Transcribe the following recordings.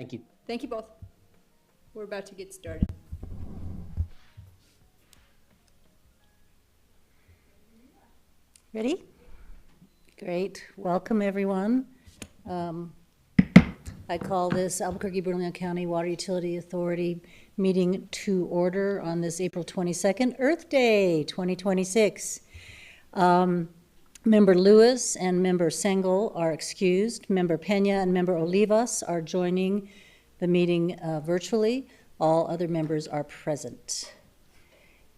Thank you. Thank you both. We're about to get started. Ready? Great. Welcome, everyone. I call this Albuquerque-Bernalillo County Water Utility Authority meeting to order on this April 22nd, Earth Day 2026. Member Lewis and Member Sengel are excused. Member Pena and Member Olivas are joining the meeting virtually. All other members are present.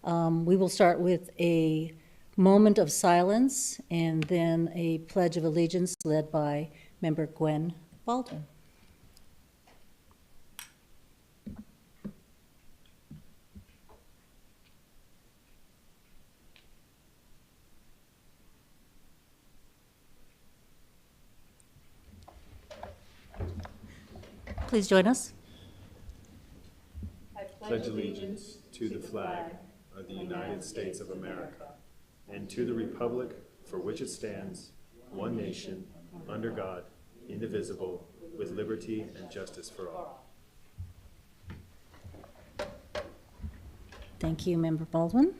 We will start with a moment of silence and then a pledge of allegiance led by Member Gwen Baldwin. Please join us. I pledge allegiance to the flag of the United States of America and to the republic for which it stands, one nation, under God, indivisible, with liberty and justice for all. Thank you, Member Baldwin.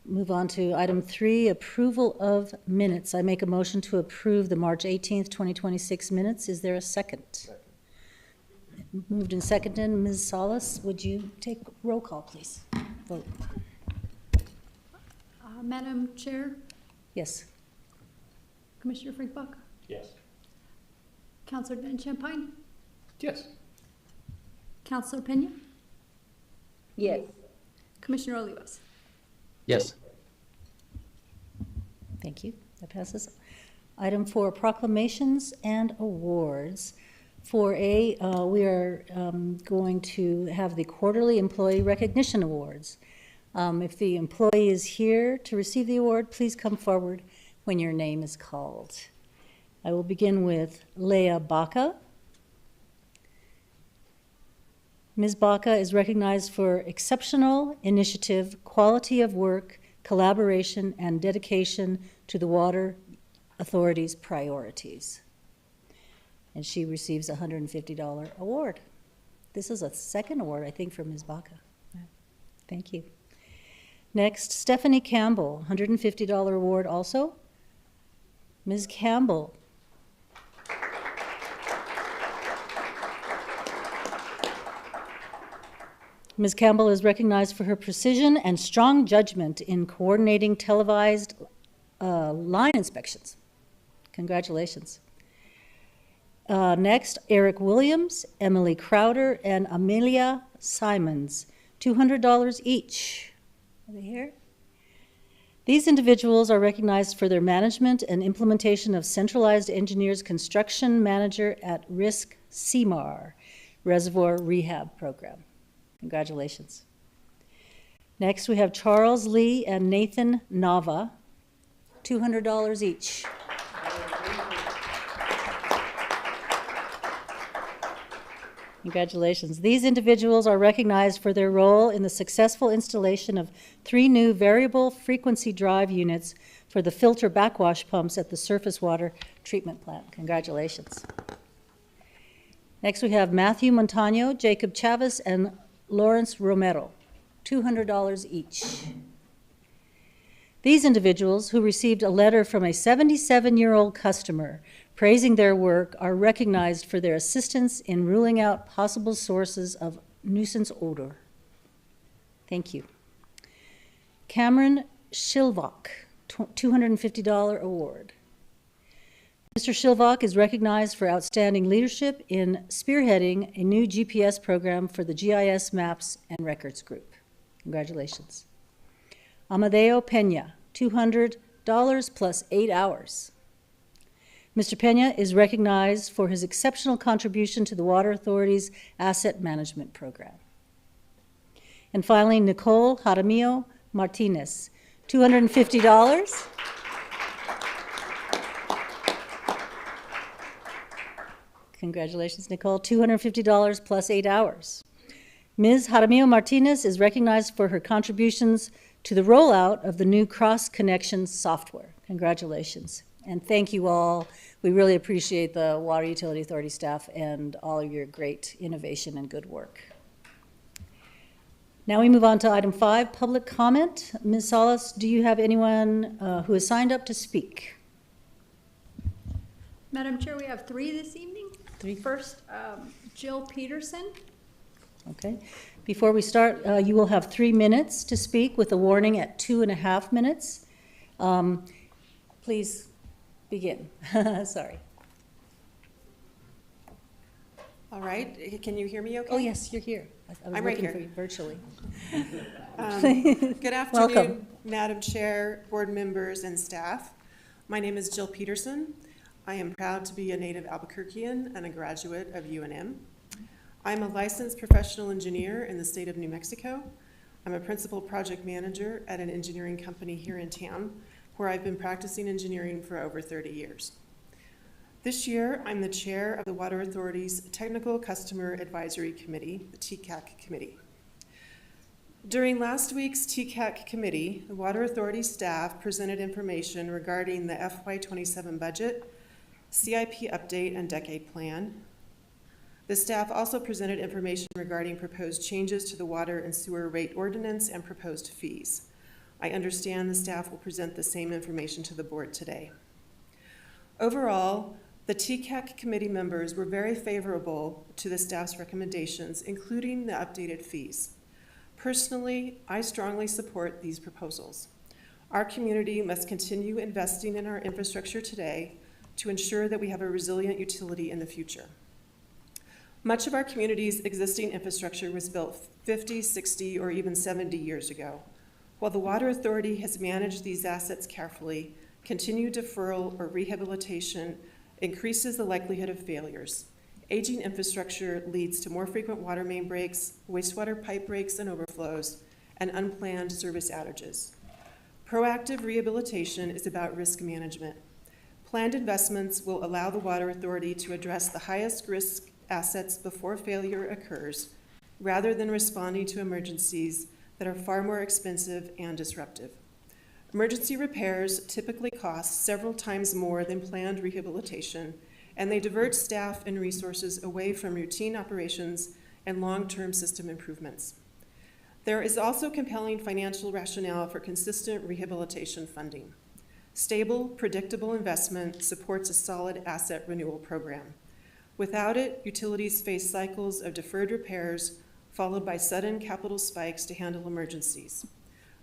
Move on to item 3, approval of minutes. I make a motion to approve the March 18th, 2026 minutes. Is there a second? Moved and seconded. Ms. Salas, would you take roll call, please? Vote. Madam Chair, Yes. Commissioner Frinkbach, Yes. Councilor Van Champagne, Yes. Councilor Pena, Yes. Commissioner Olivas. Yes. Thank you. That passes. Item 4, proclamations and awards. 4A, we are going to have the quarterly employee recognition awards. If the employee is here to receive the award, please come forward when your name is called. I will begin with Leah Baca. Ms. Baca is recognized for exceptional initiative, quality of work, collaboration, and dedication to the Water Authority's priorities. And she receives a $150 award. This is a second award, I think, for Ms. Baca. Thank you. Next, Stephanie Campbell, $150 award also. Ms. Campbell. Ms. Campbell is recognized for her precision and strong judgment in coordinating televised line inspections. Congratulations. Next, Eric Williams, Emily Crowder, and Amelia Simons, $200 each. Are they here? These individuals are recognized for their management and implementation of Centralized Engineers Construction Manager at Risk CMAR Reservoir Rehab Program. Congratulations. Next, we have Charles Lee and Nathan Nava, $200 each. Congratulations. These individuals are recognized for their role in the successful installation of 3 new variable frequency drive units for the filter backwash pumps at the surface water treatment plant. Congratulations. Next, we have Matthew Montano, Jacob Chavez, and Lawrence Romero, $200 each. These individuals, who received a letter from a 77-year-old customer praising their work, are recognized for their assistance in ruling out possible sources of nuisance odor. Thank you. Cameron Shilvok, $250 award. Mr. Shilvok is recognized for outstanding leadership in spearheading a new GPS program for the GIS Maps and Records Group. Congratulations. Amadeo Pena, $200 plus 8 hours. Mr. Pena is recognized for his exceptional contribution to the Water Authority's Asset Management Program. And finally, Nicole Jaramillo Martinez, $250. Congratulations, Nicole, $250 plus 8 hours. Ms. Jaramillo Martinez is recognized for her contributions to the rollout of the new Cross Connection software. Congratulations. And thank you all. We really appreciate the Water Utility Authority staff and all of your great innovation and good work. Now we move on to item 5, public comment. Ms. Salas, do you have anyone who has signed up to speak? Madam Chair, we have 3 this evening. 3. First, Jill Peterson. Okay. Before we start, you will have 3 minutes to speak with a warning at 2.5 minutes. Please begin. Sorry. All right, can you hear me okay? Oh, yes, you're here. I was I'm right looking here. for you virtually. Good afternoon, Welcome. Madam Chair, board members, and staff. My name is Jill Peterson. I am proud to be a native Albuquerquean and a graduate of UNM. I'm a licensed professional engineer in the state of New Mexico. I'm a principal project manager at an engineering company here in town, where I've been practicing engineering for over 30 years. This year, I'm the chair of the Water Authority's Technical Customer Advisory Committee, the TCAC committee. During last week's TCAC committee, the Water Authority staff presented information regarding the FY27 budget, CIP update, and decade plan. The staff also presented information regarding proposed changes to the water and sewer rate ordinance and proposed fees. I understand the staff will present the same information to the board today. Overall, the TCAC committee members were very favorable to the staff's recommendations, including the updated fees. Personally, I strongly support these proposals. Our community must continue investing in our infrastructure today to ensure that we have a resilient utility in the future. Much of our community's existing infrastructure was built 50, 60, or even 70 years ago. While the Water Authority has managed these assets carefully, continued deferral or rehabilitation increases the likelihood of failures. Aging infrastructure leads to more frequent water main breaks, wastewater pipe breaks and overflows, and unplanned service outages. Proactive rehabilitation is about risk management. Planned investments will allow the Water Authority to address the highest risk assets before failure occurs, rather than responding to emergencies that are far more expensive and disruptive. Emergency repairs typically cost several times more than planned rehabilitation, and they divert staff and resources away from routine operations and long-term system improvements. There is also compelling financial rationale for consistent rehabilitation funding. Stable, predictable investment supports a solid asset renewal program. Without it, utilities face cycles of deferred repairs followed by sudden capital spikes to handle emergencies.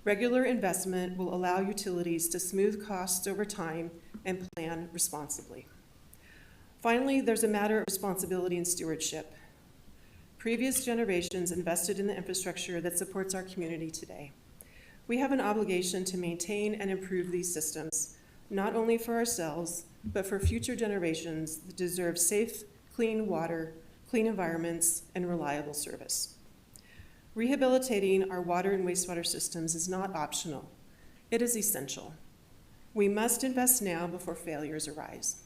Regular investment will allow utilities to smooth costs over time and plan responsibly. Finally, there's a matter of responsibility and stewardship. Previous generations invested in the infrastructure that supports our community today. We have an obligation to maintain and improve these systems, not only for ourselves, but for future generations that deserve safe, clean water, clean environments, and reliable service. Rehabilitating our water and wastewater systems is not optional. It is essential. We must invest now before failures arise.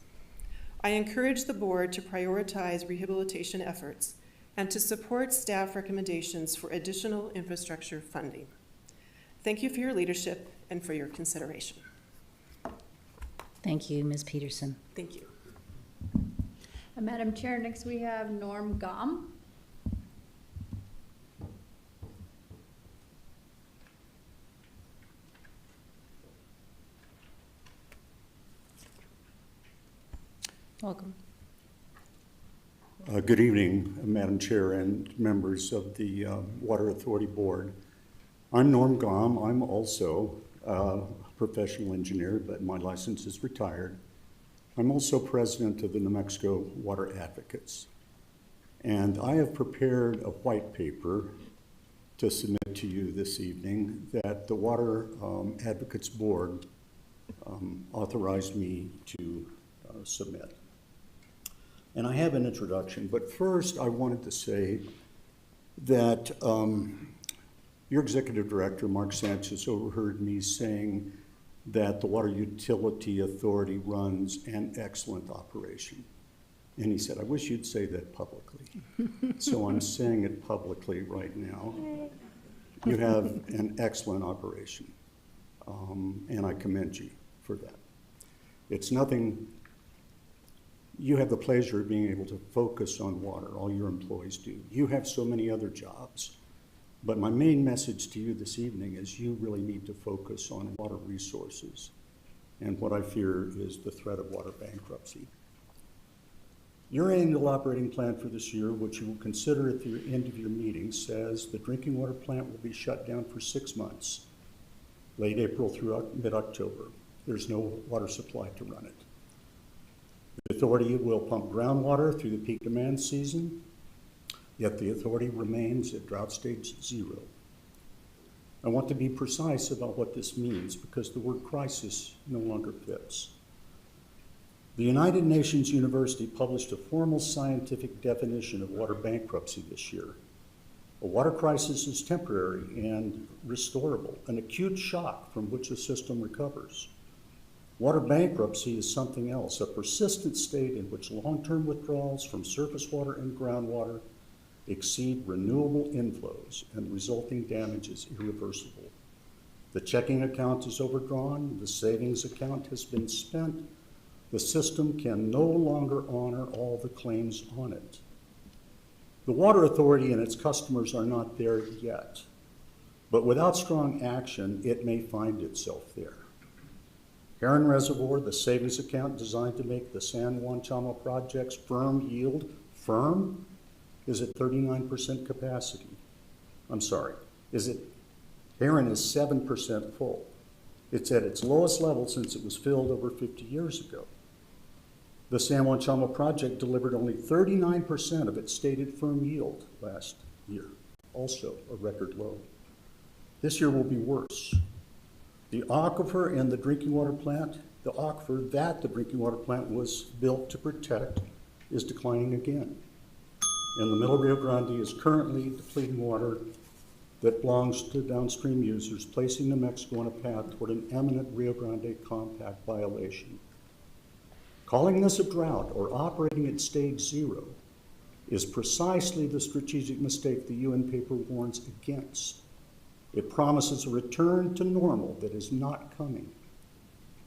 I encourage the board to prioritize rehabilitation efforts and to support staff recommendations for additional infrastructure funding. Thank you for your leadership and for your consideration. Thank you, Ms. Peterson. Thank you. Madam Chair, next we have Norm Gom. Welcome. Good evening, Madam Chair and members of the Water Authority Board. I'm Norm Gom. I'm also a professional engineer, but my license is retired. I'm also president of the New Mexico Water Advocates. And I have prepared a white paper to submit to you this evening that the Water Advocates Board authorized me to submit. And I have an introduction, but first I wanted to say that your executive director, Mark Sanchez, overheard me saying that the Water Utility Authority runs an excellent operation. And he said, I wish you'd say that publicly. So I'm saying it publicly right now. You have an excellent operation, and I commend you for that. It's nothing, you have the pleasure of being able to focus on water, all your employees do. You have so many other jobs. But my main message to you this evening is you really need to focus on water resources. And what I fear is the threat of water bankruptcy. Your annual operating plan for this year, which you will consider at the end of your meeting, says the drinking water plant will be shut down for 6 months, late April through mid-October. There's no water supply to run it. The authority will pump groundwater through the peak demand season, yet the authority remains at drought stage 0. I want to be precise about what this means because the word crisis no longer fits. The United Nations University published a formal scientific definition of water bankruptcy this year. A water crisis is temporary and restorable, an acute shock from which a system recovers. Water bankruptcy is something else, a persistent state in which long-term withdrawals from surface water and groundwater exceed renewable inflows and the resulting damage is irreversible. The checking account is overdrawn, the savings account has been spent, the system can no longer honor all the claims on it. The Water Authority and its customers are not there yet, but without strong action, it may find itself there. Heron Reservoir, the savings account designed to make the San Juan Chamo project's firm yield firm, is at 39% capacity. I'm sorry, Heron is 7% full. It's at its lowest level since it was filled over 50 years ago. The San Juan Chamo project delivered only 39% of its stated firm yield last year, also a record low. This year will be worse. The aquifer and the drinking water plant, the aquifer that the drinking water plant was built to protect is declining again. And the Middle Rio Grande is currently depleting water that belongs to downstream users, placing New Mexico on a path toward an imminent Rio Grande Compact violation. Calling this a drought or operating at stage 0 is precisely the strategic mistake the UN paper warns against. It promises a return to normal that is not coming.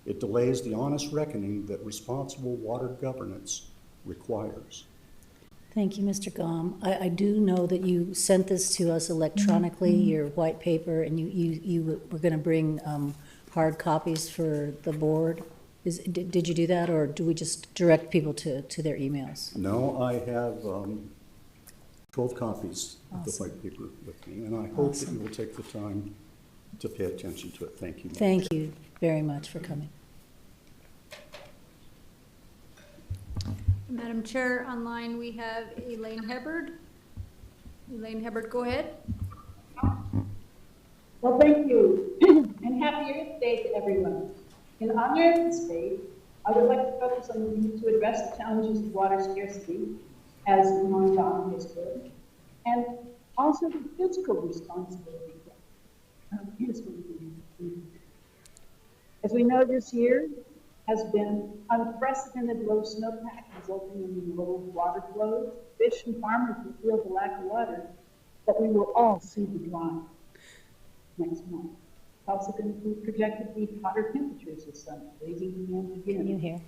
It delays the honest reckoning that responsible water governance requires. Thank you, Mr. Gom. I do know that you sent this to us electronically, your white paper, and you were going to bring hard copies for the board. Did you do that, or do we just direct people to their emails? No, I have 12 copies of the white paper with me, and I hope that you will take the time to pay attention to it. Thank you. Thank you very much for coming. Madam Chair, online we have Elaine Hubbard. Elaine Hubbard, go ahead. Well, thank you, and happy Earth Day to everyone. In honor of this day, I would like to focus on the need to address the challenges of water scarcity, as Norm Gom has heard, and also the physical responsibility. As we know, this year has been unprecedented low snowpack, resulting in low water flows. Fish and farmers will feel the lack of water, but we will all see the drawing next month. It's also going to be projected to be hotter temperatures this summer, raising demand again. Can you hear?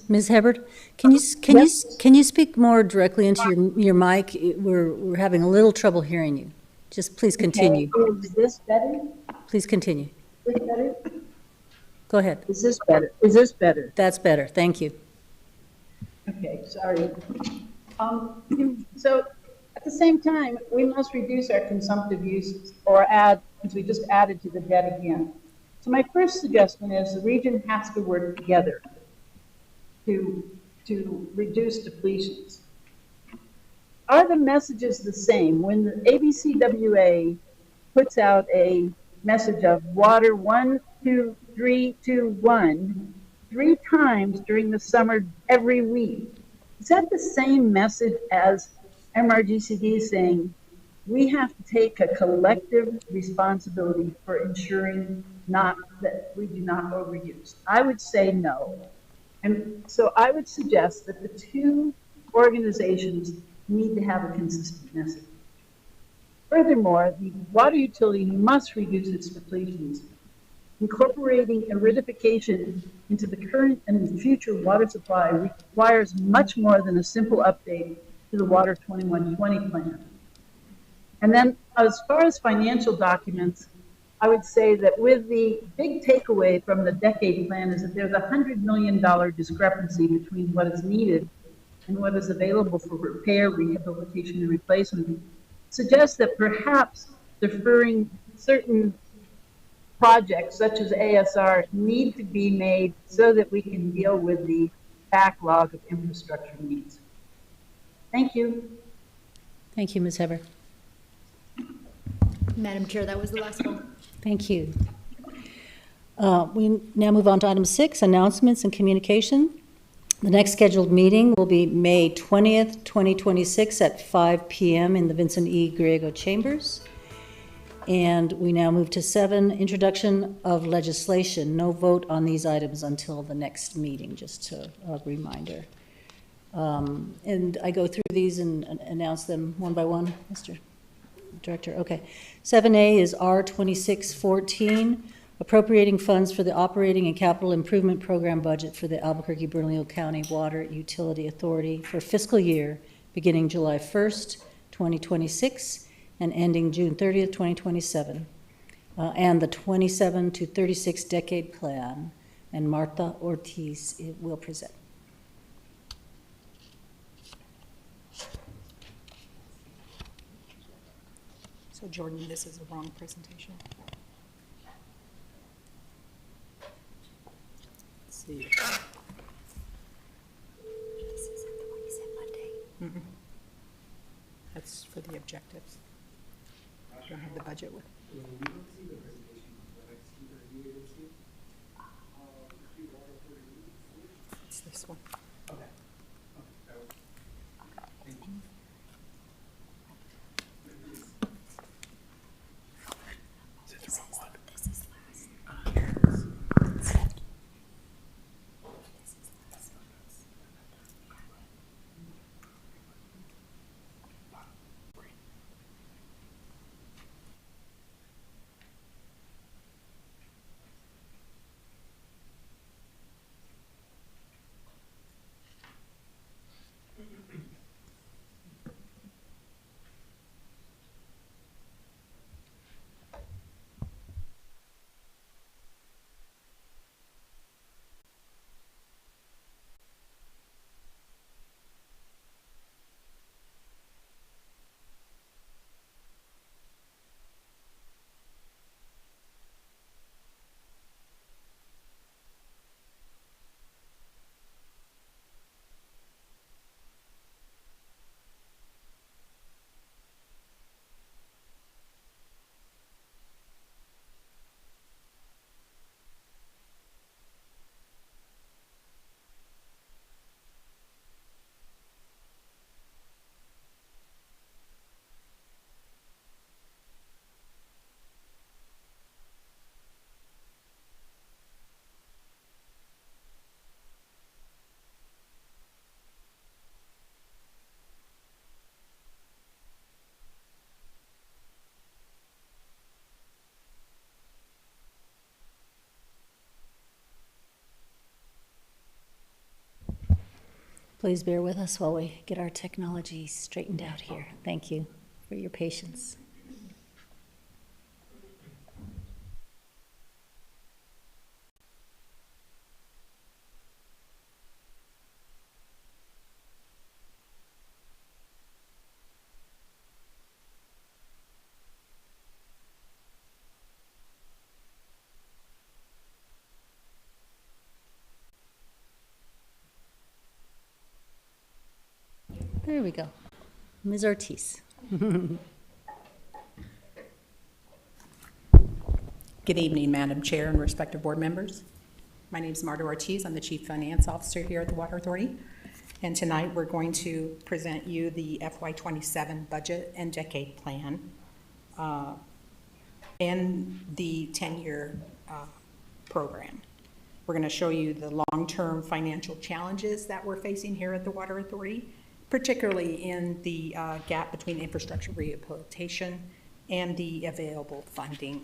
Ms. Hubbard, can you speak more directly into your mic? We're having a little trouble hearing you. Just please continue. Okay. Is this better? Please continue. Is this better? Go ahead. Is this better? Is this better? That's better. Thank you. Okay, sorry. So at the same time, we must reduce our consumptive uses or add, as we just added to the debt again. So my first suggestion is the region has to work together to reduce depletions. Are the messages the same? When the ABCWA puts out a message of water 1, 2, 3, 2, 1, 3 times during the summer every week, is that the same message as MRGCD saying we have to take a collective responsibility for ensuring that we do not overuse? I would say no. And so I would suggest that the two organizations need to have a consistent message. Furthermore, the water utility must reduce its depletions Incorporating aridification into the current and future water supply requires much more than a simple update to the Water 2120 plan. And then as far as financial documents, I would say that with the big takeaway from the decade plan is that there's a $100 million discrepancy between what is needed and what is available for repair, rehabilitation, and replacement. Suggests that perhaps deferring certain projects such as ASR need to be made so that we can deal with the backlog of infrastructure needs. Thank you. Thank you, Ms. Heber. Madam Chair, that was the last one. Thank you. We now move on to item 6, announcements and communication. The next scheduled meeting will be May 20th, 2026 at 5 p.m. in the Vincent E. Griego Chambers. And we now move to 7, introduction of legislation. No vote on these items until the next meeting, just a reminder. And I go through these and announce them one by one, Mr. Director. Okay. 7A is R2614, appropriating funds for the operating and capital improvement program budget for the Albuquerque-Bernalillo County Water Utility Authority for fiscal year beginning July 1st, 2026 and ending June 30th, 2027, and the 27 to 36 decade plan. And Martha Ortiz will present. So Jordan, this is the wrong presentation. Let's see. This isn't the one you said Monday. That's for the objectives. I don't have the budget with. It's this one. Please bear with us while we get our technology straightened out here. Thank you for your patience. There we go. Ms. Ortiz. Good evening, Madam Chair and respective board members. My name is Marta Ortiz. I'm the Chief Finance Officer here at the Water Authority. And tonight we're going to present you the FY27 budget and decade plan and the 10-year program. We're going to show you the long-term financial challenges that we're facing here at the Water Authority, particularly in the gap between infrastructure rehabilitation and the available funding.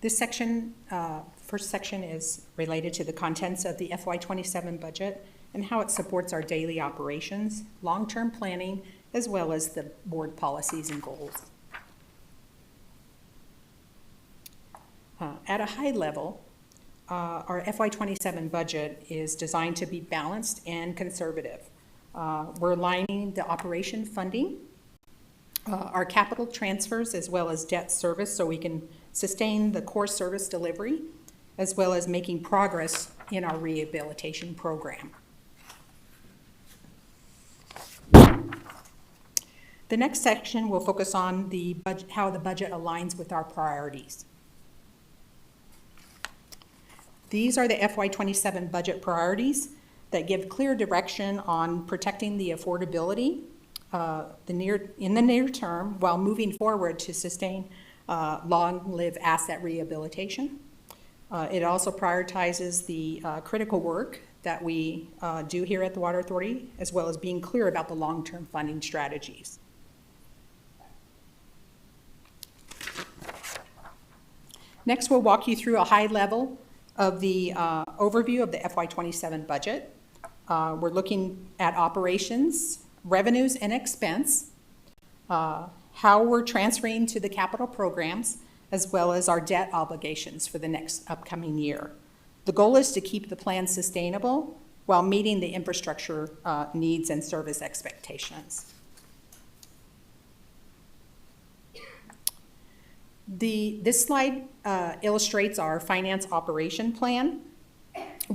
This section, first section is related to the contents of the FY27 budget and how it supports our daily operations, long-term planning, as well as the board policies and goals. At a high level, our FY27 budget is designed to be balanced and conservative. We're aligning the operation funding, our capital transfers, as well as debt service, so we can sustain the core service delivery, as well as making progress in our rehabilitation program. The next section will focus on the budget, how the budget aligns with our priorities. These are the FY27 budget priorities that give clear direction on protecting the affordability in the near term while moving forward to sustain long-lived asset rehabilitation. It also prioritizes the critical work that we do here at the Water Authority, as well as being clear about the long-term funding strategies. Next, we'll walk you through a high level of the overview of the FY27 budget. We're looking at operations, revenues, and expense, how we're transferring to the capital programs, as well as our debt obligations for the next upcoming year. The goal is to keep the plan sustainable while meeting the infrastructure needs and service expectations. This slide illustrates our finance operation plan.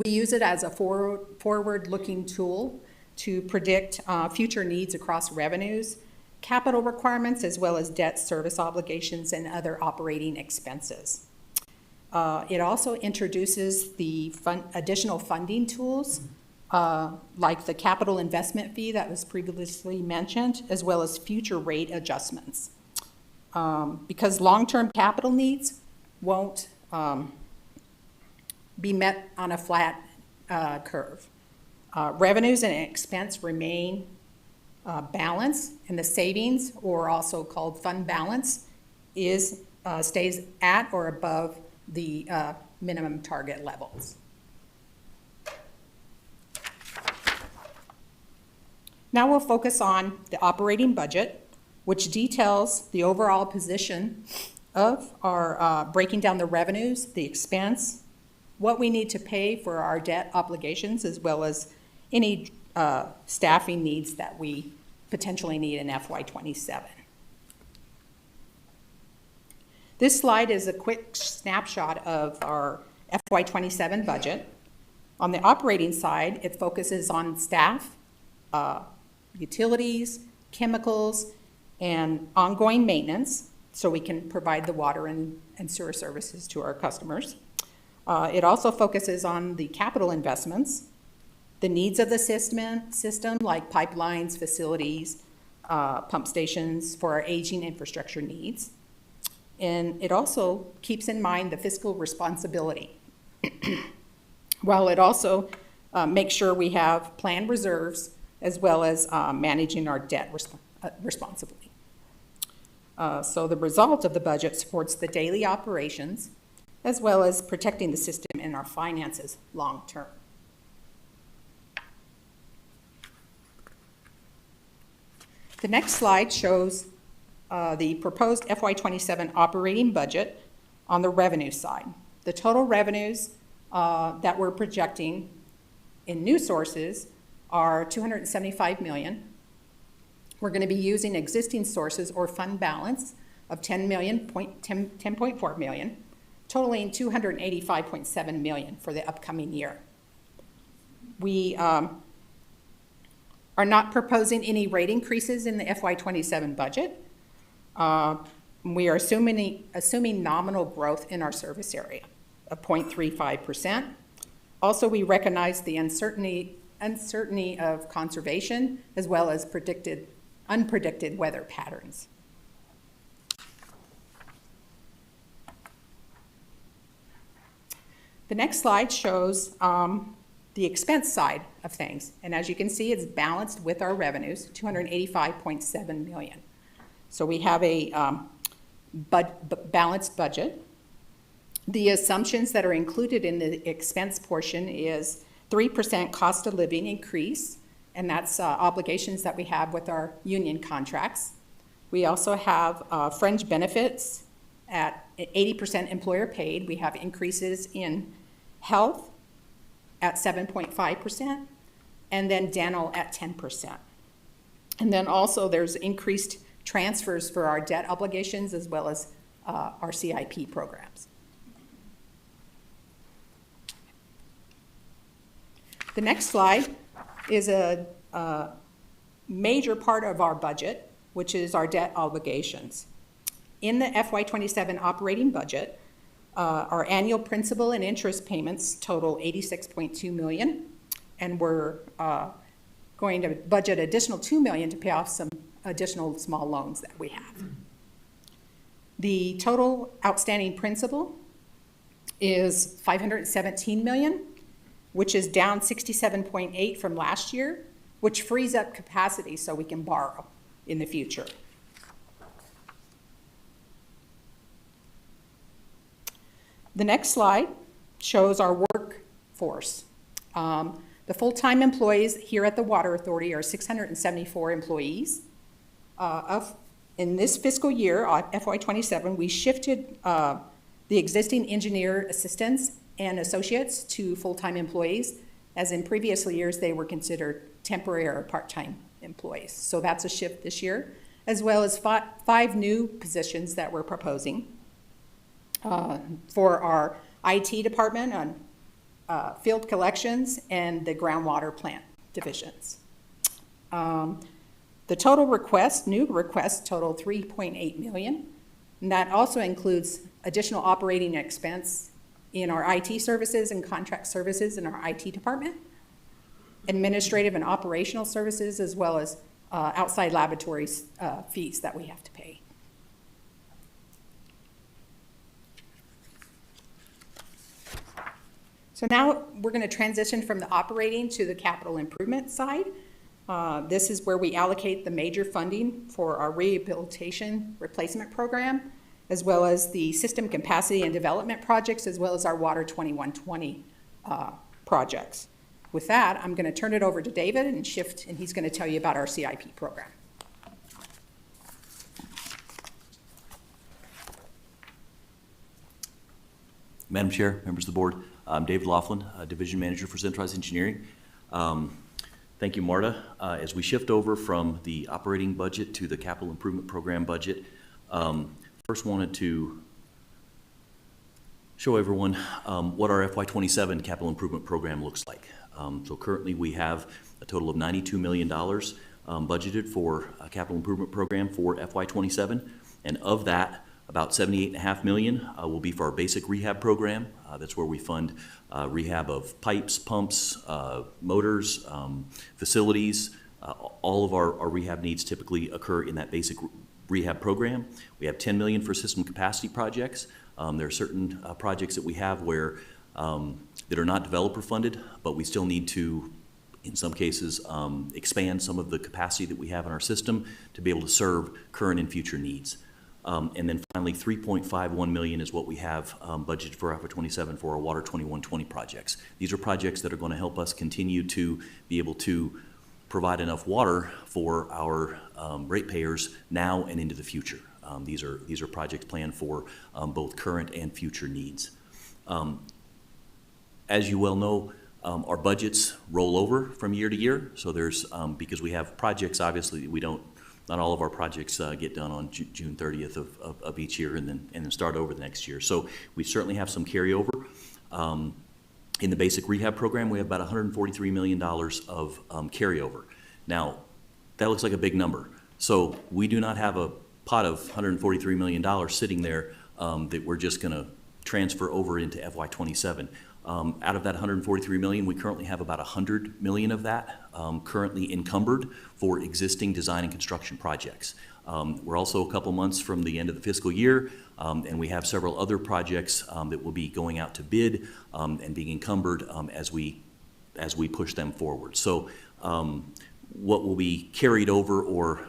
We use it as a forward-looking tool to predict future needs across revenues, capital requirements, as well as debt service obligations and other operating expenses. It also introduces the additional funding tools, like the capital investment fee that was previously mentioned, as well as future rate adjustments. Because long-term capital needs won't be met on a flat curve. Revenues and expense remain balanced, and the savings, or also called fund balance, stays at or above the minimum target levels. Now we'll focus on the operating budget, which details the overall position of our breaking down the revenues, the expense, what we need to pay for our debt obligations, as well as any staffing needs that we potentially need in FY27. This slide is a quick snapshot of our FY27 budget. On the operating side, it focuses on staff, utilities, chemicals, and ongoing maintenance, so we can provide the water and sewer services to our customers. It also focuses on the capital investments, the needs of the system like pipelines, facilities, pump stations for our aging infrastructure needs. And it also keeps in mind the fiscal responsibility, while it also makes sure we have planned reserves as well as managing our debt responsibly. So the result of the budget supports the daily operations as well as protecting the system and our finances long term. The next slide shows the proposed FY27 operating budget on the revenue side. The total revenues that we're projecting in new sources are $275 million. We're going to be using existing sources or fund balance of $10.4 million, totaling $285.7 million for the upcoming year. We are not proposing any rate increases in the FY27 budget. We are assuming nominal growth in our service area of 0.35%. Also, we recognize the uncertainty of conservation as well as unpredicted weather patterns. The next slide shows the expense side of things. And as you can see, it's balanced with our revenues, $285.7 million. So we have a balanced budget. The assumptions that are included in the expense portion is 3% cost of living increase, and that's obligations that we have with our union contracts. We also have fringe benefits at 80% employer paid. We have increases in health at 7.5%, and then dental at 10%. And then also there's increased transfers for our debt obligations as well as our CIP programs. The next slide is a major part of our budget, which is our debt obligations. In the FY27 operating budget, our annual principal and interest payments total $86.2 million, and we're going to budget additional $2 million to pay off some additional small loans that we have. The total outstanding principal is $517 million, which is down 67.8 from last year, which frees up capacity so we can borrow in the future. The next slide shows our workforce. The full-time employees here at the Water Authority are 674 employees. In this fiscal year, FY27, we shifted the existing engineer assistants and associates to full-time employees, as in previous years they were considered temporary or part-time employees. So that's a shift this year, as well as five new positions that we're proposing for our IT department on field collections and the groundwater plant divisions. The total new requests total $3.8 million, and that also includes additional operating expense in our IT services and contract services in our IT department, administrative and operational services, as well as outside laboratory fees that we have to pay. So now we're going to transition from the operating to the capital improvement side. This is where we allocate the major funding for our rehabilitation replacement program, as well as the system capacity and development projects, as well as our Water 2120 projects. With that, I'm going to turn it over to David and he's going to tell you about our CIP program. Madam Chair, members of the board, I'm David Laughlin, Division Manager for Centralized Engineering. Thank you, Marta. As we shift over from the operating budget to the capital improvement program budget, first wanted to show everyone what our FY27 capital improvement program looks like. So currently we have a total of $92 million budgeted for a capital improvement program for FY27, and of that, about $78.5 million will be for our basic rehab program. That's where we fund rehab of pipes, pumps, motors, facilities. All of our rehab needs typically occur in that basic rehab program. We have $10 million for system capacity projects. There are certain projects that we have where that are not developer funded, but we still need to, in some cases, expand some of the capacity that we have in our system to be able to serve current and future needs. And then finally, $3.51 million is what we have budgeted for FY27 for our Water 2120 projects. These are projects that are going to help us continue to be able to provide enough water for our ratepayers now and into the future. These are projects planned for both current and future needs. As you well know, our budgets roll over from year to year. So there's, because we have projects, obviously, not all of our projects get done on June 30th of each year and then start over the next year. So we certainly have some carryover. In the basic rehab program, we have about $143 million of carryover. Now, that looks like a big number. So we do not have a pot of $143 million sitting there that we're just going to transfer over into FY27. Out of that $143 million, we currently have about $100 million of that currently encumbered for existing design and construction projects. We're also a couple months from the end of the fiscal year, and we have several other projects that will be going out to bid and being encumbered as we push them forward. So what will be carried over or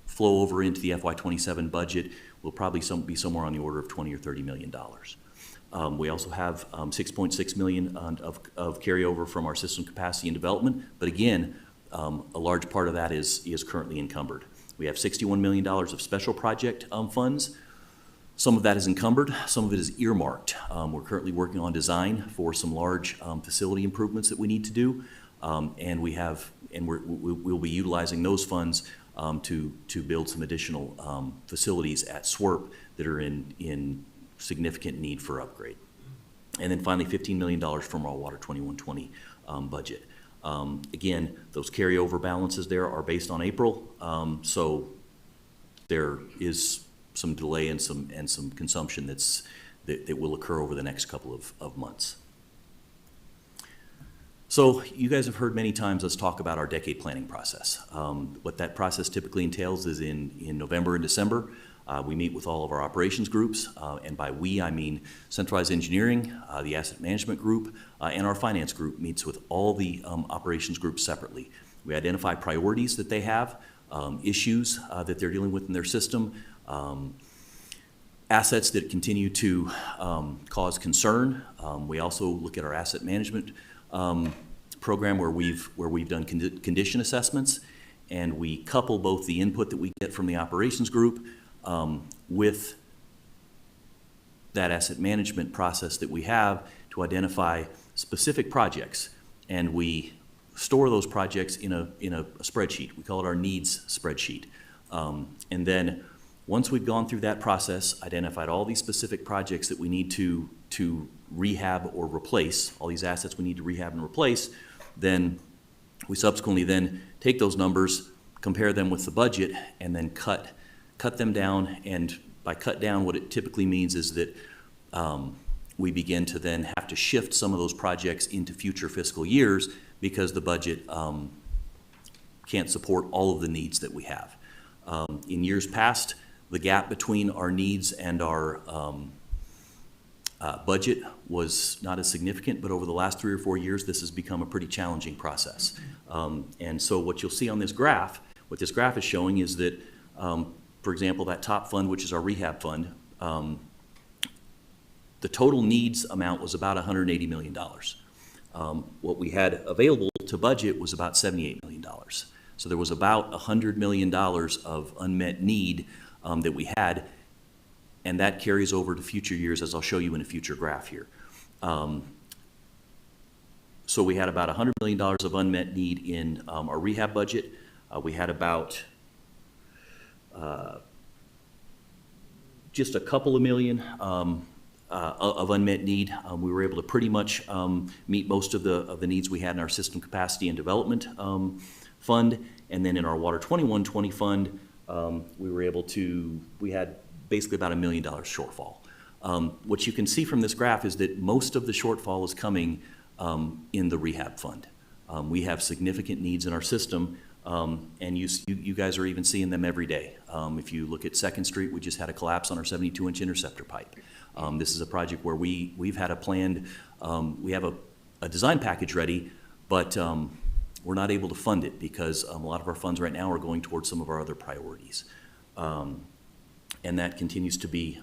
flow over into the FY27 budget will probably be somewhere on the order of $20 or $30 million. We also have 6.6 million of carryover from our system capacity and development, but again, a large part of that is currently encumbered. We have $61 million of special project funds. Some of that is encumbered, some of it is earmarked. We're currently working on design for some large facility improvements that we need to do, and we'll be utilizing those funds to build some additional facilities at SWRP that are in significant need for upgrade. And then finally, $15 million from our Water 2120 budget. Again, those carryover balances there are based on April, so there is some delay and some consumption that will occur over the next couple of months. So you guys have heard many times us talk about our decade planning process. What that process typically entails is in November and December, we meet with all of our operations groups, and by we, I mean centralized engineering, the asset management group, and our finance group meets with all the operations groups separately. We identify priorities that they have, issues that they're dealing with in their system, assets that continue to cause concern. We also look at our asset management program where we've done condition assessments, and we couple both the input that we get from the operations group with that asset management process that we have to identify specific projects, and we store those projects in a spreadsheet. We call it our needs spreadsheet. And then once we've gone through that process, identified all these specific projects that we need to rehab or replace, all these assets we need to rehab and replace, then we subsequently then take those numbers, compare them with the budget, and then cut them down. And by cut down, what it typically means is that we begin to then have to shift some of those projects into future fiscal years because the budget can't support all of the needs that we have. In years past, the gap between our needs and our budget was not as significant, but over the last 3 or 4 years, this has become a pretty challenging process. And so what you'll see on this graph, what this graph is showing is that, for example, that top fund, which is our rehab fund, the total needs amount was about $180 million. What we had available to budget was about $78 million. So there was about $100 million of unmet need that we had, and that carries over to future years, as I'll show you in a future graph here. So we had about $100 million of unmet need in our rehab budget. We had about just a couple of million of unmet need. We were able to pretty much meet most of the needs we had in our system capacity and development fund, and then in our Water 2120 fund, we had basically about $1 million shortfall. What you can see from this graph is that most of the shortfall is coming in the rehab fund. We have significant needs in our system, and you guys are even seeing them every day. If you look at 2nd Street, we just had a collapse on our 72-inch interceptor pipe. This is a project where we've had a planned, we have a design package ready, but we're not able to fund it because a lot of our funds right now are going towards some of our other priorities. And that continues to be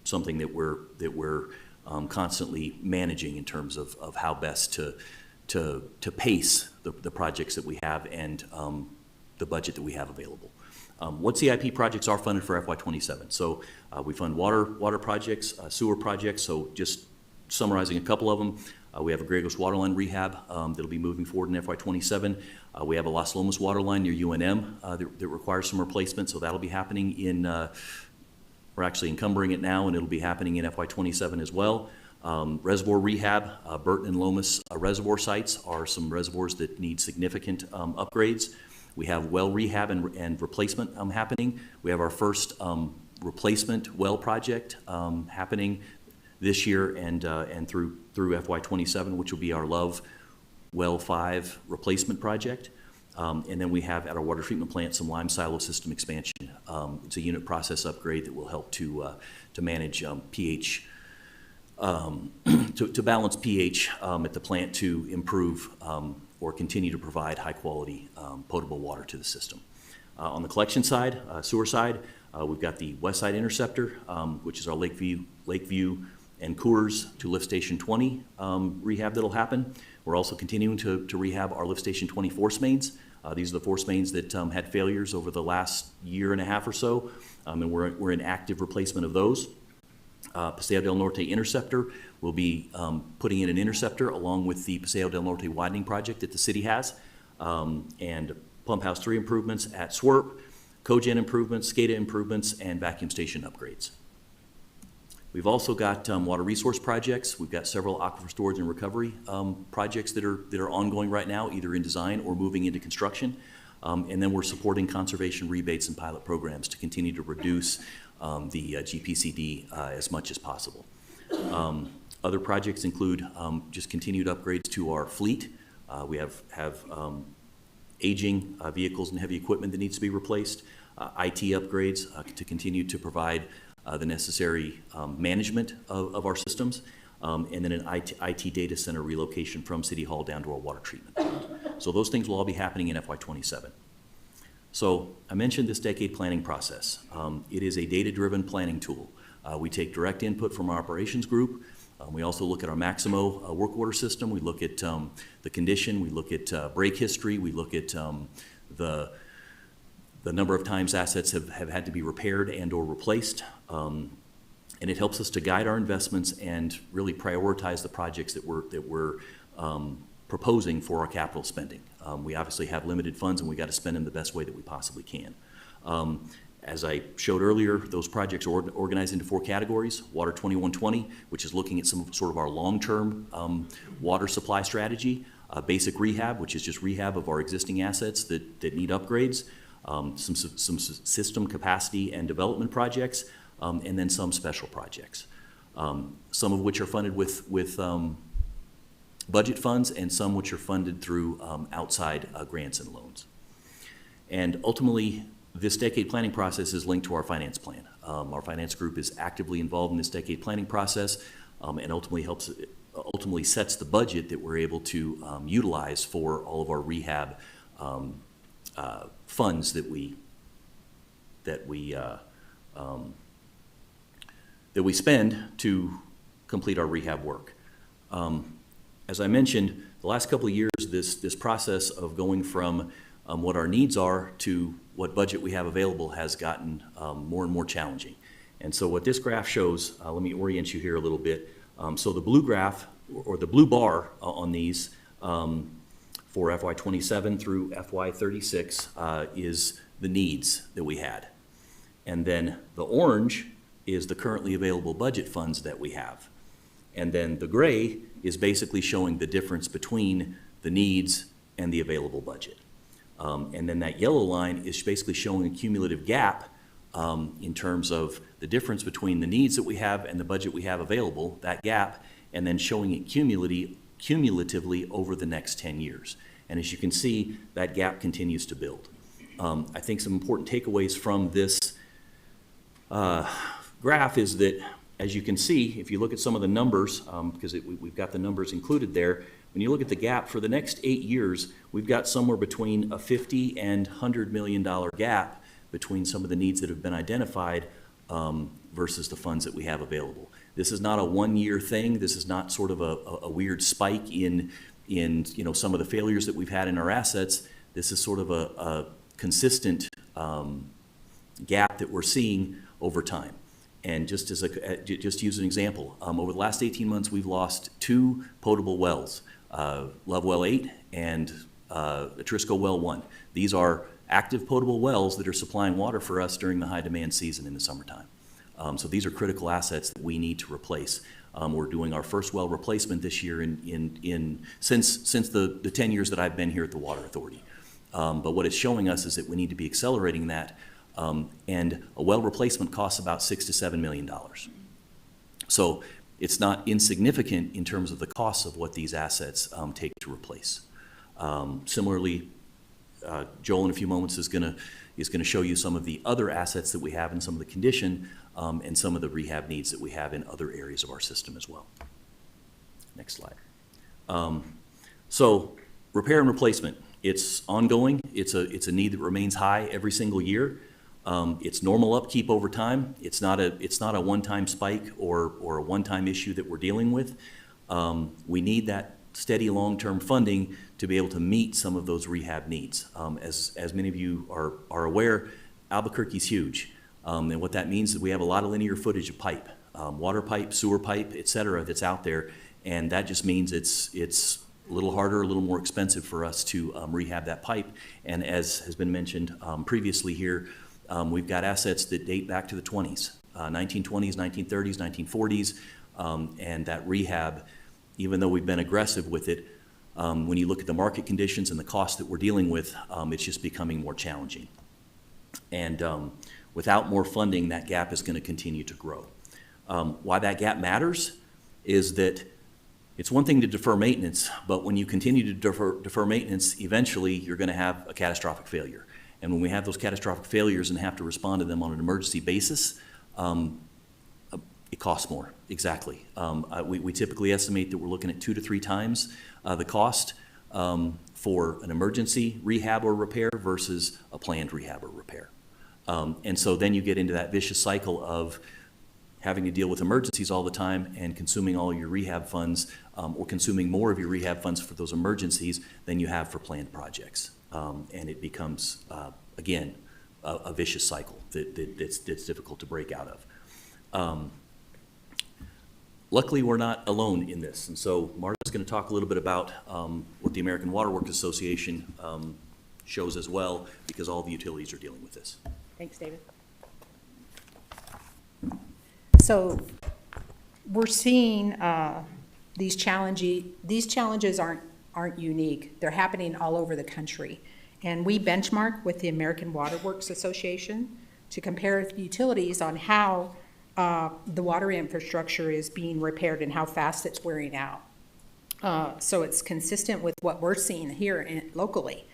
something that we're constantly managing in terms of how best to pace the projects that we have and the budget that we have available. What CIP projects are funded for FY27? So we fund water projects, sewer projects. So just summarizing a couple of them, we have a Griegos waterline rehab that'll be moving forward in FY27. We have a Las Lomas waterline near UNM that requires some replacement, so that'll be happening we're actually encumbering it now, and it'll be happening in FY27 as well. Reservoir rehab, Burton and Lomas reservoir sites are some reservoirs that need significant upgrades. We have well rehab and replacement happening. We have our first replacement well project happening this year and through FY27, which will be our Love Well 5 replacement project. And then we have at our water treatment plant some lime silo system expansion. It's a unit process upgrade that will help to manage pH, to balance pH at the plant to improve or continue to provide high quality potable water to the system. On the collection side, sewer side, we've got the West Side Interceptor, which is our Lakeview and Coors to Lift Station 20 rehab that'll happen. We're also continuing to rehab our Lift Station 20 force mains. These are the force mains that had failures over the last year and a half or so, and we're in active replacement of those. Paseo del Norte interceptor, we'll be putting in an interceptor along with the Paseo del Norte widening project that the city has, and Pump House 3 improvements at SWRP, cogen improvements, SCADA improvements, and vacuum station upgrades. We've also got water resource projects. We've got several aquifer storage and recovery projects that are ongoing right now, either in design or moving into construction. And then we're supporting conservation rebates and pilot programs to continue to reduce the GPCD as much as possible. Other projects include just continued upgrades to our fleet. We have aging vehicles and heavy equipment that needs to be replaced, IT upgrades to continue to provide the necessary management of our systems, and then an IT data center relocation from City Hall down to our water treatment plant. So those things will all be happening in FY27. So I mentioned this decade planning process. It is a data-driven planning tool. We take direct input from our operations group. We also look at our Maximo work order system. We look at the condition. We look at break history. We look at the number of times assets have had to be repaired and or replaced. And it helps us to guide our investments and really prioritize the projects that we're proposing for our capital spending. We obviously have limited funds and we got to spend them the best way that we possibly can. As I showed earlier, those projects are organized into 4 categories. Water 2120, which is looking at some sort of our long-term water supply strategy. Basic rehab, which is just rehab of our existing assets that need upgrades. Some system capacity and development projects, and then some special projects. Some of which are funded with budget funds and some which are funded through outside grants and loans. And ultimately, this decade planning process is linked to our finance plan. Our finance group is actively involved in this decade planning process and ultimately sets the budget that we're able to utilize for all of our rehab funds that we spend to complete our rehab work. As I mentioned, the last couple of years, this process of going from what our needs are to what budget we have available has gotten more and more challenging. And so what this graph shows, let me orient you here a little bit. So the blue graph, or the blue bar on these, for FY27 through FY36 is the needs that we had. And then the orange is the currently available budget funds that we have. And then the gray is basically showing the difference between the needs and the available budget. And then that yellow line is basically showing a cumulative gap in terms of the difference between the needs that we have and the budget we have available, that gap, and then showing it cumulatively over the next 10 years. And as you can see, that gap continues to build. I think some important takeaways from this graph is that, as you can see, if you look at some of the numbers, because we've got the numbers included there, when you look at the gap for the next 8 years, we've got somewhere between a $50 and $100 million gap between some of the needs that have been identified versus the funds that we have available. This is not a one-year thing. This is not sort of a weird spike in some of the failures that we've had in our assets. This is sort of a consistent gap that we're seeing over time. And just to use an example, over the last 18 months, we've lost 2 potable wells, Love Well 8 and Atrisco Well 1. These are active potable wells that are supplying water for us during the high demand season in the summertime. So these are critical assets that we need to replace. We're doing our first well replacement this year since the 10 years that I've been here at the Water Authority. But what it's showing us is that we need to be accelerating that, and a well replacement costs about $6 to $7 million. So it's not insignificant in terms of the costs of what these assets take to replace. Similarly, Joel in a few moments is going to show you some of the other assets that we have and some of the condition and some of the rehab needs that we have in other areas of our system as well. Next slide. So repair and replacement, it's ongoing. It's a need that remains high every single year. It's normal upkeep over time. It's not a one-time spike or a one-time issue that we're dealing with. We need that steady long-term funding to be able to meet some of those rehab needs. As many of you are aware, Albuquerque's huge. And what that means is we have a lot of linear footage of pipe, water pipe, sewer pipe, et cetera, that's out there. And that just means it's a little harder, a little more expensive for us to rehab that pipe. And as has been mentioned previously here, we've got assets that date back to the 20s, 1920s, 1930s, 1940s, and that rehab, even though we've been aggressive with it, when you look at the market conditions and the cost that we're dealing with, it's just becoming more challenging. And without more funding, that gap is going to continue to grow. Why that gap matters is that it's one thing to defer maintenance, but when you continue to defer maintenance, eventually you're going to have a catastrophic failure. And when we have those catastrophic failures and have to respond to them on an emergency basis, it costs more, exactly. We typically estimate that we're looking at 2 to 3 times the cost for an emergency rehab or repair versus a planned rehab or repair. And so then you get into that vicious cycle of having to deal with emergencies all the time and consuming all your rehab funds, or consuming more of your rehab funds for those emergencies than you have for planned projects. And it becomes, again, a vicious cycle that's difficult to break out of. Luckily, we're not alone in this, and so Marta's going to talk a little bit about what the American Water Works Association shows as well, because all the utilities are dealing with this. Thanks, David. So we're seeing these challenges aren't unique. They're happening all over the country. And we benchmark with the American Water Works Association to compare utilities on how the water infrastructure is being repaired and how fast it's wearing out. So it's consistent with what we're seeing here locally.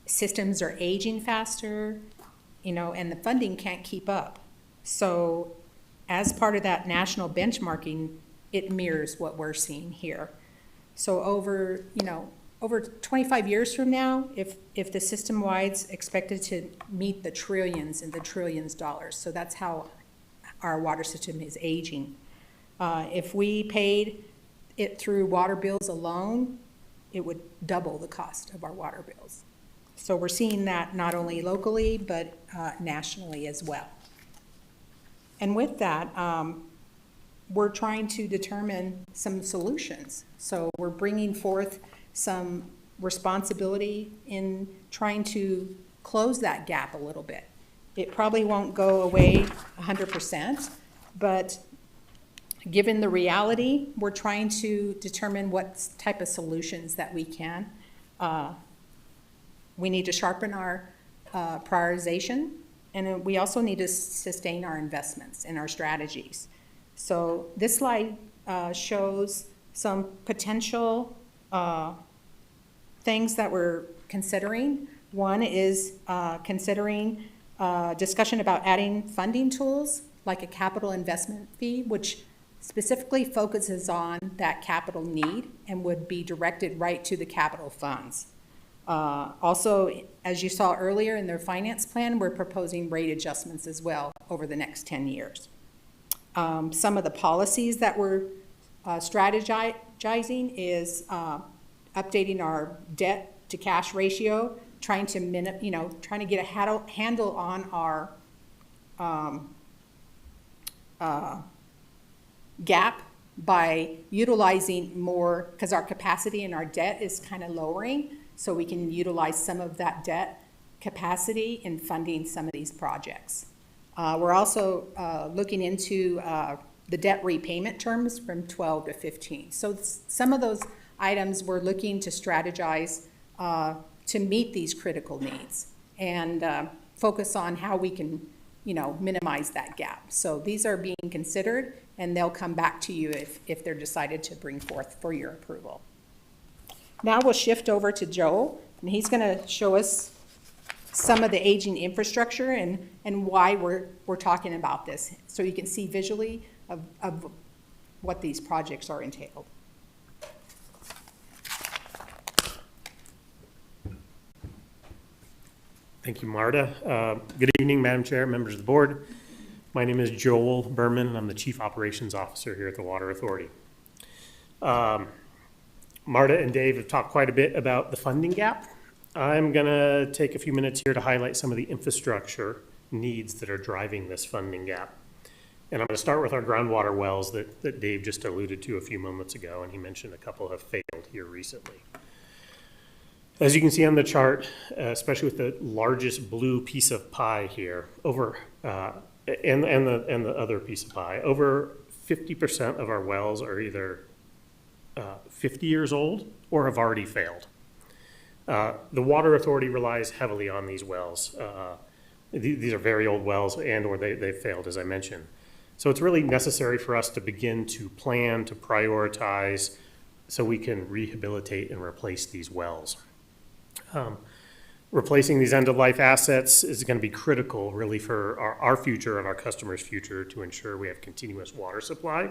Systems are aging faster, and the funding can't keep up. So as part of that national benchmarking, it mirrors what we're seeing here. So over 25 years from now, if the system-wide's expected to meet the trillions and the trillions dollars, so that's how our water system is aging. If we paid it through water bills alone, it would double the cost of our water bills. So we're seeing that not only locally, but nationally as well. And with that, we're trying to determine some solutions. So we're bringing forth some responsibility in trying to close that gap a little bit. It probably won't go away 100%, but given the reality, we're trying to determine what type of solutions that we can. We need to sharpen our prioritization, and then we also need to sustain our investments and our strategies. So this slide shows some potential things that we're considering. One is considering discussion about adding funding tools like a capital investment fee, which specifically focuses on that capital need and would be directed right to the capital funds. Also, as you saw earlier in their finance plan, we're proposing rate adjustments as well over the next 10 years. Some of the policies that we're strategizing is updating our debt to cash ratio, trying to get a handle on our gap by utilizing more, because our capacity and our debt is kind of lowering, so we can utilize some of that debt capacity in funding some of these projects. We're also looking into the debt repayment terms from 12 to 15. So some of those items we're looking to strategize to meet these critical needs and focus on how we can, minimize that gap. So these are being considered, and they'll come back to you if they're decided to bring forth for your approval. Now we'll shift over to Joel, and he's going to show us some of the aging infrastructure and why we're talking about this, so you can see visually of what these projects are entailed. Thank you, Marta. Good evening, Madam Chair, members of the board. My name is Joel Berman, and I'm the Chief Operations Officer here at the Water Authority. Marta and Dave have talked quite a bit about the funding gap. I'm going to take a few minutes here to highlight some of the infrastructure needs that are driving this funding gap. And I'm going to start with our groundwater wells that Dave just alluded to a few moments ago, and he mentioned a couple have failed here recently. As you can see on the chart, especially with the largest blue piece of pie here, and the other piece of pie, over 50% of our wells are either 50 years old or have already failed. The Water Authority relies heavily on these wells. These are very old wells or they've failed, as I mentioned. So it's really necessary for us to begin to plan, to prioritize, so we can rehabilitate and replace these wells. Replacing these end-of-life assets is going to be critical, really, for our future and our customers' future to ensure we have continuous water supply,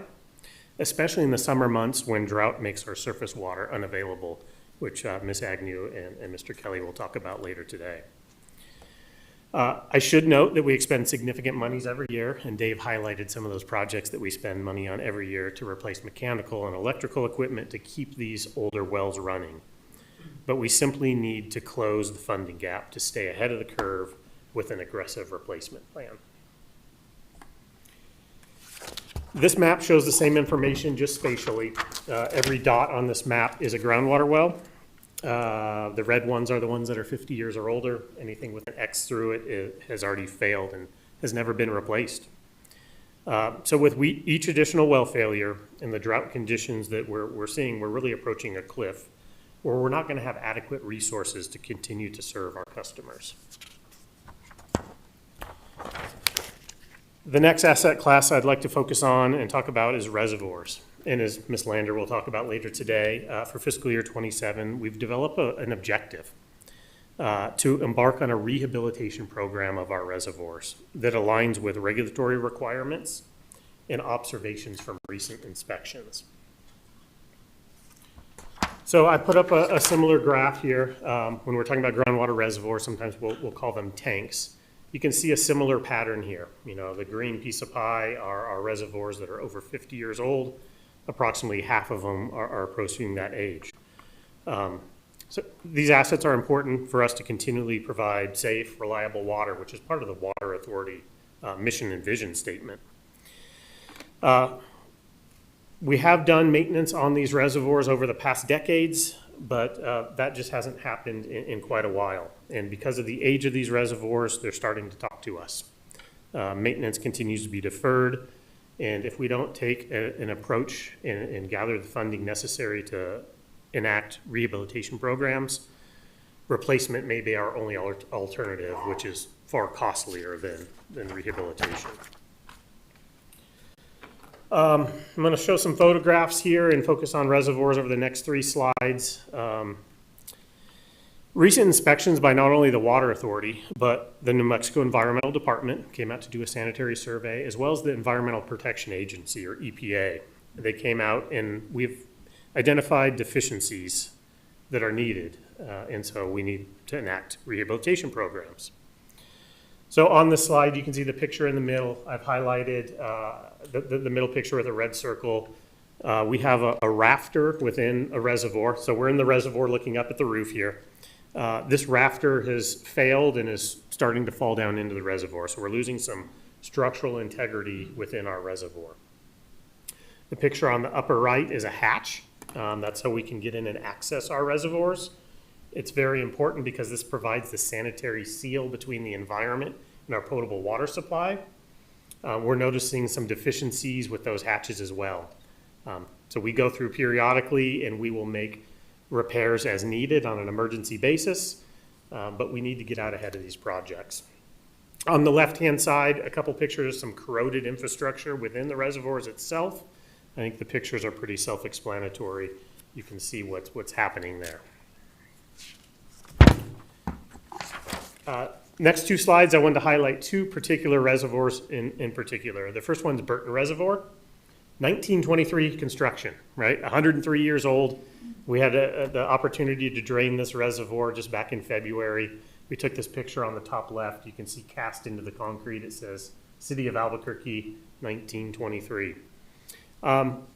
especially in the summer months when drought makes our surface water unavailable, which Ms. Agnew and Mr. Kelly will talk about later today. I should note that we expend significant monies every year, and Dave highlighted some of those projects that we spend money on every year to replace mechanical and electrical equipment to keep these older wells running. But we simply need to close the funding gap to stay ahead of the curve with an aggressive replacement plan. This map shows the same information, just spatially. Every dot on this map is a groundwater well. The red ones are the ones that are 50 years or older. Anything with an X through it has already failed and has never been replaced. So with each additional well failure and the drought conditions that we're seeing, we're really approaching a cliff where we're not going to have adequate resources to continue to serve our customers. The next asset class I'd like to focus on and talk about is reservoirs. And as Ms. Lander will talk about later today, for fiscal year 27, we've developed an objective to embark on a rehabilitation program of our reservoirs that aligns with regulatory requirements and observations from recent inspections. So I put up a similar graph here. When we're talking about groundwater reservoirs, sometimes we'll call them tanks. You can see a similar pattern here. You know, the green piece of pie are our reservoirs that are over 50 years old. Approximately half of them are approaching that age. So these assets are important for us to continually provide safe, reliable water, which is part of the Water Authority mission and vision statement. We have done maintenance on these reservoirs over the past decades, but that just hasn't happened in quite a while. And because of the age of these reservoirs, they're starting to talk to us. Maintenance continues to be deferred, and if we don't take an approach and gather the funding necessary to enact rehabilitation programs, replacement may be our only alternative, which is far costlier than rehabilitation. I'm going to show some photographs here and focus on reservoirs over the next 3 slides. Recent inspections by not only the Water Authority, but the New Mexico Environmental Department came out to do a sanitary survey, as well as the Environmental Protection Agency, or EPA. They came out and we've identified deficiencies that are needed, and so we need to enact rehabilitation programs. So on this slide, you can see the picture in the middle. I've highlighted the middle picture with a red circle. We have a rafter within a reservoir. So we're in the reservoir looking up at the roof here. This rafter has failed and is starting to fall down into the reservoir. So we're losing some structural integrity within our reservoir. The picture on the upper right is a hatch. That's how we can get in and access our reservoirs. It's very important because this provides the sanitary seal between the environment and our potable water supply. We're noticing some deficiencies with those hatches as well. So we go through periodically and we will make repairs as needed on an emergency basis, but we need to get out ahead of these projects. On the left-hand side, a couple pictures of some corroded infrastructure within the reservoirs itself. I think the pictures are pretty self-explanatory. You can see what's happening there. Next 2 slides, I wanted to highlight 2 particular reservoirs in particular. The first one's Burton Reservoir, 1923 construction, right? 103 years old. We had the opportunity to drain this reservoir just back in February. We took this picture on the top left. You can see cast into the concrete. It says City of Albuquerque, 1923.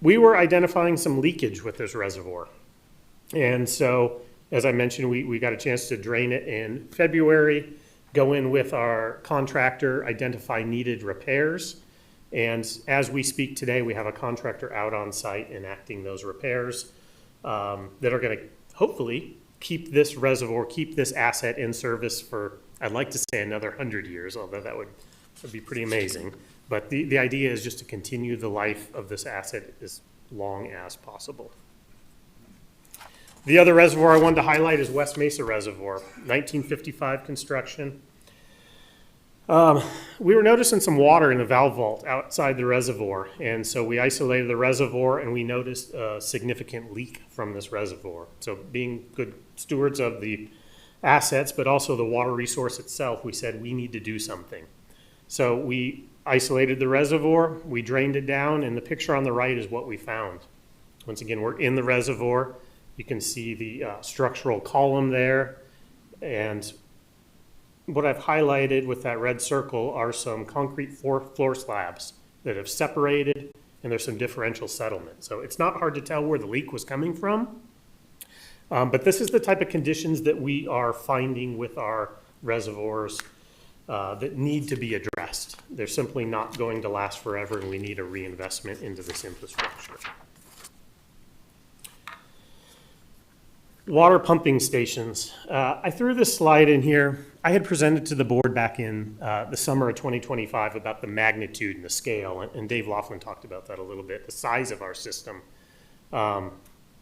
We were identifying some leakage with this reservoir. And so, as I mentioned, we got a chance to drain it in February, go in with our contractor, identify needed repairs. And as we speak today, we have a contractor out on site enacting those repairs that are going to hopefully keep this reservoir, keep this asset in service for, I'd like to say, another 100 years, although that would be pretty amazing. But the idea is just to continue the life of this asset as long as possible. The other reservoir I wanted to highlight is West Mesa Reservoir, 1955 construction. We were noticing some water in the valve vault outside the reservoir, and so we isolated the reservoir and we noticed a significant leak from this reservoir. So being good stewards of the assets, but also the water resource itself, we said we need to do something. So we isolated the reservoir, we drained it down, and the picture on the right is what we found. Once again, we're in the reservoir. You can see the structural column there, and what I've highlighted with that red circle are some concrete floor slabs that have separated, and there's some differential settlement. So it's not hard to tell where the leak was coming from, but this is the type of conditions that we are finding with our reservoirs that need to be addressed. They're simply not going to last forever, and we need a reinvestment into this infrastructure. Water pumping stations. I threw this slide in here. I had presented to the board back in the summer of 2025 about the magnitude and the scale, and Dave Laughlin talked about that a little bit, the size of our system.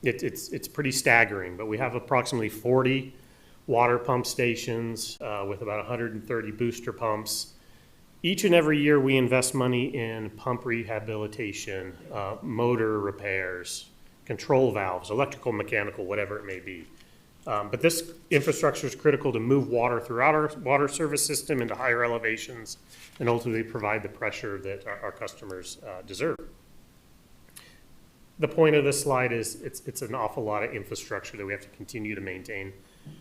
It's pretty staggering, but we have approximately 40 water pump stations with about 130 booster pumps. Each and every year we invest money in pump rehabilitation, motor repairs, control valves, electrical, mechanical, whatever it may be. But this infrastructure is critical to move water throughout our water service system into higher elevations and ultimately provide the pressure that our customers deserve. The point of this slide is it's an awful lot of infrastructure that we have to continue to maintain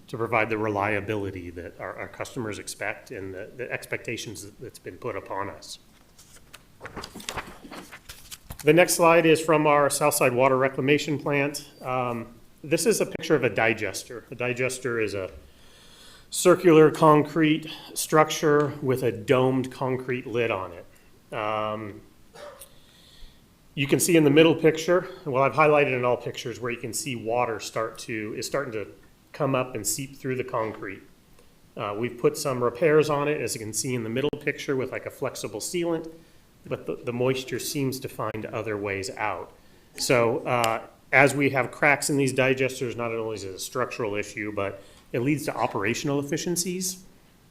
to provide the reliability that our customers expect and the expectations that's been put upon us. The next slide is from our Southside Water Reclamation Plant. This is a picture of a digester. A digester is a circular concrete structure with a domed concrete lid on it. You can see in the middle picture, well, I've highlighted in all pictures where you can see water is starting to come up and seep through the concrete. We've put some repairs on it, as you can see in the middle picture, with like a flexible sealant, but the moisture seems to find other ways out. So as we have cracks in these digesters, not only is it a structural issue, but it leads to operational efficiencies.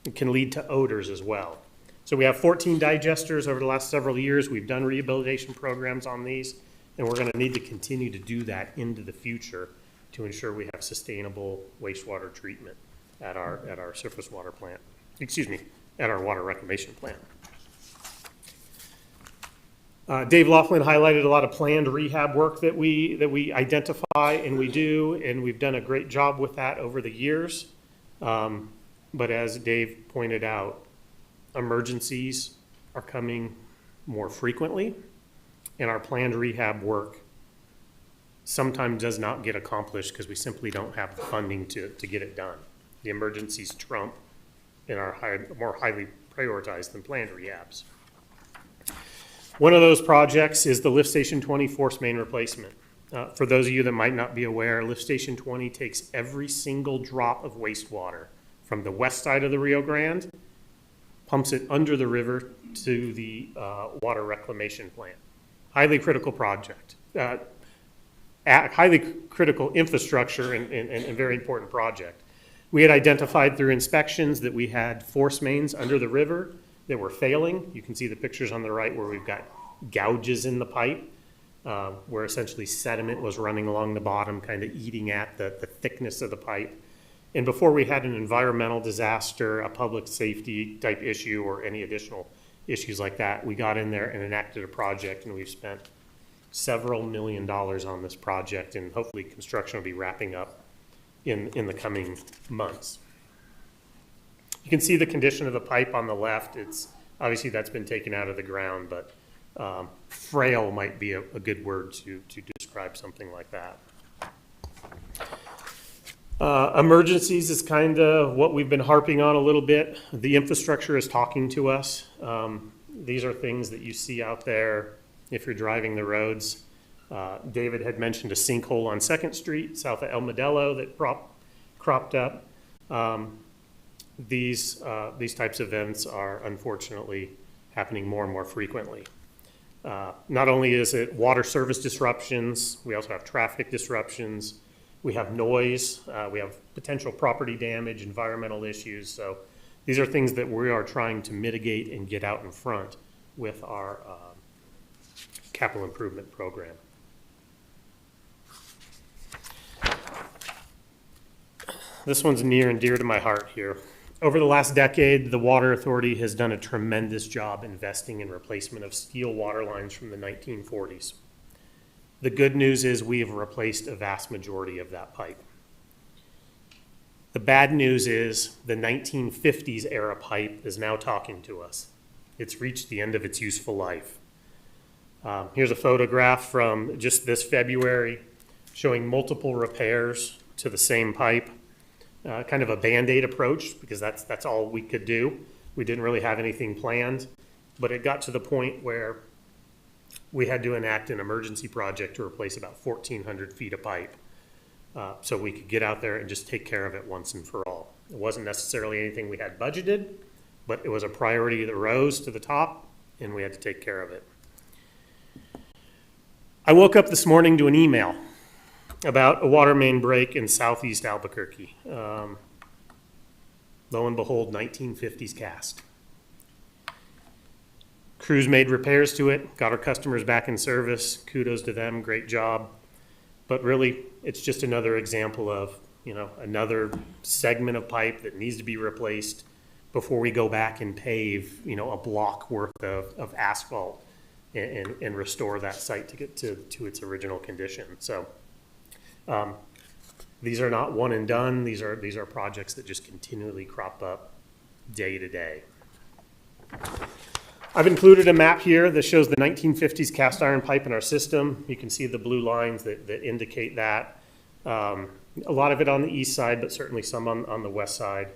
It can lead to odors as well. So we have 14 digesters over the last several years. We've done rehabilitation programs on these, and we're going to need to continue to do that into the future to ensure we have sustainable wastewater treatment at our surface water plant, at our water reclamation plant. Dave Laughlin highlighted a lot of planned rehab work that we identify and we do, and we've done a great job with that over the years. But as Dave pointed out, emergencies are coming more frequently, and our planned rehab work sometimes does not get accomplished because we simply don't have the funding to get it done. The emergencies trump and are more highly prioritized than planned rehabs. One of those projects is the Lift Station 20 force main replacement. For those of you that might not be aware, Lift Station 20 takes every single drop of wastewater from the west side of the Rio Grande, pumps it under the river to the water reclamation plant. Highly critical project. Highly critical infrastructure and very important project. We had identified through inspections that we had force mains under the river that were failing. You can see the pictures on the right where we've got gouges in the pipe, where essentially sediment was running along the bottom, kind of eating at the thickness of the pipe. And before we had an environmental disaster, a public safety type issue, or any additional issues like that, we got in there and enacted a project, and we've spent several $1 million on this project, and hopefully construction will be wrapping up in the coming months. You can see the condition of the pipe on the left. It's, obviously that's been taken out of the ground, but frail might be a good word to describe something like that. Emergencies is kind of what we've been harping on a little bit. The infrastructure is talking to us. These are things that you see out there if you're driving the roads. David had mentioned a sinkhole on 2nd Street south of El Modelo that cropped up. These types of events are unfortunately happening more and more frequently. Not only is it water service disruptions, we also have traffic disruptions, we have noise, we have potential property damage, environmental issues. So these are things that we are trying to mitigate and get out in front with our capital improvement program. This one's near and dear to my heart here. Over the last decade, the Water Authority has done a tremendous job investing in replacement of steel water lines from the 1940s. The good news is we have replaced a vast majority of that pipe. The bad news is the 1950s era pipe is now talking to us. It's reached the end of its useful life. Here's a photograph from just this February showing multiple repairs to the same pipe. Kind of a Band-Aid approach because that's all we could do. We didn't really have anything planned, but it got to the point where we had to enact an emergency project to replace about 1,400 feet of pipe so we could get out there and just take care of it once and for all. It wasn't necessarily anything we had budgeted, but it was a priority that rose to the top and we had to take care of it. I woke up this morning to an email about a water main break in southeast Albuquerque. Lo and behold, 1950s cast. Crews made repairs to it, got our customers back in service. Kudos to them, great job. But really, it's just another example of, another segment of pipe that needs to be replaced before we go back and pave, a block worth of asphalt and restore that site to get to its original condition. So these are not one and done. These are projects that just continually crop up day to day. I've included a map here that shows the 1950s cast iron pipe in our system. You can see the blue lines that indicate that. A lot of it on the east side, but certainly some on the west side.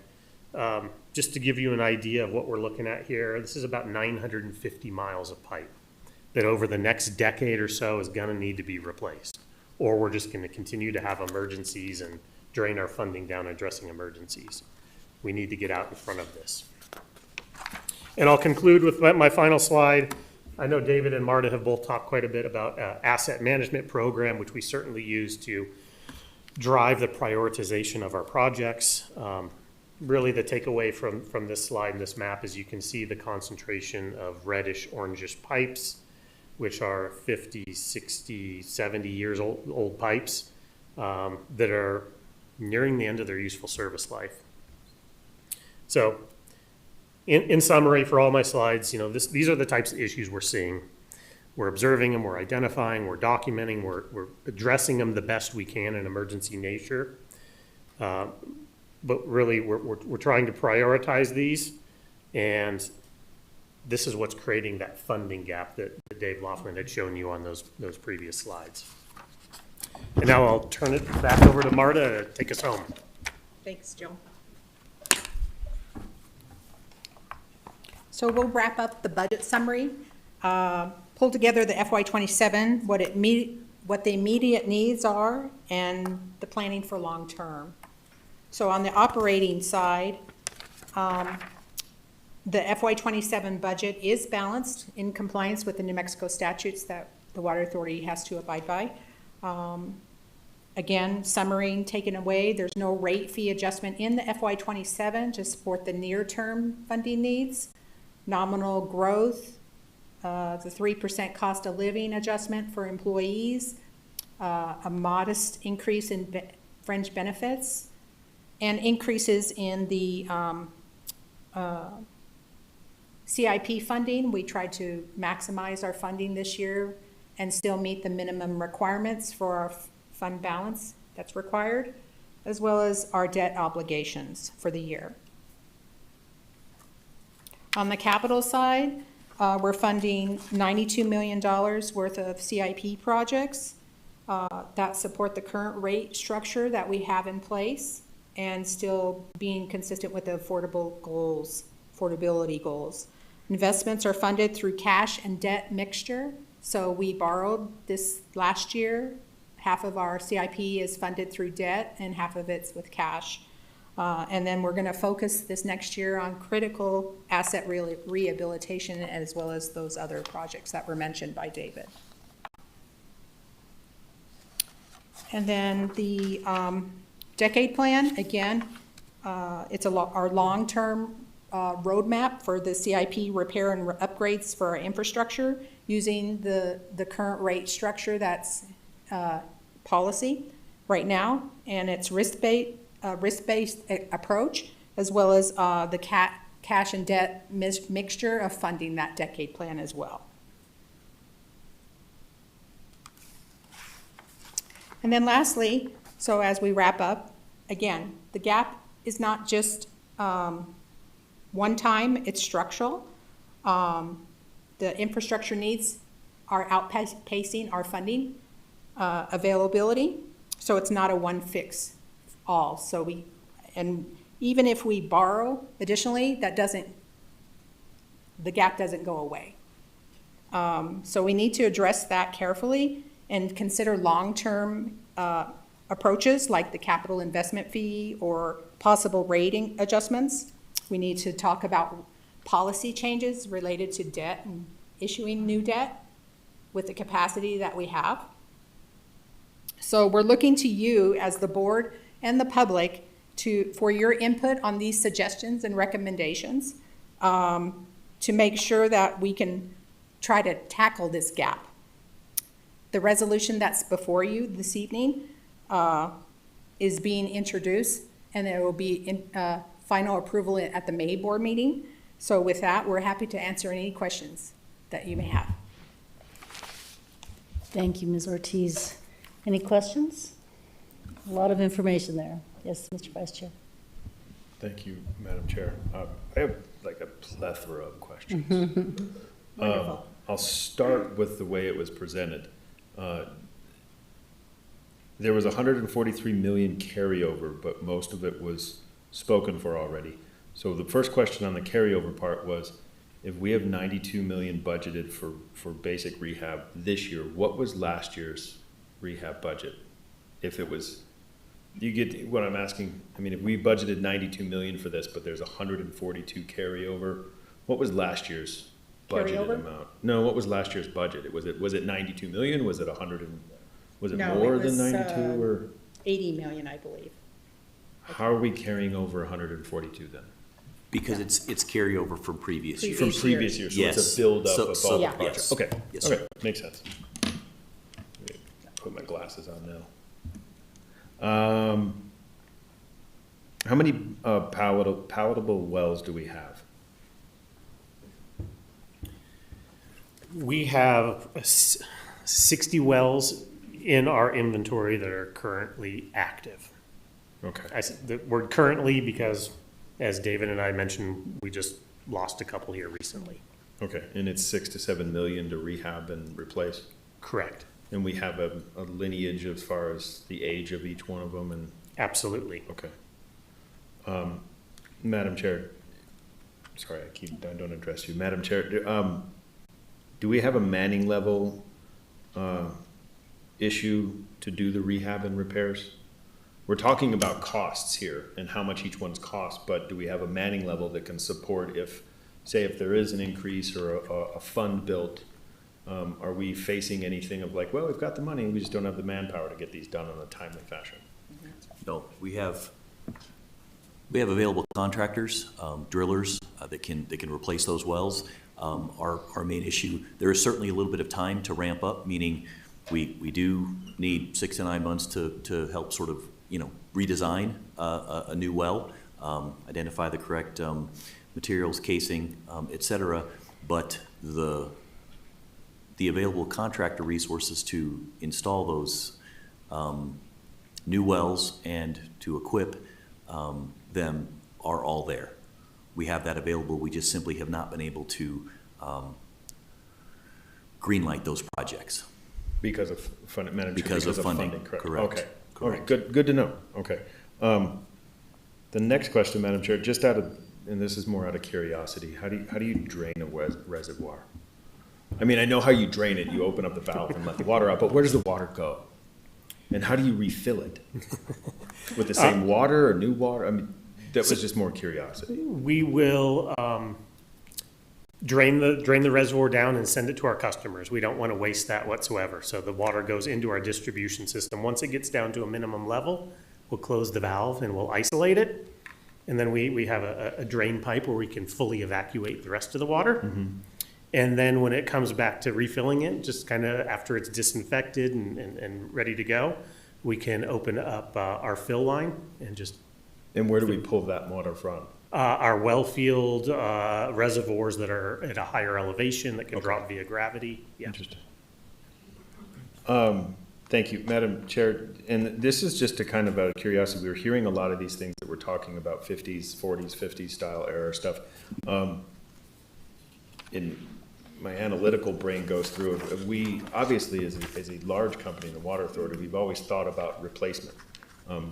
Just to give you an idea of what we're looking at here, this is about 950 miles of pipe that over the next decade or so is going to need to be replaced. Or we're just going to continue to have emergencies and drain our funding down addressing emergencies. We need to get out in front of this. And I'll conclude with my final slide. I know David and Marta have both talked quite a bit about asset management program, which we certainly use to drive the prioritization of our projects. Really the takeaway from this slide and this map is you can see the concentration of reddish, orangish pipes, which are 50, 60, 70 years old pipes that are nearing the end of their useful service life. So in summary, for all my slides, these are the types of issues we're seeing. We're observing them, we're identifying, we're documenting, we're addressing them the best we can in emergency nature. But really, we're trying to prioritize these, and this is what's creating that funding gap that Dave Laughlin had shown you on those previous slides. And now I'll turn it back over to Marta to take us home. Thanks, Joe. So we'll wrap up the budget summary, pull together the FY27, what the immediate needs are, and the planning for long term. So on the operating side, the FY27 budget is balanced in compliance with the New Mexico statutes that the Water Authority has to abide by. Again, summary taken away, there's no rate fee adjustment in the FY27 to support the near-term funding needs. Nominal growth, the 3% cost of living adjustment for employees, a modest increase in fringe benefits, and increases in the CIP funding. We tried to maximize our funding this year and still meet the minimum requirements for our fund balance that's required, as well as our debt obligations for the year. On the capital side, we're funding $92 million worth of CIP projects that support the current rate structure that we have in place and still being consistent with the affordability goals. Investments are funded through cash and debt mixture. So we borrowed this last year. Half of our CIP is funded through debt and half of it's with cash. And then we're going to focus this next year on critical asset rehabilitation as well as those other projects that were mentioned by David. And then the decade plan, again, it's our long-term roadmap for the CIP repair and upgrades for our infrastructure using the current rate structure that's policy right now, and it's risk-based approach, as well as the cash and debt mixture of funding that decade plan as well. And then lastly, so as we wrap up, again, the gap is not just one time, it's structural. The infrastructure needs are outpacing our funding availability, so it's not a one fix all. So and even if we borrow additionally, the gap doesn't go away. So we need to address that carefully and consider long-term approaches like the capital investment fee or possible rating adjustments. We need to talk about policy changes related to debt and issuing new debt with the capacity that we have. So we're looking to you as the board and the public for your input on these suggestions and recommendations to make sure that we can try to tackle this gap. The resolution that's before you this evening is being introduced, and there will be in final approval at the May board meeting. So with that, we're happy to answer any questions that you may have. Thank you, Ms. Ortiz. Any questions? A lot of information there. Yes, Mr. Vice Chair. Thank you, Madam Chair. I have like a plethora of questions. Wonderful. I'll start with the way it was presented. There was 143 million carryover, but most of it was spoken for already. So the first question on the carryover part was, if we have 92 million budgeted for basic rehab this year, what was last year's rehab budget? If it was, you get what I'm asking? I mean, if we budgeted 92 million for this, but there's 142 carryover, what was last year's budgeted Carryover? amount? No, what was last year's budget? Was it 92 million? Was it 100 and, was it No, more it was, than 92 or? 80 million, I believe. How are we carrying over 142 then? Because it's carryover from previous years. From previous years, so it's Yes. a buildup So- of so- all the Yeah. projects. yes. Okay, Yes, okay, sir. makes sense. Put my glasses on now. How many palatable wells do we have? We have 60 wells in our inventory that are currently active. Okay, I said the word currently because, as David and I mentioned, we just lost a couple here recently. okay, and it's 6 to 7 million to rehab and replace? Correct. And we have a lineage as far as the age of each one of them and, Absolutely. okay. Madam Chair, sorry, I don't address you. Madam Chair, do we have a manning level issue to do the rehab and repairs? We're talking about costs here and how much each one's cost, but do we have a manning level that can support if there is an increase or a fund built? Are we facing anything of like, well, we've got the money, we just don't have the manpower to get these done in a timely fashion? No, we have available contractors, drillers that can replace those wells. Our main issue, there is certainly a little bit of time to ramp up, meaning we do need 6 to 9 months to help sort of, redesign a new well, identify the correct materials, casing, et cetera. But the available contractor resources to install those new wells and to equip them are all there. we have that available. We just simply have not been able to greenlight those projects. Because of funding, Madam Chair? Because of funding, correct, Okay, correct. good to know, okay. The next question, Madam Chair, just out of, and this is more out of curiosity, how do you drain a reservoir? I mean, I know how you drain it, you open up the valve and let the water out, but where does the water go? And how do you refill it? With the same water or new water? I mean, that was just more curiosity. We will drain the reservoir down and send it to our customers. We don't want to waste that whatsoever. So the water goes into our distribution system. Once it gets down to a minimum level, we'll close the valve and we'll isolate it. And then we have a drain pipe where we can fully evacuate the rest of the water. And then when it comes back to refilling it, just kind of after it's disinfected and ready to go, we can open up our fill line and just And where do we pull that water from? our well-field reservoirs that are at a higher elevation that can drop via gravity. Yeah. Interesting. Thank you, Madam Chair. And this is just a kind of out of curiosity. We were hearing a lot of these things that we're talking about, 50s, 40s, 50s style era stuff. In my analytical brain goes through, we obviously as a large company in the Water Authority, we've always thought about replacement.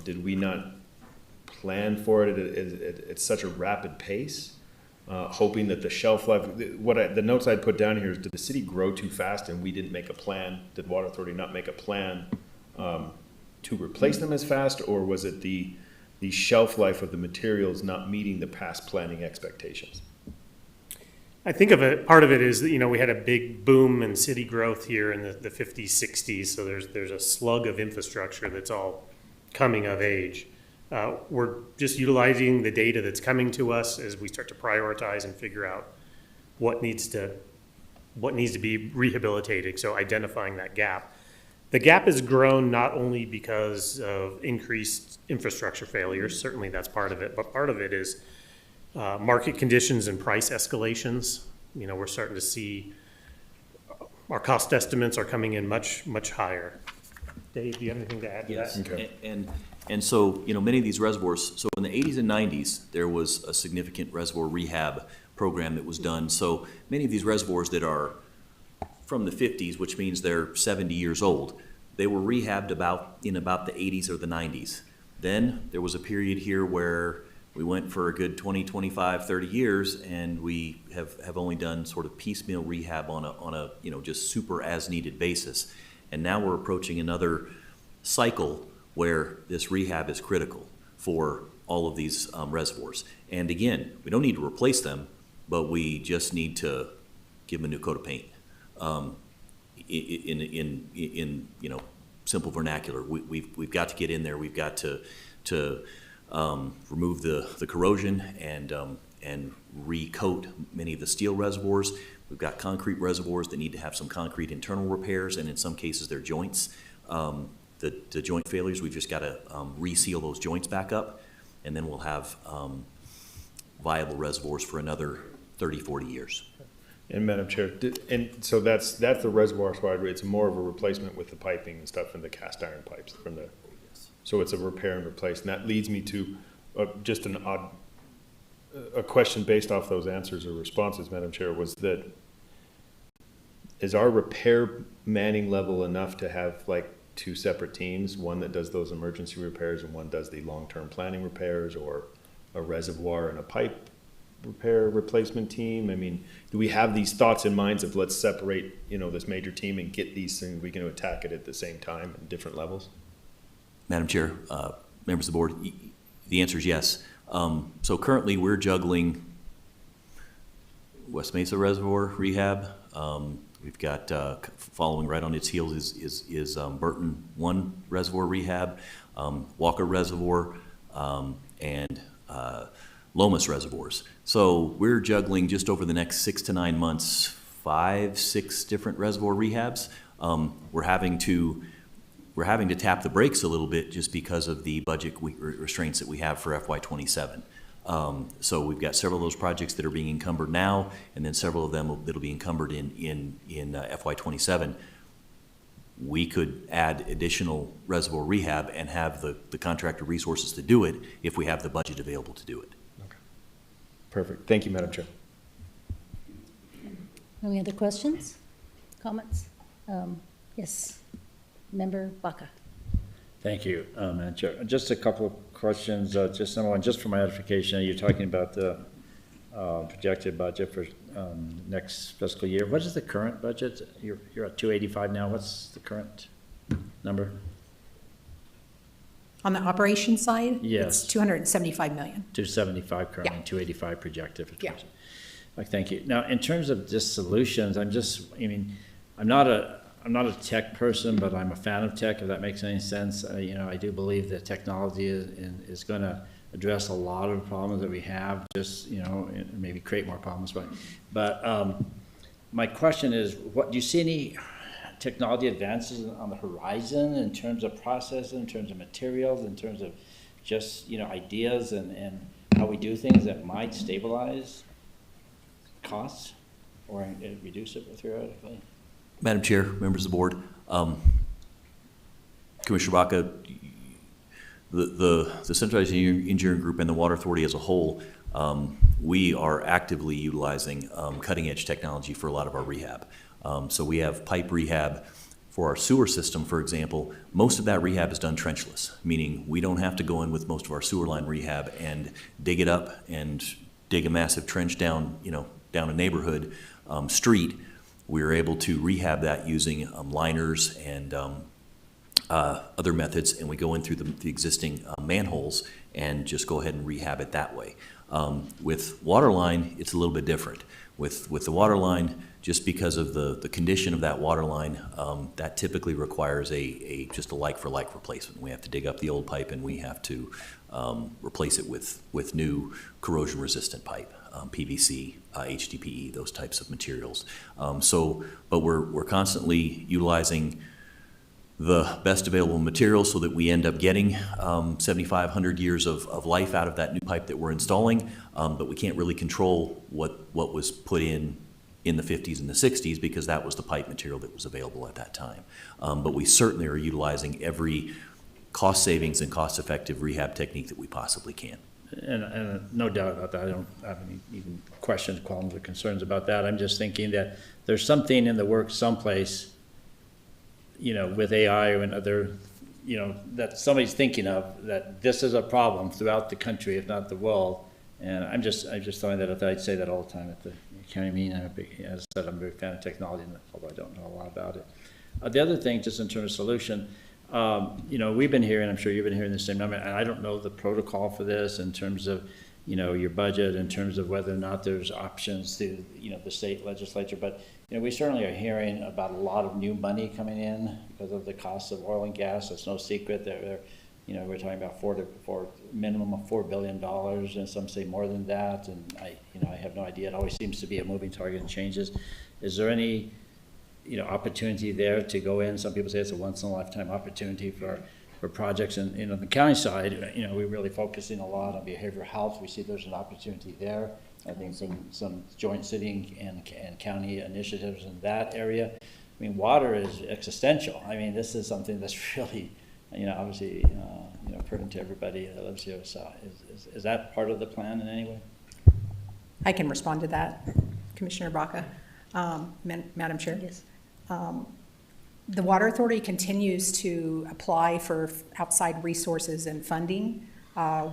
Did we not plan for it at such a rapid pace? Hoping that the shelf life, the notes I'd put down here is, did the city grow too fast and we didn't make a plan? Did Water Authority not make a plan to replace them as fast? Or was it the shelf life of the materials not meeting the past planning expectations? I think part of it is that, we had a big boom in city growth here in the 50s, 60s. So there's a slug of infrastructure that's all coming of age. We're just utilizing the data that's coming to us as we start to prioritize and figure out what needs to be rehabilitated. So identifying that gap. The gap has grown not only because of increased infrastructure failures, certainly that's part of it, but part of it is market conditions and price escalations. We're starting to see our cost estimates are coming in much, much higher. Dave, do you have anything to add to that? Okay. And so, many of these reservoirs, so in the 80s and 90s, there was a significant reservoir rehab program that was done. So many of these reservoirs that are from the 50s, which means they're 70 years old, they were rehabbed in about the 80s or the 90s. Then there was a period here where we went for a good 20, 25, 30 years, and we have only done sort of piecemeal rehab on a just super as needed basis. And now we're approaching another cycle where this rehab is critical for all of these reservoirs. And again, we don't need to replace them, but we just need to give them a new coat of paint. In simple vernacular, we've got to get in there. We've got to remove the corrosion and recoat many of the steel reservoirs. We've got concrete reservoirs that need to have some concrete internal repairs, and in some cases they're joints. The joint failures, we've just got to reseal those joints back up, and then we'll have viable reservoirs for another 30, 40 years. And Madam Chair, and so that's the reservoir side. It's more of a replacement with the piping and stuff and the cast iron pipes from the. So it's a repair and replace, and that leads me to just a question based off those answers or responses, Madam Chair, was that is our repair manning level enough to have like two separate teams, one that does those emergency repairs and one does the long-term planning repairs, or a reservoir and a pipe repair replacement team? I mean, do we have these thoughts and minds of let's separate, this major team and get these things, we can attack it at the same time at different levels? Madam Chair, members of the board, the answer is yes. So currently we're juggling West Mesa Reservoir rehab. We've got following right on its heels is Burton 1 Reservoir rehab, Walker Reservoir, and Lomas Reservoirs. So we're juggling just over the next 6 to 9 months, 5, 6 different reservoir rehabs. We're having to tap the brakes a little bit just because of the budget restraints that we have for FY27. So we've got several of those projects that are being encumbered now, and then several of them that'll be encumbered in FY27. We could add additional reservoir rehab and have the contractor resources to do it if we have the budget available to do it. Perfect. Thank you, Madam Chair. Any other questions, comments? Yes, Member Baca. Thank you, Madam Chair. Just a couple of questions. Just number one, just for my edification, you're talking about the projected budget for next fiscal year. What is the current budget? You're at 285 now. What's the current number? On the operations side? Yes. It's 275 million. 275 currently, Yeah. 285 projected for 20. Yeah. Thank you. Now, in terms of just solutions, I'm not a tech person, but I'm a fan of tech, if that makes any sense. I do believe that technology is going to address a lot of problems that we have, just, and maybe create more problems. But my question is, do you see any technology advances on the horizon in terms of processes, in terms of materials, in terms of just, ideas and how we do things that might stabilize costs or reduce it theoretically? Madam Chair, members of the board, Commissioner Baca, the Centralized Engineering Group and the Water Authority as a whole, we are actively utilizing cutting-edge technology for a lot of our rehab. So we have pipe rehab for our sewer system, for example. Most of that rehab is done trenchless, meaning we don't have to go in with most of our sewer line rehab and dig it up and dig a massive trench down, down a neighborhood street. We are able to rehab that using liners and other methods, and we go in through the existing manholes and just go ahead and rehab it that way. With water line, it's a little bit different. With the water line, just because of the condition of that water line, that typically requires just a like-for-like replacement. We have to dig up the old pipe and we have to replace it with new corrosion-resistant pipe, PVC, HDPE, those types of materials. But we're constantly utilizing the best available materials so that we end up getting 7,500 years of life out of that new pipe that we're installing, but we can't really control what was put in the 50s and the 60s because that was the pipe material that was available at that time. But we certainly are utilizing every cost savings and cost-effective rehab technique that we possibly can. And no doubt about that. I don't have any even questions, qualms, or concerns about that. I'm just thinking that there's something in the works someplace, with AI and other, that somebody's thinking of, that this is a problem throughout the country, if not the world. And I'm just throwing that out there. I'd say that all the time at the county meeting. As I said, I'm a big fan of technology, although I don't know a lot about it. The other thing, just in terms of solution, we've been hearing, I'm sure you've been hearing the same number, and I don't know the protocol for this in terms of, your budget, in terms of whether or not there's options through, the state legislature. But, we certainly are hearing about a lot of new money coming in because of the cost of oil and gas. It's no secret that we're talking about minimum of $4 billion, and some say more than that. And I have no idea. It always seems to be a moving target and changes. Is there any opportunity there to go in? Some people say it's a once-in-a-lifetime opportunity for projects. And on the county side, we're really focusing a lot on behavioral health. We see there's an opportunity there. I think some joint city and county initiatives in that area. Water is existential. This is something that's really, obviously, pertinent to everybody that lives here. So is that part of the plan in any way? I can respond to that, Commissioner Baca. Madam Chair? Yes. The Water Authority continues to apply for outside resources and funding.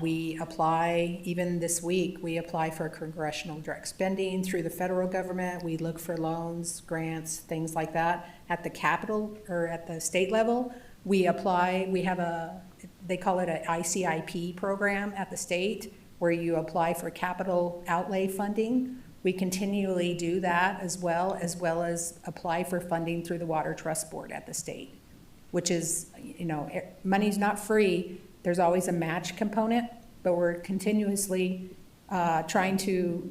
We apply, even this week, we apply for congressional direct spending through the federal government. We look for loans, grants, things like that. At the capital or at the state level, we apply, we have they call it an ICIP program at the state where you apply for capital outlay funding. We continually do that as well as apply for funding through the Water Trust Board at the state, which is, money's not free. There's always a match component, but we're continuously trying to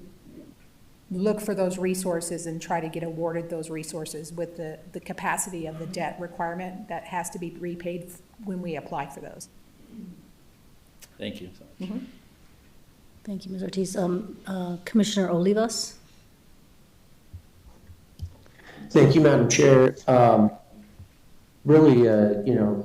look for those resources and try to get awarded those resources with the capacity of the debt requirement that has to be repaid when we apply for those. Thank you. Mm-hmm. Thank you, Ms. Ortiz. Commissioner Olivas? Thank you, Madam Chair. Really,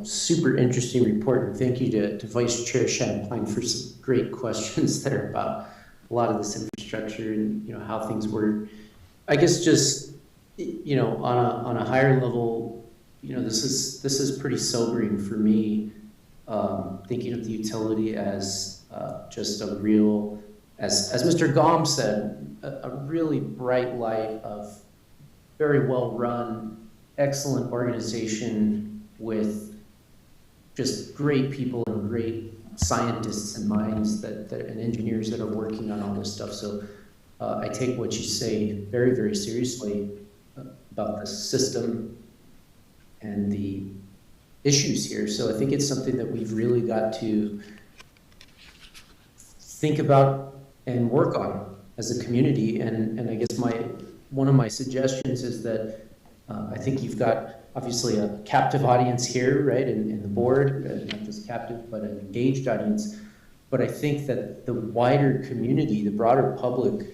super interesting report, and thank you to Vice Chair Champlain for some great questions there about a lot of this infrastructure and, how things work. I guess just, on a higher level, this is pretty sobering for me, thinking of the utility as just a real, as Mr. Gom said, a really bright light of very well-run, excellent organization with just great people and great scientists and minds and engineers that are working on all this stuff. So I take what you say very, very seriously about the system and the issues here. So I think it's something that we've really got to think about and work on as a community. And I guess one of my suggestions is that I think you've got obviously a captive audience here, right, in the board, not just captive, but an engaged audience. But I think that the wider community, the broader public,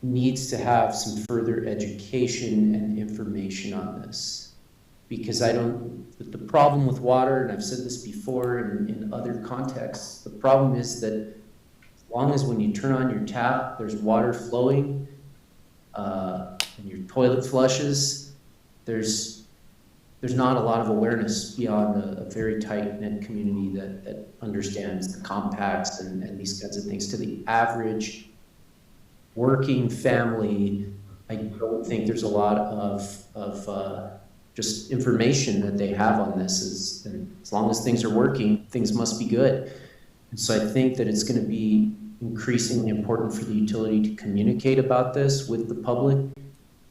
needs to have some further education and information on this. Because the problem with water, and I've said this before in other contexts, the problem is that as long as when you turn on your tap, there's water flowing, and your toilet flushes, there's not a lot of awareness beyond a very tight-knit community that understands the compacts and these kinds of things. To the average working family, I don't think there's a lot of just information that they have on this. And as long as things are working, things must be good. And so I think that it's going to be increasingly important for the utility to communicate about this with the public,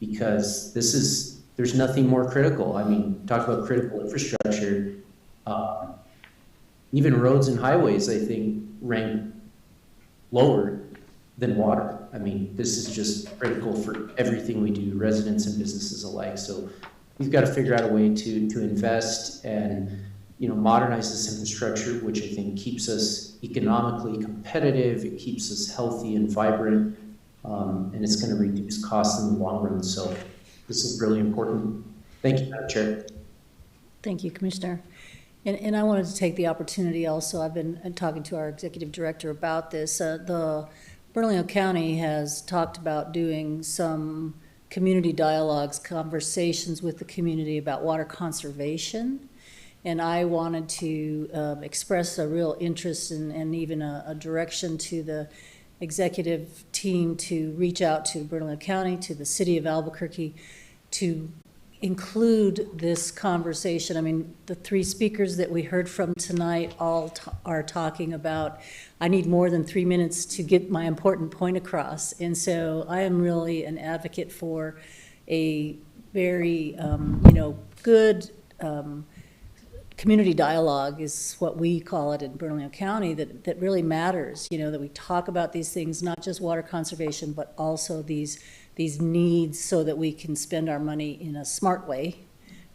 because there's nothing more critical. I mean, talk about critical infrastructure. Even roads and highways, I think, rank lower than water. I mean, this is just critical for everything we do, residents and businesses alike. So we've got to figure out a way to invest and modernize this infrastructure, which I think keeps us economically competitive. It keeps us healthy and vibrant, and it's going to reduce costs in the long run. So this is really important. Thank you, Madam Chair. Thank you, Commissioner. And I wanted to take the opportunity also, I've been talking to our executive director about this. The Bernalillo County has talked about doing some community dialogues, conversations with the community about water conservation. And I wanted to express a real interest and even a direction to the executive team to reach out to Bernalillo County, to the city of Albuquerque, to include this conversation. I mean, the three speakers that we heard from tonight all are talking about, I need more than 3 minutes to get my important point across. And so I am really an advocate for a very, good community dialogue is what we call it in Bernalillo County, that really matters, that we talk about these things, not just water conservation, but also these needs so that we can spend our money in a smart way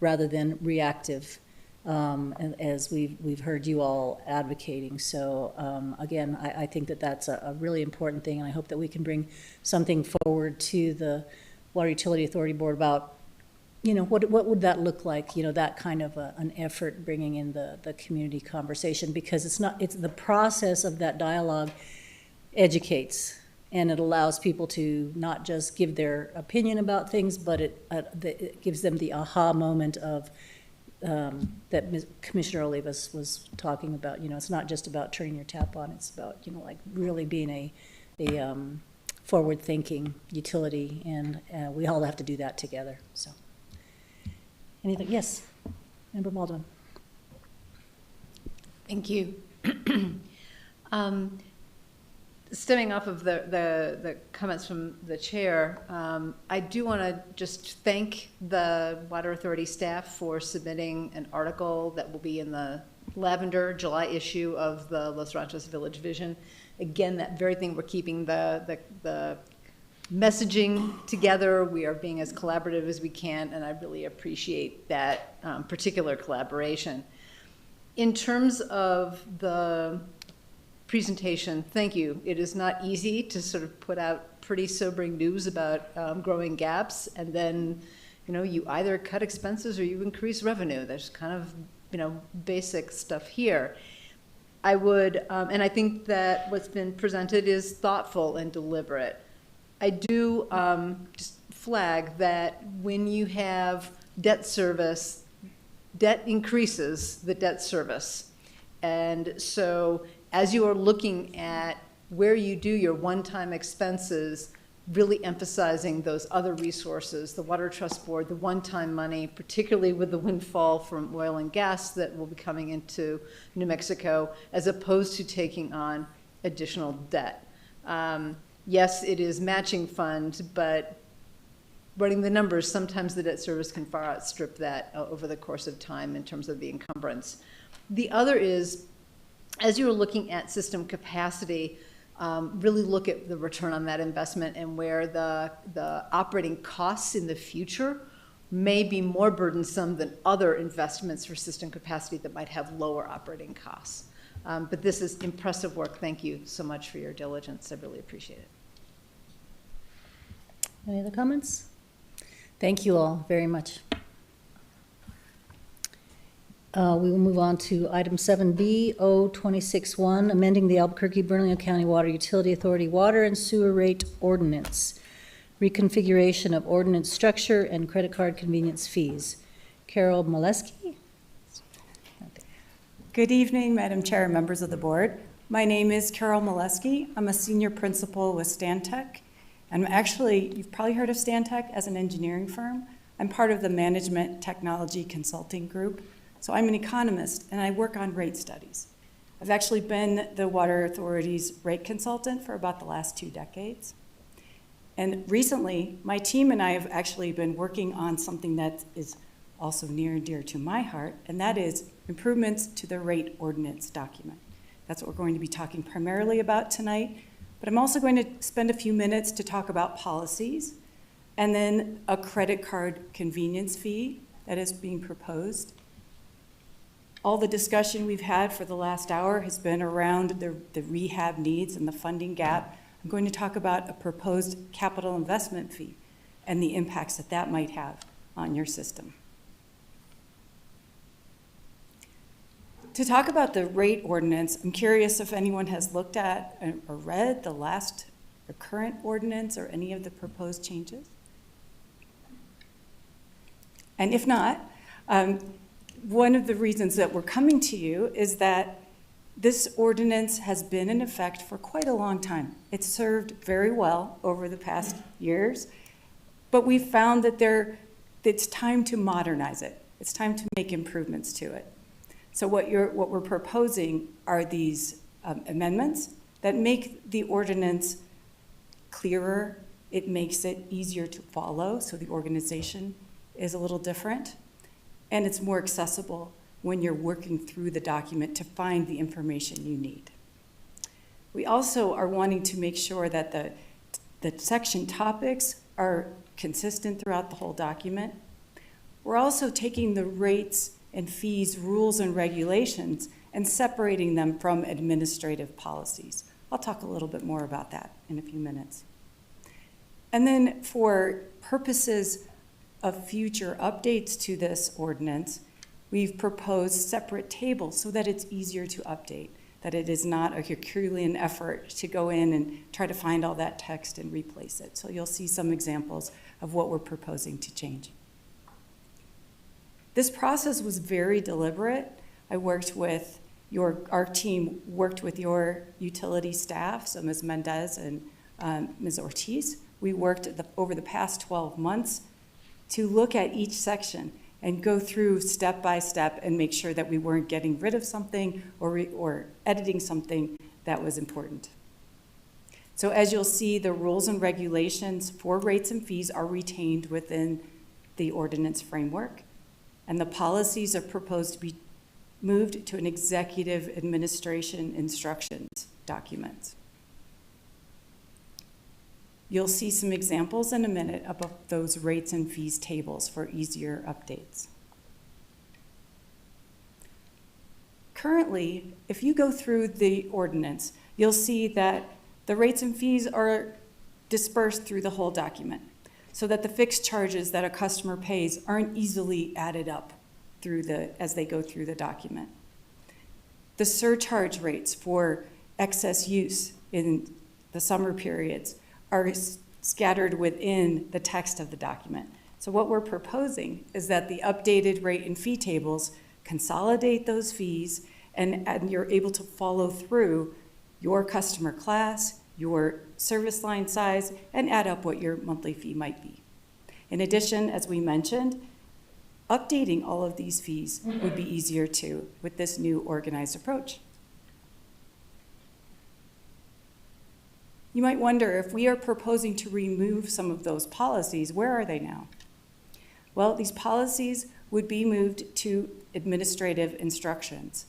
rather than reactive, as we've heard you all advocating. So again, I think that's a really important thing, and I hope that we can bring something forward to the Water Utility Authority Board about what would that look like, that kind of an effort, bringing in the community conversation, because it's the process of that dialogue educates, and it allows people to not just give their opinion about things, but it gives them the aha moment of that Commissioner Olivas was talking about. It's not just about turning your tap on, it's about, like really being a forward-thinking utility, and we all have to do that together, so. Anything? Yes, Member Baldwin. Thank you. Stemming off of the comments from the chair, I do want to just thank the Water Authority staff for submitting an article that will be in the Lavender July issue of the Los Ranchos Village Vision. Again, that very thing, we're keeping the messaging together. We are being as collaborative as we can, and I really appreciate that particular collaboration. In terms of the presentation, thank you. It is not easy to sort of put out pretty sobering news about growing gaps, and then you either cut expenses or you increase revenue. There's kind of basic stuff here. I would, and I think that what's been presented is thoughtful and deliberate. I do just flag that when you have debt service, debt increases the debt service. And so as you are looking at where you do your one-time expenses, really emphasizing those other resources, the Water Trust Board, the one-time money, particularly with the windfall from oil and gas that will be coming into New Mexico, as opposed to taking on additional debt. Yes, it is matching funds, but running the numbers, sometimes the debt service can far outstrip that over the course of time in terms of the encumbrance. The other is, as you are looking at system capacity, really look at the return on that investment and where the operating costs in the future may be more burdensome than other investments for system capacity that might have lower operating costs. But this is impressive work. Thank you so much for your diligence. I really appreciate it. Any other comments? Thank you all very much. We will move on to item 7B, 0261, amending the Albuquerque-Bernalillo County Water Utility Authority Water and Sewer Rate Ordinance, reconfiguration of ordinance structure and credit card convenience fees. Carol Molesky? Good evening, Madam Chair and members of the board. My name is Carol Molesky. I'm a senior principal with Stantec. And actually, you've probably heard of Stantec as an engineering firm. I'm part of the Management Technology Consulting Group. So I'm an economist, and I work on rate studies. I've actually been the Water Authority's rate consultant for about the last 2 decades. And recently, my team and I have actually been working on something that is also near and dear to my heart, and that is improvements to the rate ordinance document. That's what we're going to be talking primarily about tonight, but I'm also going to spend a few minutes to talk about policies, and then a credit card convenience fee that is being proposed. All the discussion we've had for the last hour has been around the rehab needs and the funding gap. I'm going to talk about a proposed capital investment fee and the impacts that that might have on your system. To talk about the rate ordinance, I'm curious if anyone has looked at or read the last or current ordinance or any of the proposed changes. And if not, one of the reasons that we're coming to you is that this ordinance has been in effect for quite a long time. It's served very well over the past years, but we've found that it's time to modernize it. It's time to make improvements to it. So what we're proposing are these amendments that make the ordinance clearer. It makes it easier to follow, so the organization is a little different. And it's more accessible when you're working through the document to find the information you need. We also are wanting to make sure that the section topics are consistent throughout the whole document. We're also taking the rates and fees, rules and regulations, and separating them from administrative policies. I'll talk a little bit more about that in a few minutes. And then for purposes of future updates to this ordinance, we've proposed separate tables so that it's easier to update, that it is not a Herculean effort to go in and try to find all that text and replace it. So you'll see some examples of what we're proposing to change. This process was very deliberate. Our team worked with your utility staff, so Ms. Mendez and Ms. Ortiz. We worked over the past 12 months to look at each section and go through step by step and make sure that we weren't getting rid of something or editing something that was important. So as you'll see, the rules and regulations for rates and fees are retained within the ordinance framework, and the policies are proposed to be moved to an executive administration instructions document. You'll see some examples in a minute of those rates and fees tables for easier updates. Currently, if you go through the ordinance, you'll see that the rates and fees are dispersed through the whole document so that the fixed charges that a customer pays aren't easily added up as they go through the document. The surcharge rates for excess use in the summer periods are scattered within the text of the document. So what we're proposing is that the updated rate and fee tables consolidate those fees, and you're able to follow through your customer class, your service line size, and add up what your monthly fee might be. In addition, as we mentioned, updating all of these fees would be easier too with this new organized approach. You might wonder, if we are proposing to remove some of those policies, where are they now? Well, these policies would be moved to administrative instructions.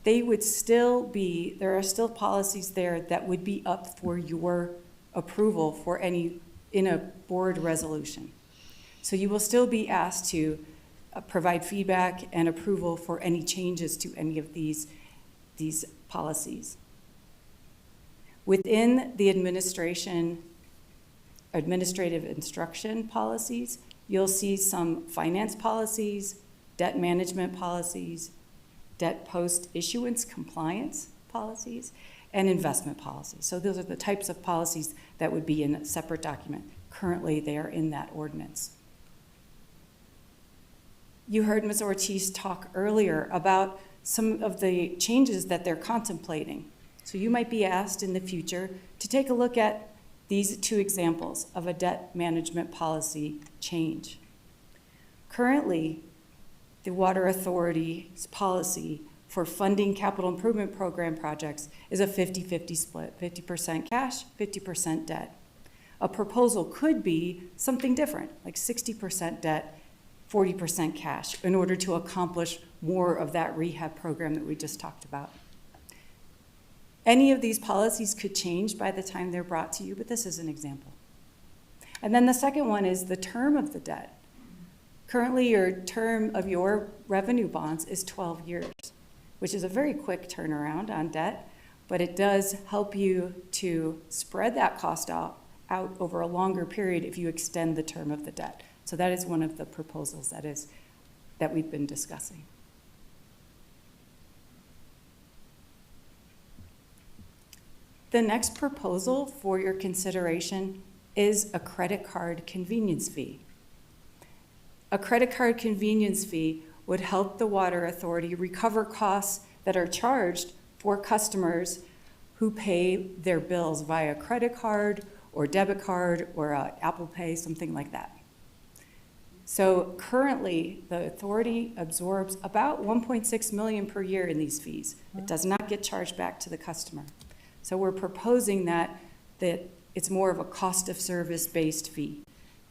They would still be, there are still policies there that would be up for your approval for any, in a board resolution. So you will still be asked to provide feedback and approval for any changes to any of these policies. Within the administrative instruction policies, you'll see some finance policies, debt management policies, debt post-issuance compliance policies, and investment policies. So those are the types of policies that would be in a separate document. Currently, they are in that ordinance. You heard Ms. Ortiz talk earlier about some of the changes that they're contemplating. So you might be asked in the future to take a look at these two examples of a debt management policy change. Currently, the Water Authority's policy for funding capital improvement program projects is a 50-50 split, 50% cash, 50% debt. A proposal could be something different, like 60% debt, 40% cash, in order to accomplish more of that rehab program that we just talked about. Any of these policies could change by the time they're brought to you, but this is an example. And then the second one is the term of the debt. Currently, your term of your revenue bonds is 12 years, which is a very quick turnaround on debt, but it does help you to spread that cost out over a longer period if you extend the term of the debt. So that is one of the proposals that we've been discussing. The next proposal for your consideration is a credit card convenience fee. A credit card convenience fee would help the Water Authority recover costs that are charged for customers who pay their bills via credit card or debit card or Apple Pay, something like that. So currently, the authority absorbs about $1.6 million per year in these fees. It does not get charged back to the customer. So we're proposing that it's more of a cost of service based fee,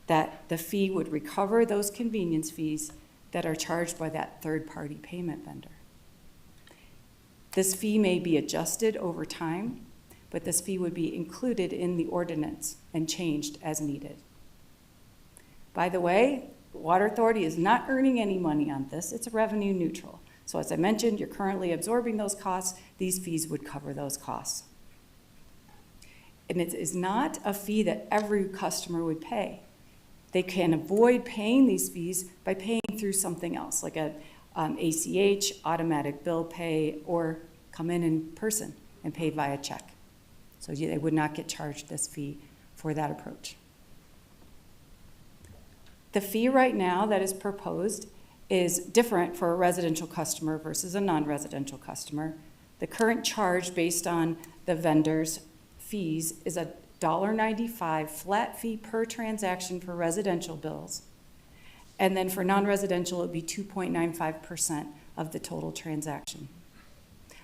that the fee would recover those convenience fees that are charged by that third party payment vendor. This fee may be adjusted over time, but this fee would be included in the ordinance and changed as needed. By the way, the Water Authority is not earning any money on this. It's revenue neutral. So as I mentioned, you're currently absorbing those costs. These fees would cover those costs. And it is not a fee that every customer would pay. They can avoid paying these fees by paying through something else, like a ACH, automatic bill pay, or come in person and pay via check. So they would not get charged this fee for that approach. The fee right now that is proposed is different for a residential customer versus a non-residential customer. The current charge based on the vendor's fees is a $1.95 flat fee per transaction for residential bills. And then for non-residential, it would be 2.95% of the total transaction.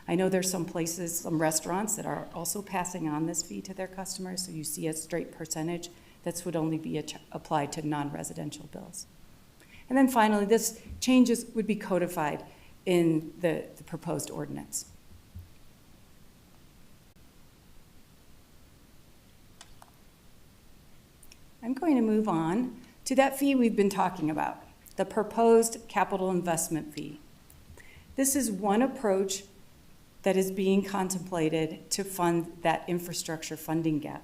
I know there's some places, some restaurants that are also passing on this fee to their customers, so you see a straight percentage. That would only be applied to non-residential bills. And then finally, this changes would be codified in the proposed ordinance. I'm going to move on to that fee we've been talking about, the proposed capital investment fee. This is one approach that is being contemplated to fund that infrastructure funding gap.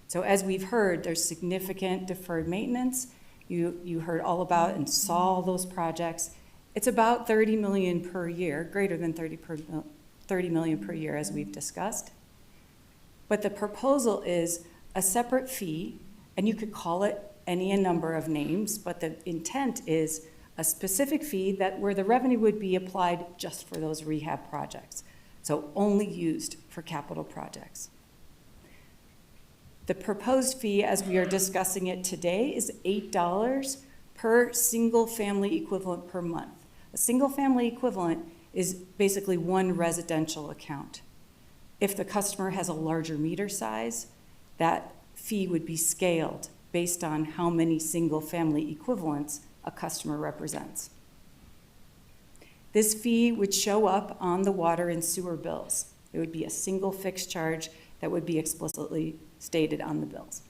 So as we've heard, there's significant deferred maintenance. You heard all about and saw all those projects, It's about 30 million per year, greater than 30 million per year, as we've discussed. But the proposal is a separate fee, and you could call it any number of names, but the intent is a specific fee that where the revenue would be applied just for those rehab projects. So only used for capital projects. The proposed fee, as we are discussing it today, is $8 per single family equivalent per month. A single family equivalent is basically one residential account. If the customer has a larger meter size, that fee would be scaled based on how many single family equivalents a customer represents. This fee would show up on the water and sewer bills. It would be a single fixed charge that would be explicitly stated on the bills.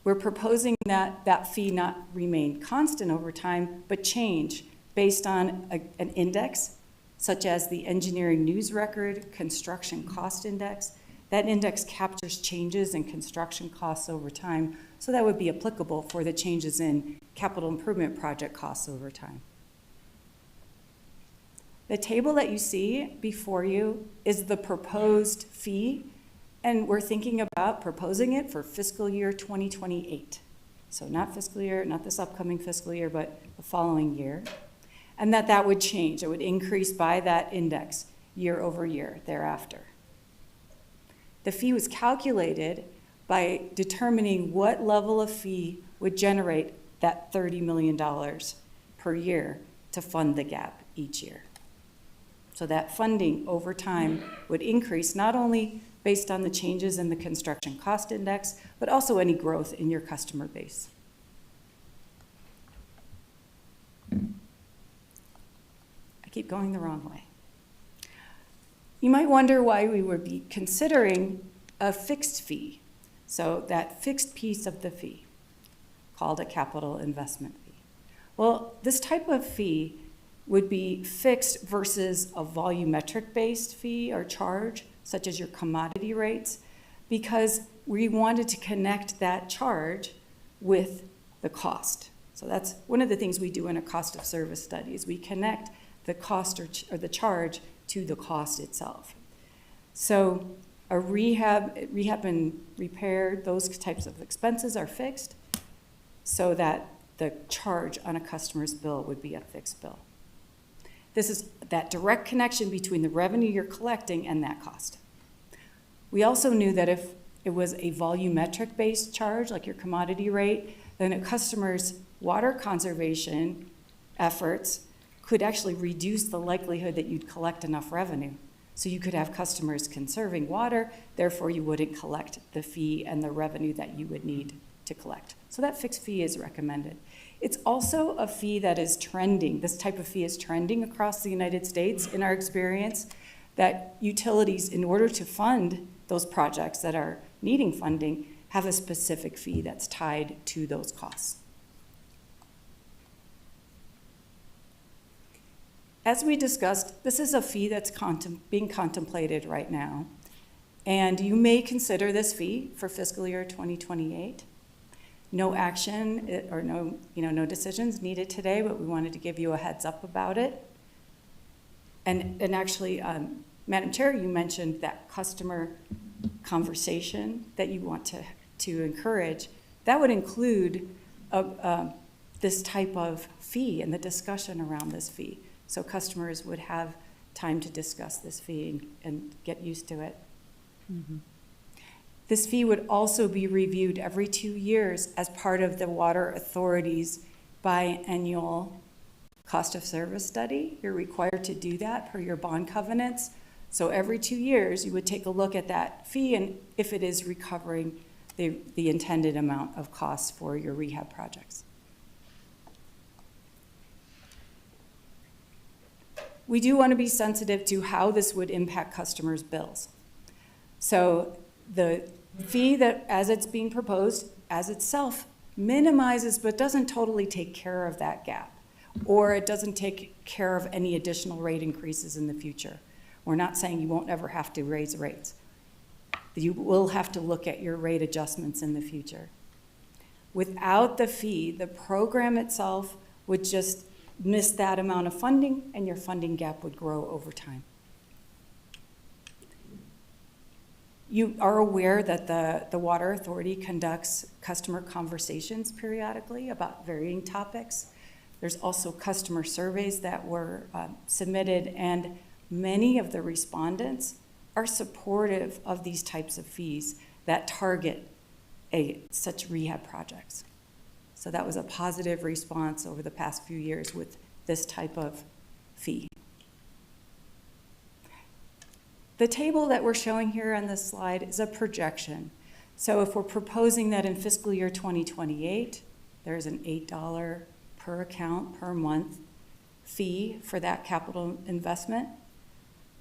We're proposing that that fee not remain constant over time, but change based on an index, such as the Engineering News Record Construction Cost Index. That index captures changes in construction costs over time, so that would be applicable for the changes in capital improvement project costs over time. The table that you see before you is the proposed fee, and we're thinking about proposing it for fiscal year 2028. So not fiscal year, not this upcoming fiscal year, but the following year. And that would change. It would increase by that index year over year thereafter. The fee was calculated by determining what level of fee would generate that $30 million per year to fund the gap each year. So that funding over time would increase not only based on the changes in the construction cost index, but also any growth in your customer base. I keep going the wrong way. You might wonder why we would be considering a fixed fee. So that fixed piece of the fee, called a capital investment fee. Well, this type of fee would be fixed versus a volumetric-based fee or charge, such as your commodity rates, because we wanted to connect that charge with the cost. So that's one of the things we do in a cost of service study is we connect the cost or the charge to the cost itself. So a rehab and repair, those types of expenses are fixed so that the charge on a customer's bill would be a fixed bill. This is that direct connection between the revenue you're collecting and that cost. We also knew that if it was a volumetric-based charge, like your commodity rate, then a customer's water conservation efforts could actually reduce the likelihood that you'd collect enough revenue. So you could have customers conserving water, therefore you wouldn't collect the fee and the revenue that you would need to collect. So that fixed fee is recommended. It's also a fee that is trending. This type of fee is trending across the United States in our experience, that utilities, in order to fund those projects that are needing funding, have a specific fee that's tied to those costs. As we discussed, this is a fee that's being contemplated right now, and you may consider this fee for fiscal year 2028. No action or no decisions needed today, but we wanted to give you a heads up about it. And actually, Madam Chair, you mentioned that customer conversation that you want to encourage. That would include this type of fee and the discussion around this fee. So customers would have time to discuss this fee and get used to it. Mm-hmm. This fee would also be reviewed every 2 years as part of the Water Authority's biannual cost of service study. You're required to do that per your bond covenants. So every 2 years, you would take a look at that fee and if it is recovering the intended amount of costs for your rehab projects. We do want to be sensitive to how this would impact customers' bills. So the fee that, as it's being proposed, as itself minimizes but doesn't totally take care of that gap, or it doesn't take care of any additional rate increases in the future. We're not saying you won't ever have to raise rates. You will have to look at your rate adjustments in the future. Without the fee, the program itself would just miss that amount of funding, and your funding gap would grow over time. You are aware that the Water Authority conducts customer conversations periodically about varying topics. There's also customer surveys that were submitted, and many of the respondents are supportive of these types of fees that target such rehab projects. So that was a positive response over the past few years with this type of fee. The table that we're showing here on this slide is a projection. So if we're proposing that in fiscal year 2028, there's an $8 per account per month fee for that capital investment,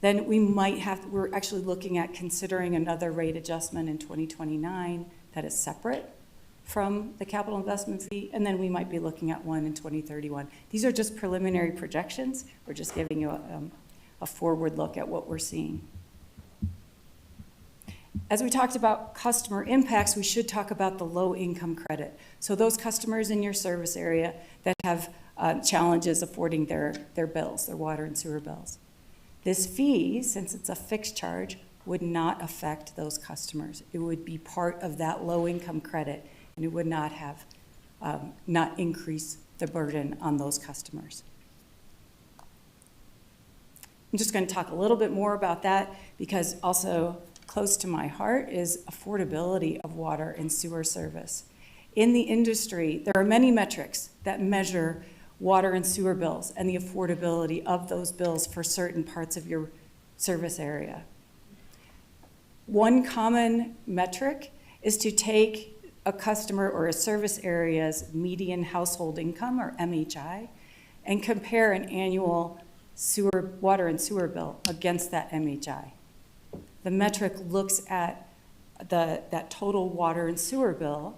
then we're actually looking at considering another rate adjustment in 2029 that is separate from the capital investment fee, and then we might be looking at one in 2031. These are just preliminary projections. We're just giving you a forward look at what we're seeing. As we talked about customer impacts, we should talk about the low income credit. So those customers in your service area that have challenges affording their bills, their water and sewer bills. This fee, since it's a fixed charge, would not affect those customers. It would be part of that low income credit, and it would not have, not increase the burden on those customers. I'm just going to talk a little bit more about that because also close to my heart is affordability of water and sewer service. In the industry, there are many metrics that measure water and sewer bills and the affordability of those bills for certain parts of your service area. One common metric is to take a customer or a service area's median household income, or MHI, and compare an annual water and sewer bill against that MHI. The metric looks at that total water and sewer bill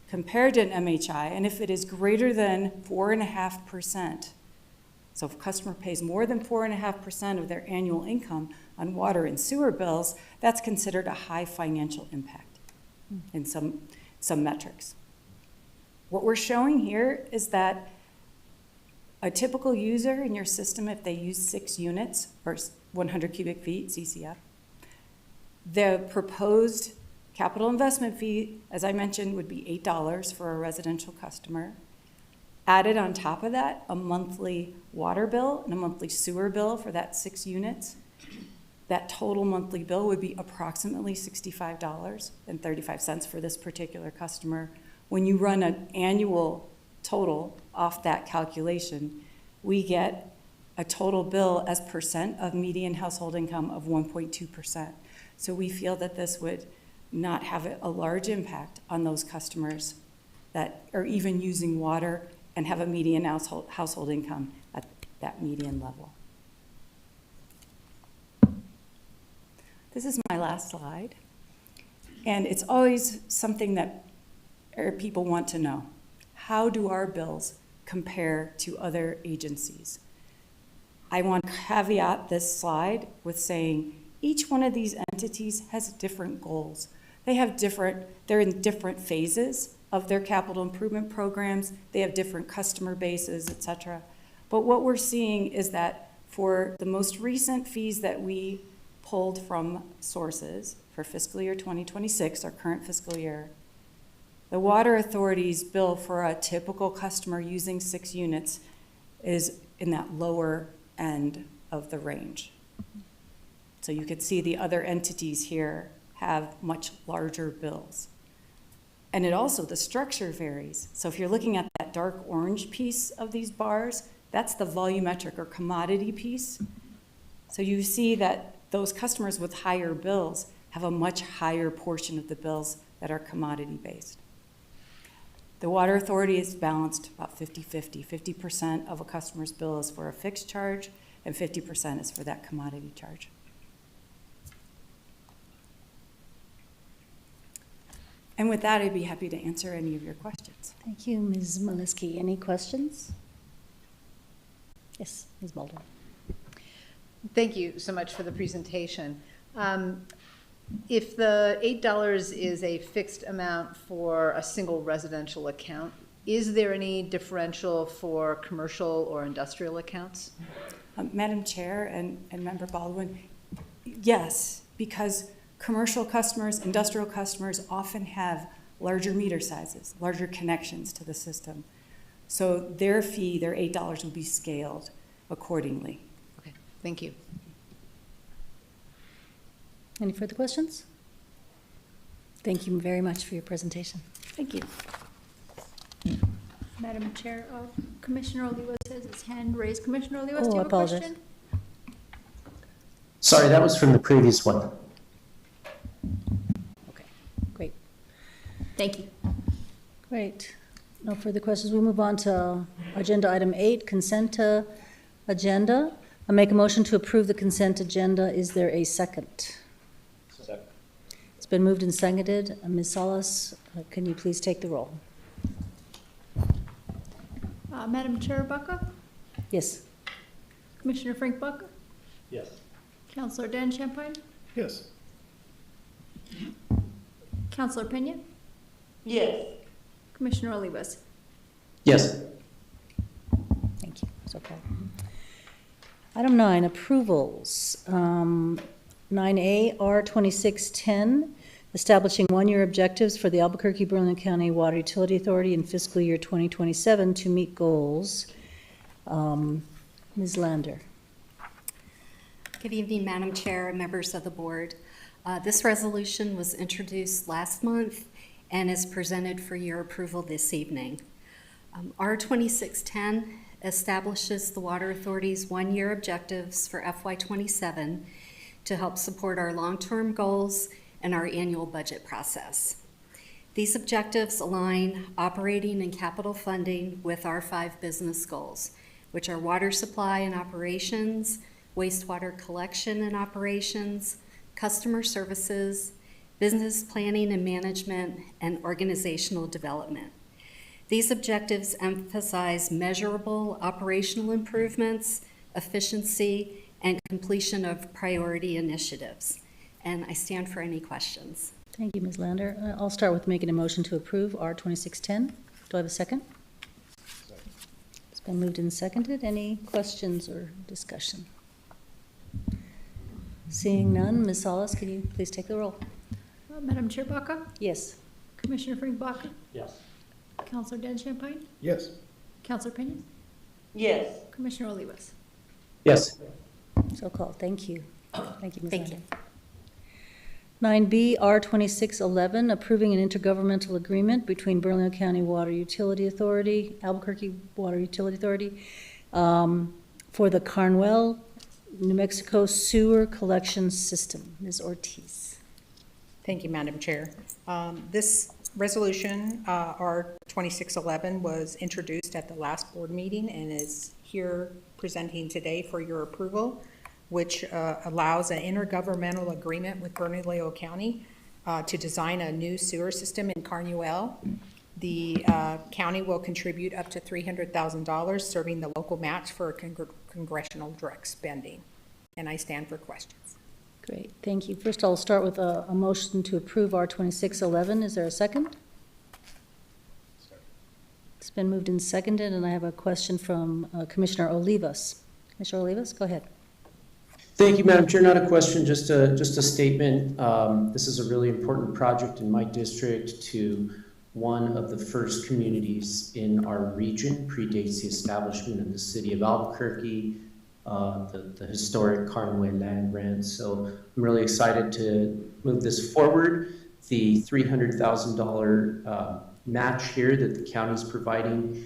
compared to an MHI, and if it is greater than 4.5%, so if a customer pays more than 4.5% of their annual income on water and sewer bills, that's considered a high financial impact in some metrics. What we're showing here is that a typical user in your system, if they use 6 units or 100 cubic feet, CCF, the proposed capital investment fee, as I mentioned, would be $8 for a residential customer. Added on top of that, a monthly water bill and a monthly sewer bill for that 6 units. That total monthly bill would be approximately $65.35 for this particular customer. When you run an annual total off that calculation, we get a total bill as percent of median household income of 1.2%. So we feel that this would not have a large impact on those customers that are even using water and have a median household income at that median level. This is my last slide. And it's always something that people want to know. How do our bills compare to other agencies? I want to caveat this slide with saying each one of these entities has different goals. They're in different phases of their capital improvement programs. They have different customer bases, et cetera. But what we're seeing is that for the most recent fees that we pulled from sources for fiscal year 2026, our current fiscal year, the Water Authority's bill for a typical customer using 6 units is in that lower end of the range. So you could see the other entities here have much larger bills. And it also, the structure varies. So if you're looking at that dark orange piece of these bars, that's the volumetric or commodity piece. So you see that those customers with higher bills have a much higher portion of the bills that are commodity based. The Water Authority is balanced about 50-50. 50% of a customer's bill is for a fixed charge and 50% is for that commodity charge. And with that, I'd be happy to answer any of your questions. Thank you, Ms. Maliski. Any questions? Yes, Ms. Mulder. Thank you so much for the presentation. If the $8 is a fixed amount for a single residential account, Is there any differential for commercial or industrial accounts? Madam Chair and Member Baldwin, yes, because commercial customers, industrial customers often have larger meter sizes, larger connections to the system. So their fee, their $8 will be scaled accordingly. Okay, thank you. Any further questions? Thank you very much for your presentation. Thank you. Madam Chair, Commissioner Olivas has his hand raised. Commissioner Olivas, Oh, do you I have a apologize. question? Sorry, that was from the previous one. Okay, great. Thank you. Great. No further questions. We move on to agenda item 8, consent agenda. I make a motion to approve the consent agenda. Is there a second? Second. It's been moved and seconded. Ms. Salas, can you please take the roll? Madam Chair Baca, Yes. Commissioner Frank Baca, Yes. Councilor Dan Champagne, Yes. Councilor Pena, Yes. Commissioner Olivas. Yes. Thank you. It's okay. Item 9, approvals. 9A, R2610, establishing one-year objectives for the Albuquerque-Burlingame County Water Utility Authority in fiscal year 2027 to meet goals. Ms. Lander. Good evening, Madam Chair and members of the board. This resolution was introduced last month and is presented for your approval this evening. R2610 establishes the Water Authority's one-year objectives for FY27 to help support our long-term goals and our annual budget process. These objectives align operating and capital funding with our 5 business goals, which are water supply and operations, wastewater collection and operations, customer services, business planning and management, and organizational development. These objectives emphasize measurable operational improvements, efficiency, and completion of priority initiatives. And I stand for any questions. Thank you, Ms. Lander. I'll start with making a motion to approve R2610. Do I have a second? It's been moved and seconded. Any questions or discussion? Seeing none, Ms. Salas, can you please take the roll? Madam Chair Baca, Yes. Commissioner Frank Baca, Yes. Councilor Dan Champagne, Yes. Councilor Pena, Yes. Commissioner Olivas. Yes. So called. Thank you. Thank you, Ms. Thank Lander. 9B, R2611, approving an intergovernmental agreement between Burlingame County Water Utility Authority, Albuquerque Water Utility Authority, for the Carnwell, New Mexico Sewer Collection System. Ms. Ortiz. Thank you, Madam Chair. This resolution, R2611, was introduced at the last board meeting and is here presenting today for your approval, which allows an intergovernmental agreement with Bernalillo County to design a new sewer system in Carnuel. The county will contribute up to $300,000, serving the local match for congressional direct spending. And I stand for questions. Great, thank you. First, I'll start with a motion to approve R2611. Is there a second? It's been moved and seconded, and I have a question from Commissioner Olivas. Commissioner Olivas, go ahead. Thank you, Madam Chair. Not a question, just a statement. This is a really important project in my district to one of the first communities in our region, predates the establishment of the city of Albuquerque, the historic Carnwell land grant. So I'm really excited to move this forward. The $300,000 match here that the county's providing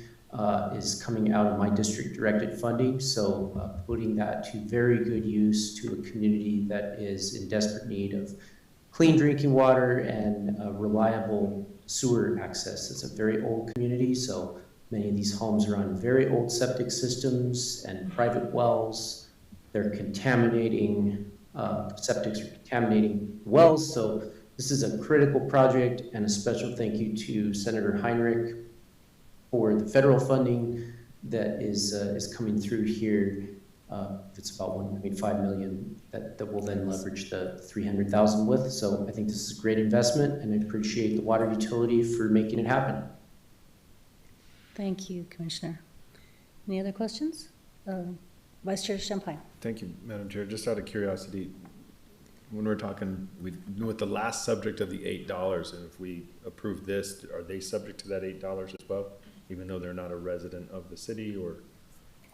is coming out of my district directed funding. So putting that to very good use to a community that is in desperate need of clean drinking water and reliable sewer access. It's a very old community, so many of these homes are on very old septic systems and private wells. They're contaminating, septics are contaminating wells. So this is a critical project, and a special thank you to Senator Heinrich for the federal funding that is coming through here. It's about $1.5 million that will then leverage the $300,000 with. So I think this is a great investment, and I appreciate the water utility for making it happen. Thank you, Commissioner. Any other questions? Vice Chair Champagne. Thank you, Madam Chair. Just out of curiosity, when we're talking, with the last subject of the $8, and if we approve this, are they subject to that $8 as well? Even though they're not a resident of the city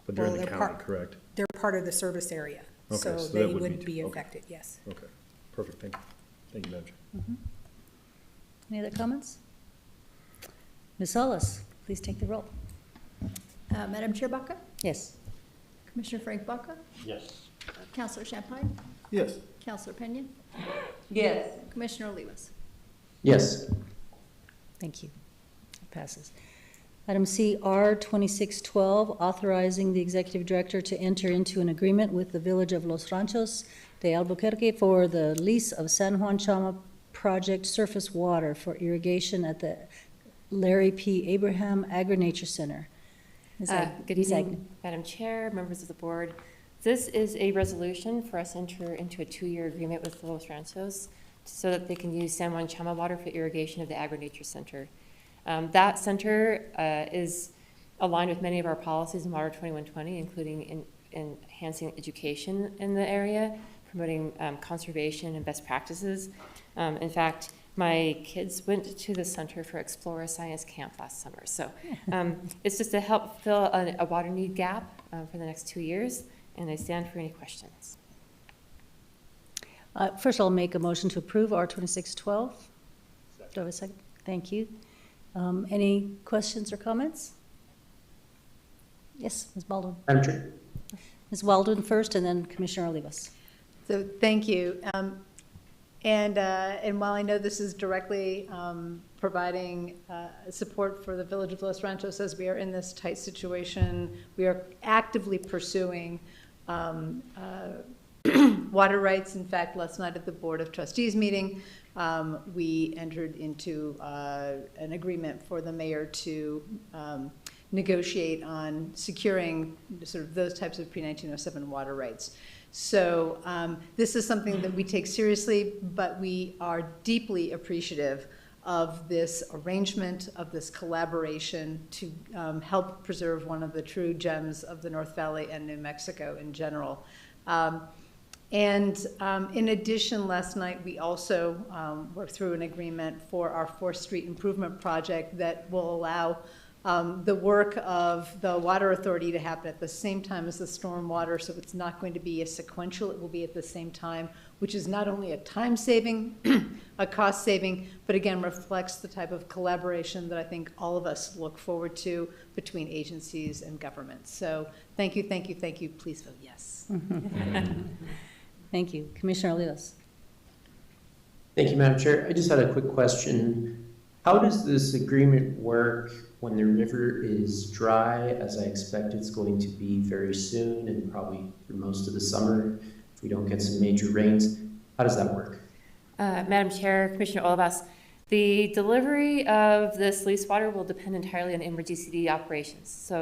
but they're in the county, correct? They're part of the service area, Okay, so so they that would be okay. affected, yes. Okay, perfect, thank you. Thank you, Madam Chair. Any other comments? Ms. Salas, please take the roll. Madam Chair Baca? Yes. Commissioner Frank Baca? Yes. Counselor Champagne? Yes. Counselor Pena? Yes. Commissioner Olivas? Yes. Thank you. It passes. Item C, R 2612, authorizing the executive director to enter into an agreement with the Village of Los Ranchos de Albuquerque for the lease of San Juan Chama Project surface water for irrigation at the Larry P. Abraham Agri-Nature Center. Good evening, Madam Chair, members of the board. This is a resolution for us to enter into a 2-year agreement with Los Ranchos so that they can use San Juan Chama water for irrigation of the Agri-Nature Center. That center is aligned with many of our policies in Water 2120, including enhancing education in the area, promoting conservation and best practices. In fact, my kids went to the center for Explore Science Camp last summer. So it's just to help fill a water need gap for the next 2 years, and I stand for any questions. First, I'll make a motion to approve R 2612. Do I have a second? Thank you. Any questions or comments? Yes, Ms. Baldwin. Madam Chair. Ms. Baldwin first, and then Commissioner Olivas. So, thank you. And while I know this is directly providing support for the Village of Los Ranchos as we are in this tight situation, we are actively pursuing water rights. In fact, last night at the Board of Trustees meeting, we entered into an agreement for the mayor to negotiate on securing sort of those types of pre-1907 water rights. So this is something that we take seriously, but we are deeply appreciative of this arrangement, of this collaboration to help preserve one of the true gems of the North Valley and New Mexico in general. And in addition, last night, we also worked through an agreement for our 4th Street Improvement Project that will allow the work of the Water Authority to happen at the same time as the stormwater, so it's not going to be a sequential, it will be at the same time, which is not only a time saving, a cost saving, but again reflects the type of collaboration that I think all of us look forward to between agencies and governments. So thank you, thank you, thank you. Please vote yes. Thank you. Commissioner Olivas. Thank you, Madam Chair. I just had a quick question. How does this agreement work when the river is dry, as I expect it's going to be very soon and probably through most of the summer if we don't get some major rains? How does that work? Madam Chair, Commissioner Olivas, the delivery of this lease water will depend entirely on MRGCD operations. So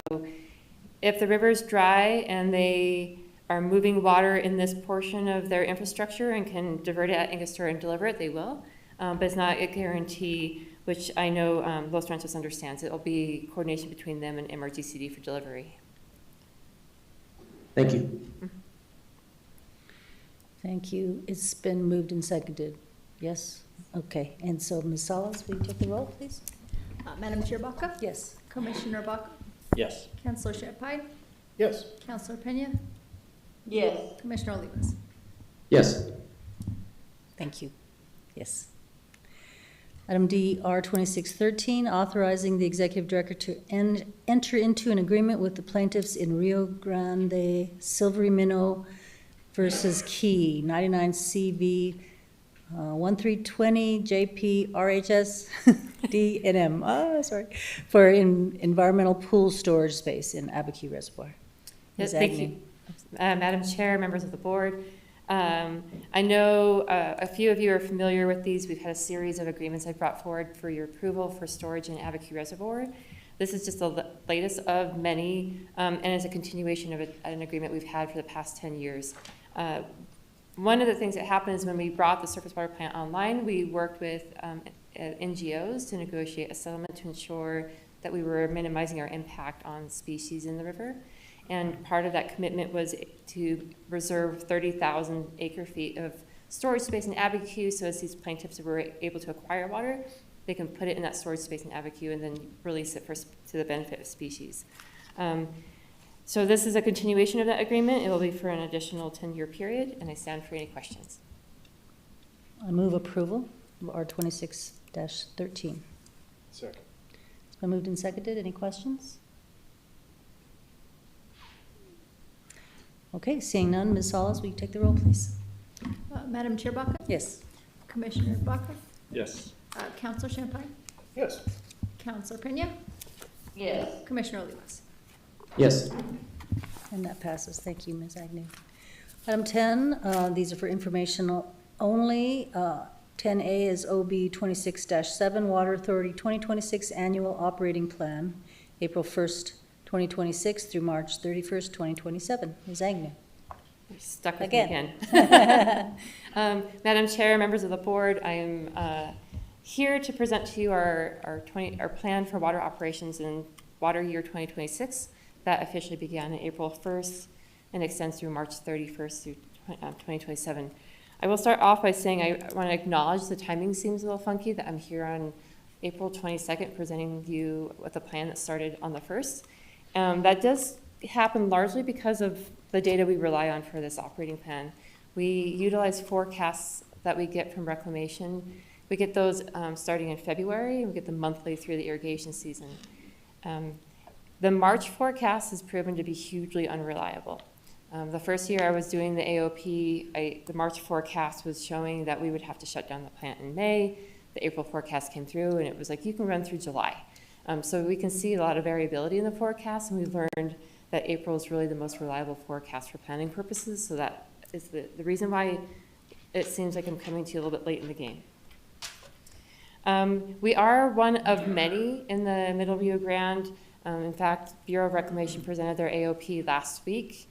if the river is dry and they are moving water in this portion of their infrastructure and can divert it at Angostura and deliver it, they will. But it's not a guarantee, which I know Los Ranchos understands. It will be coordination between them and MRGCD for delivery. Thank you. Thank you. It's been moved and seconded. Yes? Okay. And so, Ms. Salas, will you take the roll, please? Madam Chair Baca? Yes. Commissioner Baca? Yes. Counselor Champagne? Yes. Counselor Pena? Yes. Commissioner Olivas? Yes. Thank you. Yes. Item D, R 2613, authorizing the executive director to enter into an agreement with the plaintiffs in Rio Grande Silvery Minnow versus Key, 99 CV 1320 JP RHS DNM, sorry, for environmental pool storage space in Abiquiu Reservoir. Yes, Ms. thank Agnew. you. Madam Chair, members of the board, I know a few of you are familiar with these. We've had a series of agreements I've brought forward for your approval for storage in Abiquiu Reservoir. This is just the latest of many, and is a continuation of an agreement we've had for the past 10 years. One of the things that happened is when we brought the surface water plant online, we worked with NGOs to negotiate a settlement to ensure that we were minimizing our impact on species in the river. And part of that commitment was to reserve 30,000 acre feet of storage space in Abiquiu, so as these plaintiffs were able to acquire water, they can put it in that storage space in Abiquiu and then release it to the benefit of species. So this is a continuation of that agreement. It will be for an additional 10-year period, and I stand for any questions. I move approval of R 26-13. Second. It's been moved and seconded. Any questions? Okay, seeing none, Ms. Salas, will you take the roll, please? Madam Chair Baca? Yes. Commissioner Baca? Yes. Counselor Champagne? Yes. Counselor Pena? Yes. Commissioner Olivas? Yes. And that passes. Thank you, Ms. Agnew. Item 10, these are for informational only. 10A is OB 26-7, Water Authority 2026 Annual Operating Plan, April 1st, 2026 through March 31st, 2027. Ms. Agnew. You're stuck with Again. me again. Madam Chair, members of the board, I am here to present to you our plan for water operations in water year 2026 that officially began on April 1st and extends through March 31st through 2027. I will start off by saying I want to acknowledge the timing seems a little funky, that I'm here on April 22nd presenting you with a plan that started on the 1st. That does happen largely because of the data we rely on for this operating plan. We utilize forecasts that we get from reclamation. We get those starting in February, and we get them monthly through the irrigation season. The March forecast has proven to be hugely unreliable. The first year I was doing the AOP, the March forecast was showing that we would have to shut down the plant in May. The April forecast came through, and it was like, you can run through July. So we can see a lot of variability in the forecast, and we've learned that April is really the most reliable forecast for planning purposes, so that is the reason why it seems like I'm coming to you a little bit late in the game. We are one of many in the Middle Rio Grande. In fact, Bureau of Reclamation presented their AOP last week.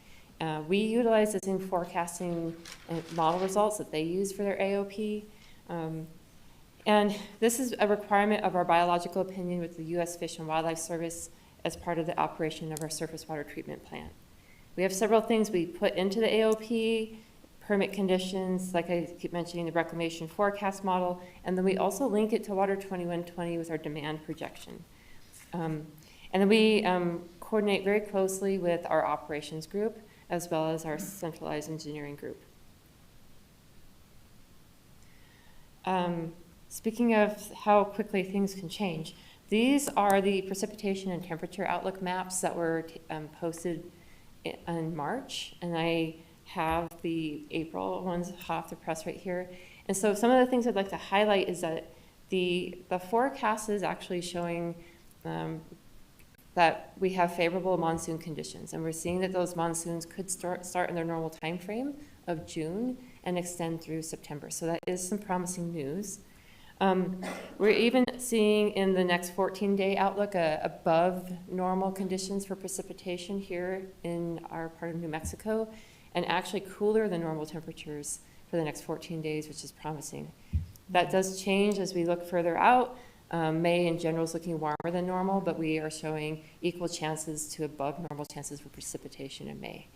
We utilize the same forecasting and model results that they use for their AOP. And this is a requirement of our biological opinion with the U.S. Fish and Wildlife Service as part of the operation of our surface water treatment plant. We have several things we put into the AOP, permit conditions, like I keep mentioning, the reclamation forecast model, and then we also link it to Water 2120 with our demand projection. And then we coordinate very closely with our operations group as well as our centralized engineering group. Speaking of how quickly things can change, these are the precipitation and temperature outlook maps that were posted in March, and I have the April ones hot off the press right here. And so some of the things I'd like to highlight is that the forecast is actually showing that we have favorable monsoon conditions, and we're seeing that those monsoons could start in their normal time frame of June and extend through September. So that is some promising news. We're even seeing in the next 14-day outlook above normal conditions for precipitation here in our part of New Mexico, and actually cooler than normal temperatures for the next 14 days, which is promising. That does change as we look further out. May in general is looking warmer than normal, but we are showing equal chances to above normal chances for precipitation in May.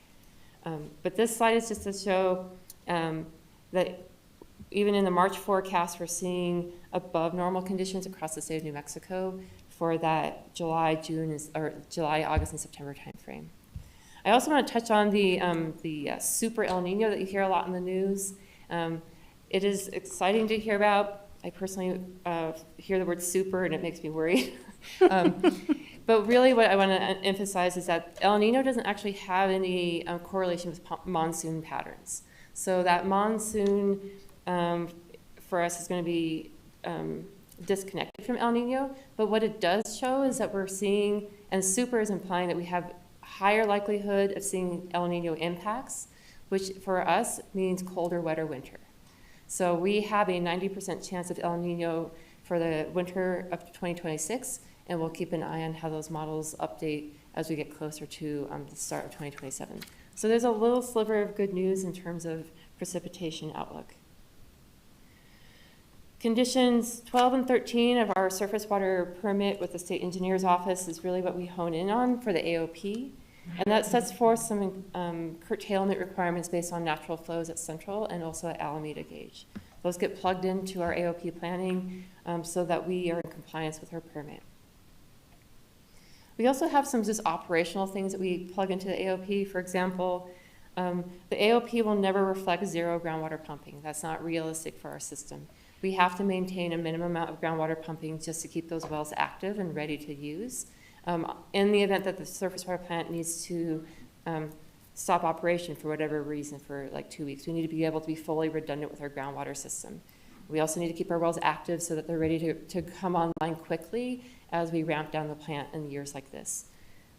But this slide is just to show that even in the March forecast, we're seeing above normal conditions across the state of New Mexico for that July, August, and September timeframe. I also want to touch on the super El Nino that you hear a lot in the news. It is exciting to hear about. I personally hear the word super and it makes me worried. But really what I want to emphasize is that El Nino doesn't actually have any correlation with monsoon patterns. So that monsoon for us is going to be disconnected from El Nino, but what it does show is that we're seeing, and super is implying that we have higher likelihood of seeing El Nino impacts, which for us means colder, wetter winter. So we have a 90% chance of El Nino for the winter of 2026, and we'll keep an eye on how those models update as we get closer to the start of 2027. So there's a little sliver of good news in terms of precipitation outlook. Conditions 12 and 13 of our surface water permit with the state engineer's office is really what we hone in on for the AOP. And that sets forth some curtailment requirements based on natural flows at Central and also at Alameda Gauge. Those get plugged into our AOP planning so that we are in compliance with our permit. We also have some just operational things that we plug into the AOP. For example, the AOP will never reflect zero groundwater pumping. That's not realistic for our system. We have to maintain a minimum amount of groundwater pumping just to keep those wells active and ready to use. In the event that the surface water plant needs to stop operation for whatever reason for like 2 weeks, we need to be able to be fully redundant with our groundwater system. We also need to keep our wells active so that they're ready to come online quickly as we ramp down the plant in years like this.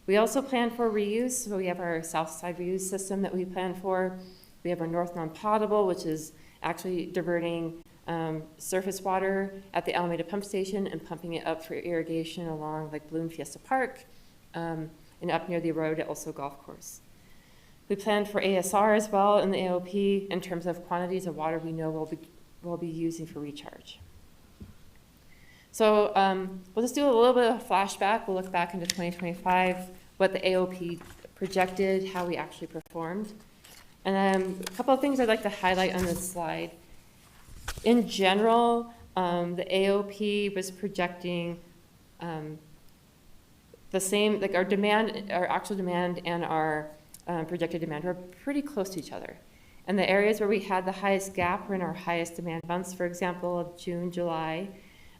We also plan for reuse, so we have our south side reuse system that we plan for. We have our north non-potable, which is actually diverting surface water at the Alameda pump station and pumping it up for irrigation along like Bloom Fiesta Park and up near the Arroyo del Oso golf course. We planned for ASR as well in the AOP in terms of quantities of water we know we'll be using for recharge. So we'll just do a little bit of a flashback. We'll look back into 2025, what the AOP projected, how we actually performed. And then a couple of things I'd like to highlight on this slide. In general, the AOP was projecting the same, like our demand, our actual demand and our projected demand were pretty close to each other. And the areas where we had the highest gap were in our highest demand months, for example, of June, July,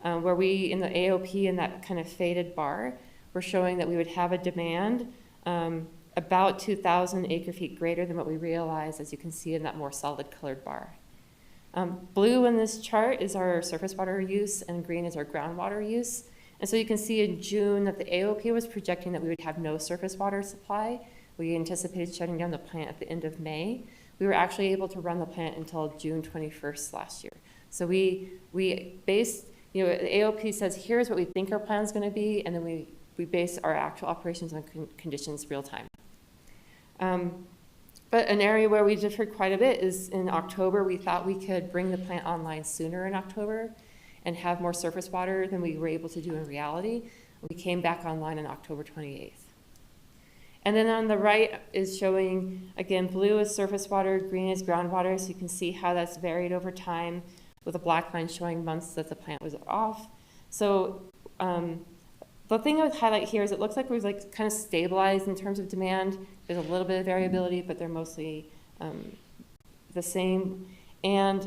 where we, in the AOP, in that kind of faded bar, we're showing that we would have a demand about 2,000 acre feet greater than what we realized, as you can see in that more solid colored bar. Blue in this chart is our surface water use, and green is our groundwater use. And so you can see in June that the AOP was projecting that we would have no surface water supply. We anticipated shutting down the plant at the end of May. We were actually able to run the plant until June 21st last year. So we based, the AOP says, here's what we think our plan is going to be, and then we base our actual operations on conditions real time. But an area where we differed quite a bit is in October. We thought we could bring the plant online sooner in October and have more surface water than we were able to do in reality. We came back online on October 28th. And then on the right is showing, again, blue is surface water, green is groundwater, so you can see how that's varied over time with a black line showing months that the plant was off. So the thing I would highlight here is it looks like we've like kind of stabilized in terms of demand. There's a little bit of variability, but they're mostly the same. And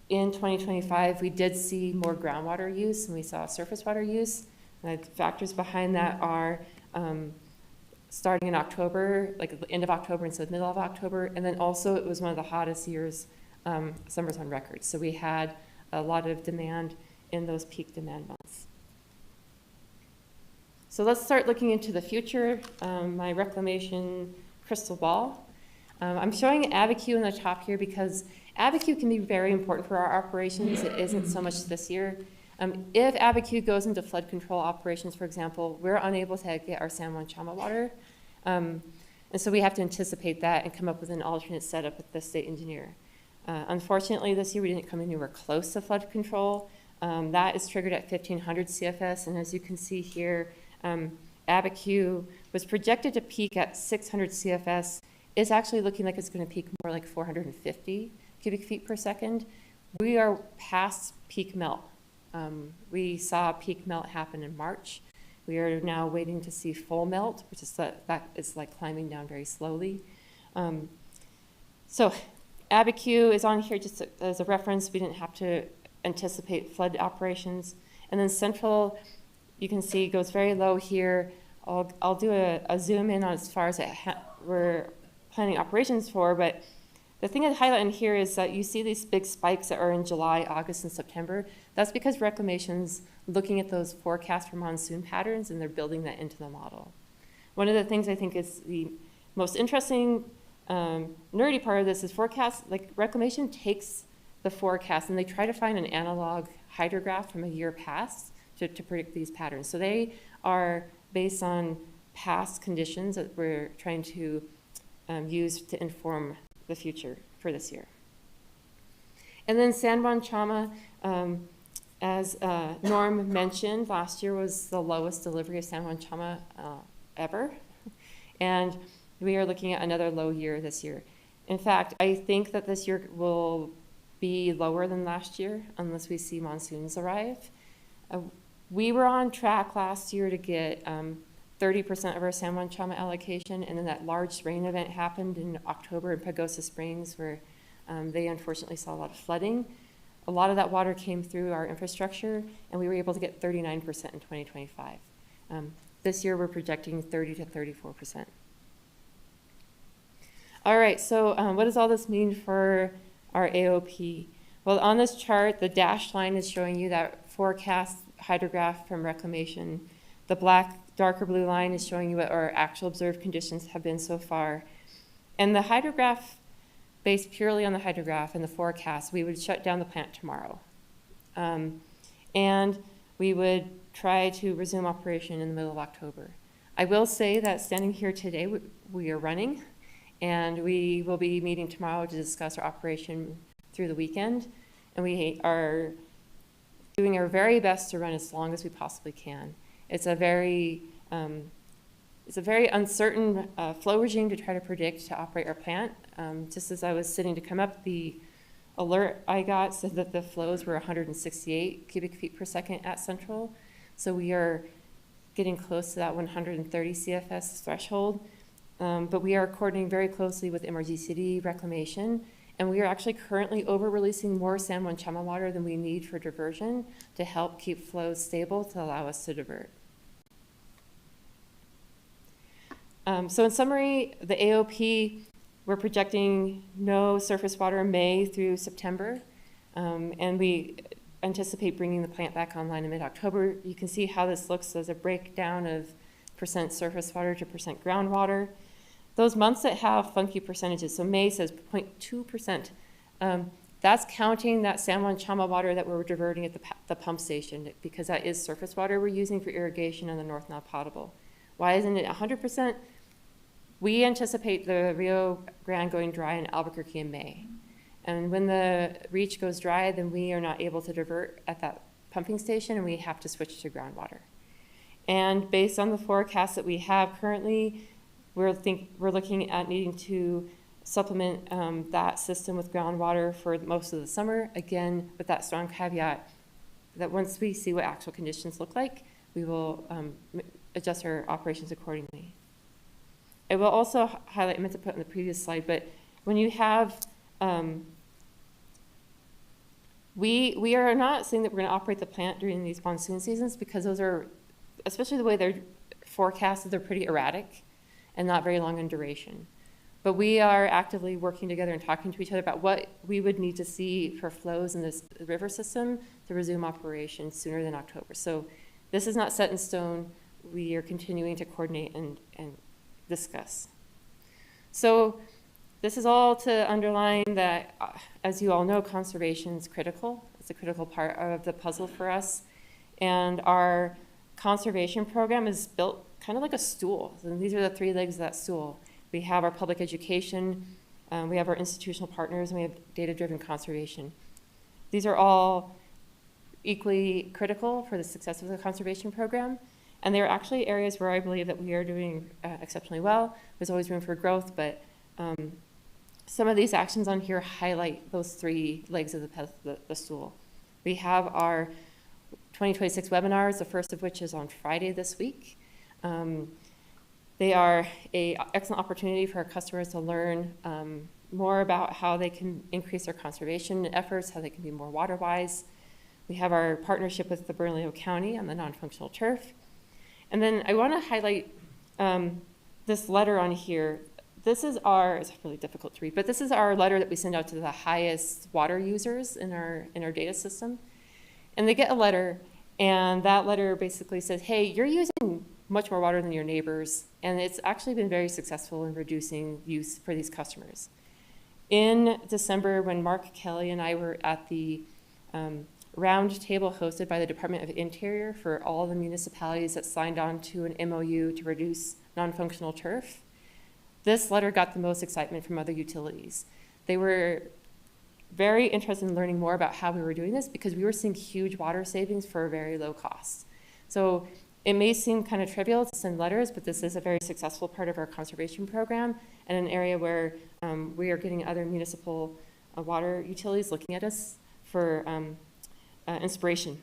in 2025, we did see more groundwater use and we saw surface water use. And the factors behind that are starting in October, like at the end of October instead of middle of October. And then also it was one of the hottest years, summers on record. So we had a lot of demand in those peak demand months. So let's start looking into the future, my reclamation crystal ball. I'm showing ABAQ in the top here because ABAQ can be very important for our operations. It isn't so much this year. If ABAQ goes into flood control operations, for example, we're unable to get our San Juan Chama water. And so we have to anticipate that and come up with an alternate setup with the state engineer. Unfortunately, this year we didn't come anywhere close to flood control. That is triggered at 1,500 CFS, and as you can see here, ABAQ was projected to peak at 600 CFS. It's actually looking like it's going to peak more like 450 cubic feet per second. We are past peak melt. We saw peak melt happen in March. We are now waiting to see full melt, which is that is like climbing down very slowly. So ABAQ is on here just as a reference. We didn't have to anticipate flood operations. And then Central, you can see, goes very low here. I'll do a zoom in on as far as we're planning operations for, but the thing I'd highlight in here is that you see these big spikes that are in July, August, and September. That's because Reclamation's looking at those forecasts for monsoon patterns and they're building that into the model. One of the things I think is the most interesting, nerdy part of this is forecast, like Reclamation takes the forecast and they try to find an analog hydrograph from a year past to predict these patterns. So they are based on past conditions that we're trying to use to inform the future for this year. And then San Juan Chama, as Norm mentioned, last year was the lowest delivery of San Juan Chama ever. And we are looking at another low year this year. In fact, I think that this year will be lower than last year unless we see monsoons arrive. We were on track last year to get 30% of our San Juan Chama allocation, and then that large rain event happened in October in Pagosa Springs where they unfortunately saw a lot of flooding. A lot of that water came through our infrastructure, and we were able to get 39% in 2025. This year, we're projecting 30 to 34%. All right, so what does all this mean for our AOP? Well, on this chart, the dashed line is showing you that forecast hydrograph from reclamation. The black, darker blue line is showing you what our actual observed conditions have been so far. And the hydrograph, based purely on the hydrograph and the forecast, we would shut down the plant tomorrow. And we would try to resume operation in the middle of October. I will say that standing here today, we are running, and we will be meeting tomorrow to discuss our operation through the weekend. And we are doing our very best to run as long as we possibly can. It's a very uncertain flow regime to try to predict to operate our plant. Just as I was sitting to come up, the alert I got said that the flows were 168 cubic feet per second at Central. So we are getting close to that 130 CFS threshold. But we are coordinating very closely with MRGCD Reclamation, and we are actually currently over-releasing more San Juan Chama water than we need for diversion to help keep flows stable to allow us to divert. So in summary, the AOP, we're projecting no surface water in May through September, and we anticipate bringing the plant back online in mid-October. You can see how this looks as a breakdown of percent surface water to percent groundwater. Those months that have funky percentages, so May says 0.2%, that's counting that San Juan Chama water that we're diverting at the pump station, because that is surface water we're using for irrigation on the North Nile potable. Why isn't it 100%? We anticipate the Rio Grande going dry in Albuquerque in May. And when the reach goes dry, then we are not able to divert at that pumping station, and we have to switch to groundwater. And based on the forecast that we have currently, we're looking at needing to supplement that system with groundwater for most of the summer, again, with that strong caveat that once we see what actual conditions look like, we will adjust our operations accordingly. I will also highlight, I meant to put on the previous slide, but when you have, we are not saying that we're going to operate the plant during these monsoon seasons, because those are, especially the way they're forecasted, they're pretty erratic and not very long in duration. But we are actively working together and talking to each other about what we would need to see for flows in this river system to resume operations sooner than October. So this is not set in stone. We are continuing to coordinate and discuss. So this is all to underline that, as you all know, conservation is critical. It's a critical part of the puzzle for us. And our conservation program is built kind of like a stool. And these are the three legs of that stool. We have our public education, we have our institutional partners, and we have data-driven conservation. These are all equally critical for the success of the conservation program. And they're actually areas where I believe that we are doing exceptionally well. There's always room for growth, but some of these actions on here highlight those three legs of the stool. We have our 2026 webinars, the first of which is on Friday this week. They are an excellent opportunity for our customers to learn more about how they can increase their conservation efforts, how they can be more water-wise. We have our partnership with the Bernalillo County on the non-functional turf. And then I want to highlight this letter on here. This is it's really difficult to read, but this is our letter that we send out to the highest water users in our data system. And they get a letter, and that letter basically says, hey, you're using much more water than your neighbors, and it's actually been very successful in reducing use for these customers. In December, when Mark Kelly and I were at the round table hosted by the Department of Interior for all the municipalities that signed on to an MOU to reduce non-functional turf, this letter got the most excitement from other utilities. They were very interested in learning more about how we were doing this because we were seeing huge water savings for a very low cost. So it may seem kind of trivial to send letters, but this is a very successful part of our conservation program and an area where we are getting other municipal water utilities looking at us for inspiration.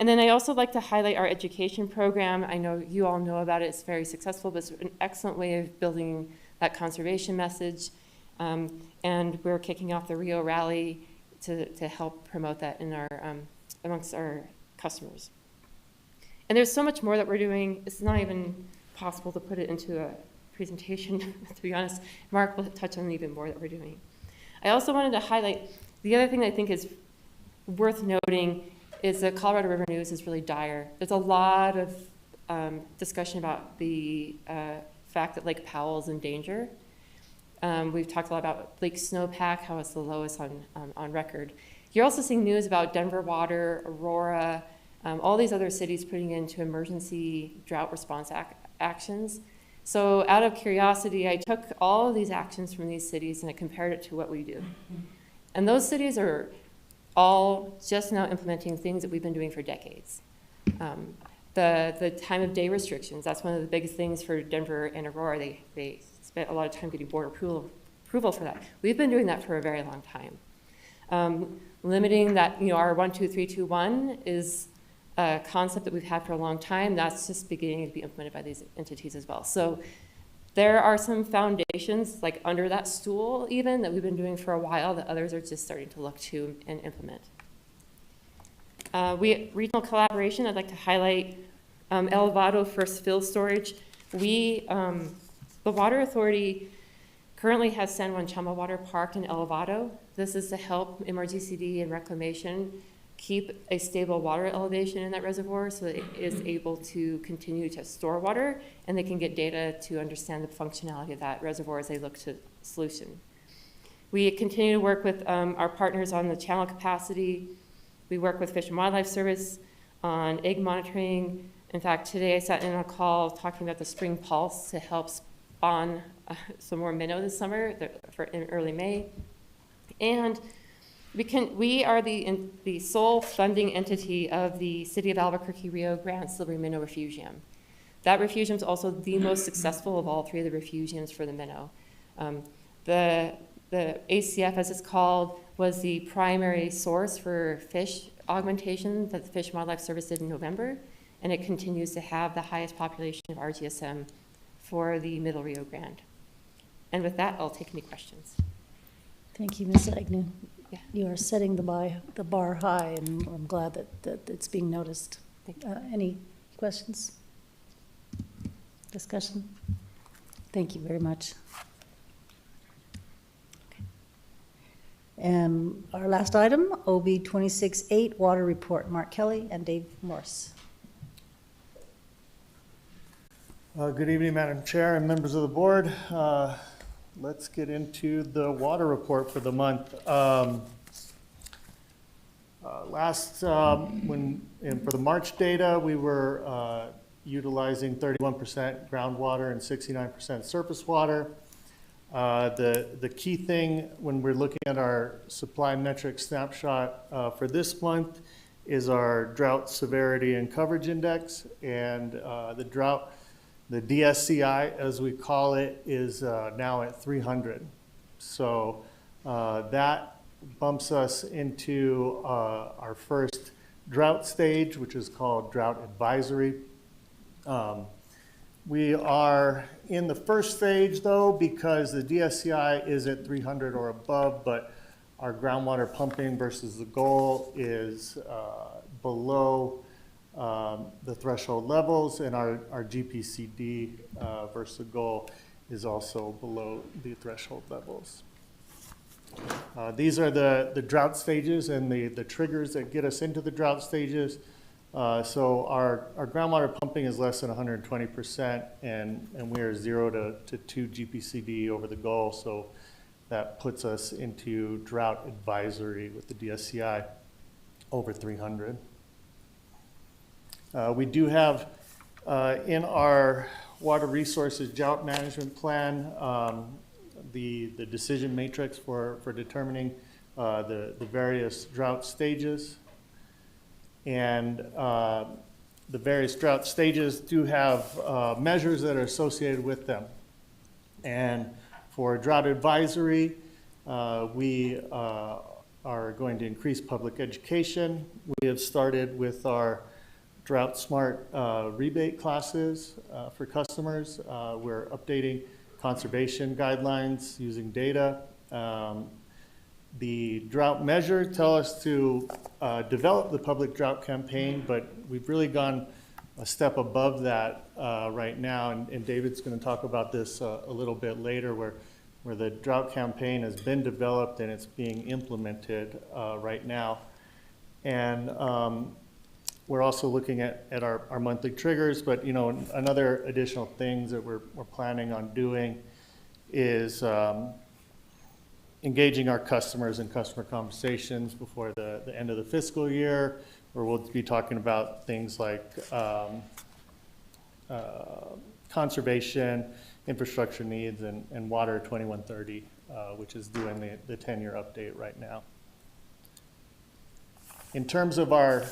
And then I also like to highlight our education program. I know you all know about it. It's very successful, but it's an excellent way of building that conservation message. And we're kicking off the Rio Rally to help promote that in our amongst our customers. And there's so much more that we're doing. It's not even possible to put it into a presentation, to be honest. Mark will touch on even more that we're doing. I also wanted to highlight the other thing I think is worth noting is that Colorado River News is really dire. There's a lot of discussion about the fact that Lake Powell is in danger. We've talked a lot about Lake Snowpack, how it's the lowest on record. You're also seeing news about Denver Water, Aurora, all these other cities putting into emergency drought response actions. So out of curiosity, I took all of these actions from these cities and I compared it to what we do. And those cities are all just now implementing things that we've been doing for decades. The time of day restrictions, that's one of the biggest things for Denver and Aurora. They spent a lot of time getting board approval for that. We've been doing that for a very long time. Limiting that, our 1, 2, 3, 2, 1 is a concept that we've had for a long time. That's just beginning to be implemented by these entities as well. So there are some foundations, like under that stool even, that we've been doing for a while that others are just starting to look to and implement. Regional collaboration, I'd like to highlight Elevado First Fill Storage. The Water Authority currently has San Juan Chama Water parked in Elevado. This is to help MRGCD and Reclamation keep a stable water elevation in that reservoir so that it is able to continue to store water and they can get data to understand the functionality of that reservoir as they look to solution. We continue to work with our partners on the channel capacity. We work with Fish and Wildlife Service on egg monitoring. In fact, today I sat in on a call talking about the spring pulse to help spawn some more minnow this summer in early May. And we are the sole funding entity of the City of Albuquerque Rio Grande Silvery Minnow Refugium. That refugium is also the most successful of all three of the refugiums for the minnow. The ACF, as it's called, was the primary source for fish augmentation that the Fish and Wildlife Service did in November, and it continues to have the highest population of RGSM for the Middle Rio Grande. And with that, I'll take any questions. Thank you, Ms. Agnew. Yeah. You are setting the bar high, and I'm glad that it's being noticed. Any questions? Discussion? Thank you very much. Okay. And our last item, OB 26-8, Water Report. Mark Kelly and Dave Morse. Good evening, Madam Chair and members of the board. Let's get into the water report for the month. For the March data, we were utilizing 31% groundwater and 69% surface water. The key thing when we're looking at our supply metric snapshot for this month is our drought severity and coverage index, and the DSCI, as we call it, is now at 300. So that bumps us into our first drought stage, which is called drought advisory. We are in the first stage, though, because the DSCI is at 300 or above, but our groundwater pumping versus the goal is below the threshold levels, and our GPCD versus the goal is also below the threshold levels. These are the drought stages and the triggers that get us into the drought stages. So our groundwater pumping is less than 120%, and we are 0 to 2 GPCD over the goal, so that puts us into drought advisory with the DSCI over 300. We do have in our water resources drought management plan the decision matrix for determining the various drought stages. And the various drought stages do have measures that are associated with them. And for drought advisory, we are going to increase public education. We have started with our Drought Smart rebate classes for customers. We're updating conservation guidelines using data. The drought measure tell us to develop the public drought campaign, but we've really gone a step above that right now, and David's going to talk about this a little bit later, where the drought campaign has been developed and it's being implemented right now. And we're also looking at our monthly triggers, but another additional things that we're planning on doing is engaging our customers in customer conversations before the end of the fiscal year, where we'll be talking about things like conservation, infrastructure needs, and Water 2130, which is doing the 10-year update right now. In terms of our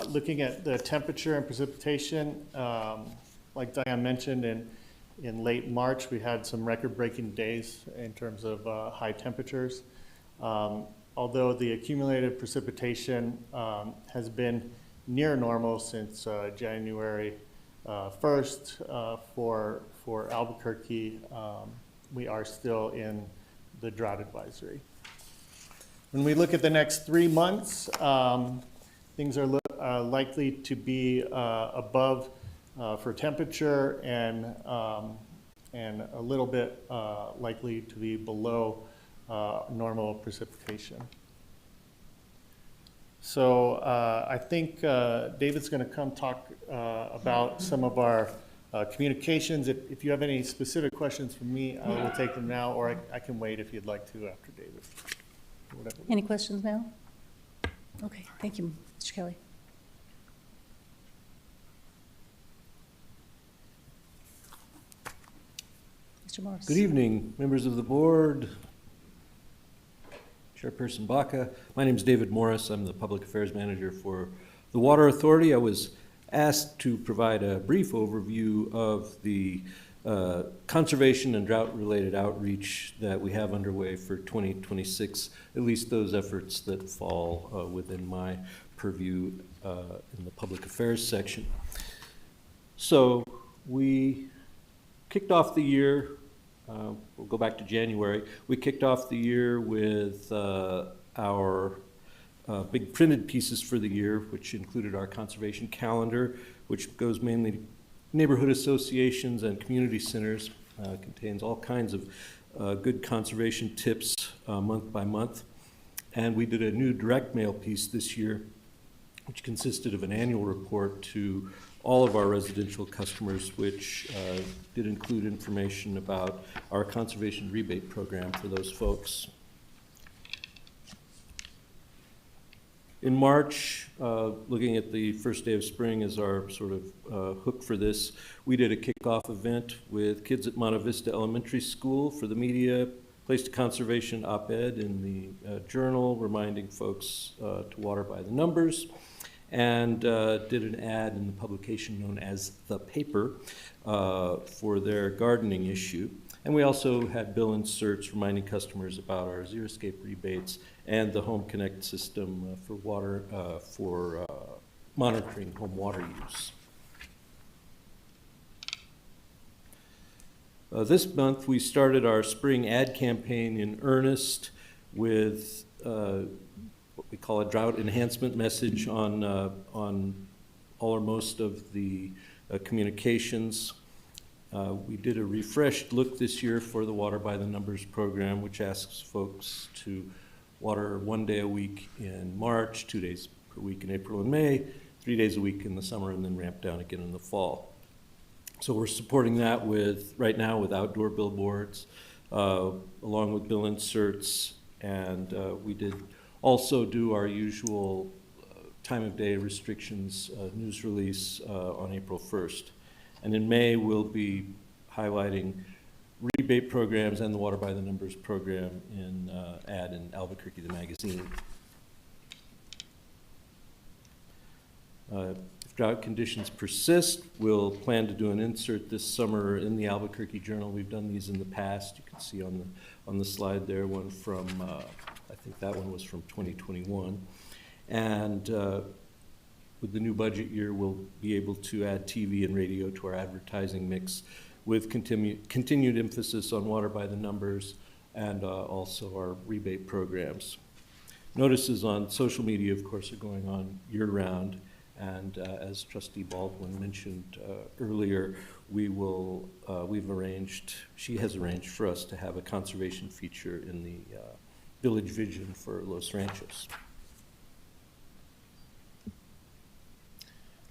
looking at the temperature and precipitation, like Diane mentioned, in late March, we had some record-breaking days in terms of high temperatures. Although the accumulated precipitation has been near normal since January 1st for Albuquerque, we are still in the drought advisory. When we look at the next 3 months, things are likely to be above for temperature and a little bit likely to be below normal precipitation. So I think David's going to come talk about some of our communications. If you have any specific questions for me, I will take them now, or I can wait if you'd like to after David. Whatever. Any questions now? Okay, thank you, Mr. Kelly. Mr. Morris. Good evening, members of the board, Chairperson Baca. My name is David Morris. I'm the Public Affairs Manager for the Water Authority. I was asked to provide a brief overview of the conservation and drought-related outreach that we have underway for 2026, at least those efforts that fall within my purview in the Public Affairs section. So we kicked off the year, we'll go back to January, we kicked off the year with our big printed pieces for the year, which included our conservation calendar, which goes mainly neighborhood associations and community centers, contains all kinds of good conservation tips month by month. And we did a new direct mail piece this year, which consisted of an annual report to all of our residential customers, which did include information about our conservation rebate program for those folks. In March, looking at the first day of spring as our sort of hook for this, we did a kickoff event with kids at Monte Vista Elementary School for the media, placed a conservation op-ed in the Journal reminding folks to water by the numbers, and did an ad in the publication known as The Paper for their gardening issue. And we also had bill inserts reminding customers about our Xeriscape rebates and the Home Connect system for water, for monitoring home water use. This month we started our spring ad campaign in earnest with what we call a drought enhancement message on all or most of the communications. We did a refreshed look this year for the Water by the Numbers program, which asks folks to water 1 day a week in March, 2 days per week in April and May, 3 days a week in the summer, and then ramp down again in the fall. So we're supporting that right now with outdoor billboards, along with bill inserts, and we did also do our usual time of day restrictions news release on April 1st. And in May, we'll be highlighting rebate rebate programs and the Water by the Numbers program ad in Albuquerque, the magazine. If drought conditions persist, we'll plan to do an insert this summer in the Albuquerque Journal. We've done these in the past. You can see on the slide there, one from, I think that one was from 2021. And with the new budget year, we'll be able to add TV and radio to our advertising mix with continued emphasis on Water by the Numbers and also our rebate programs. Notices on social media, of course, are going on year-round. And as Trustee Baldwin mentioned earlier, she has arranged for us to have a conservation feature in the Village Vision for Los Ranchos.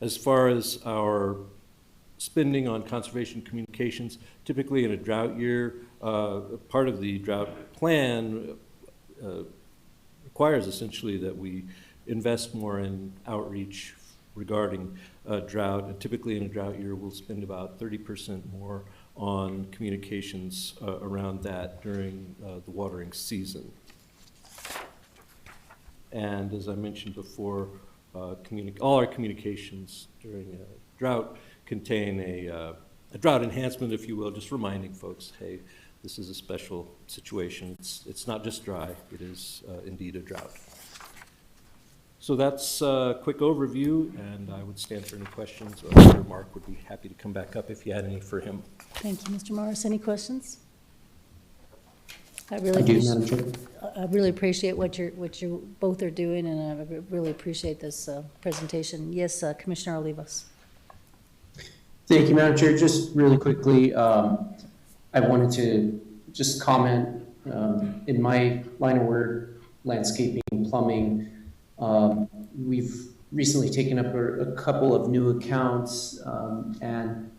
As far as our spending on conservation communications, typically in a drought year, part of the drought plan requires essentially that we invest more in outreach regarding drought. And typically in a drought year, we'll spend about 30% more on communications around that during the watering season. And as I mentioned before, all our communications during a drought contain a drought enhancement, if you will, just reminding folks, hey, this is a special situation. It's not just dry, it is indeed a drought. So that's a quick overview, and I would stand for any questions. Mark would be happy to come back up if you had any for him. Thank you, Mr. Morris. Any questions? I I do, Madam Chair. really appreciate what you both are doing, and I really appreciate this presentation. Yes, Commissioner Olivas. Thank you, Madam Chair. Just really quickly, I wanted to just comment in my line of work, landscaping, plumbing. We've recently taken up a couple of new accounts, and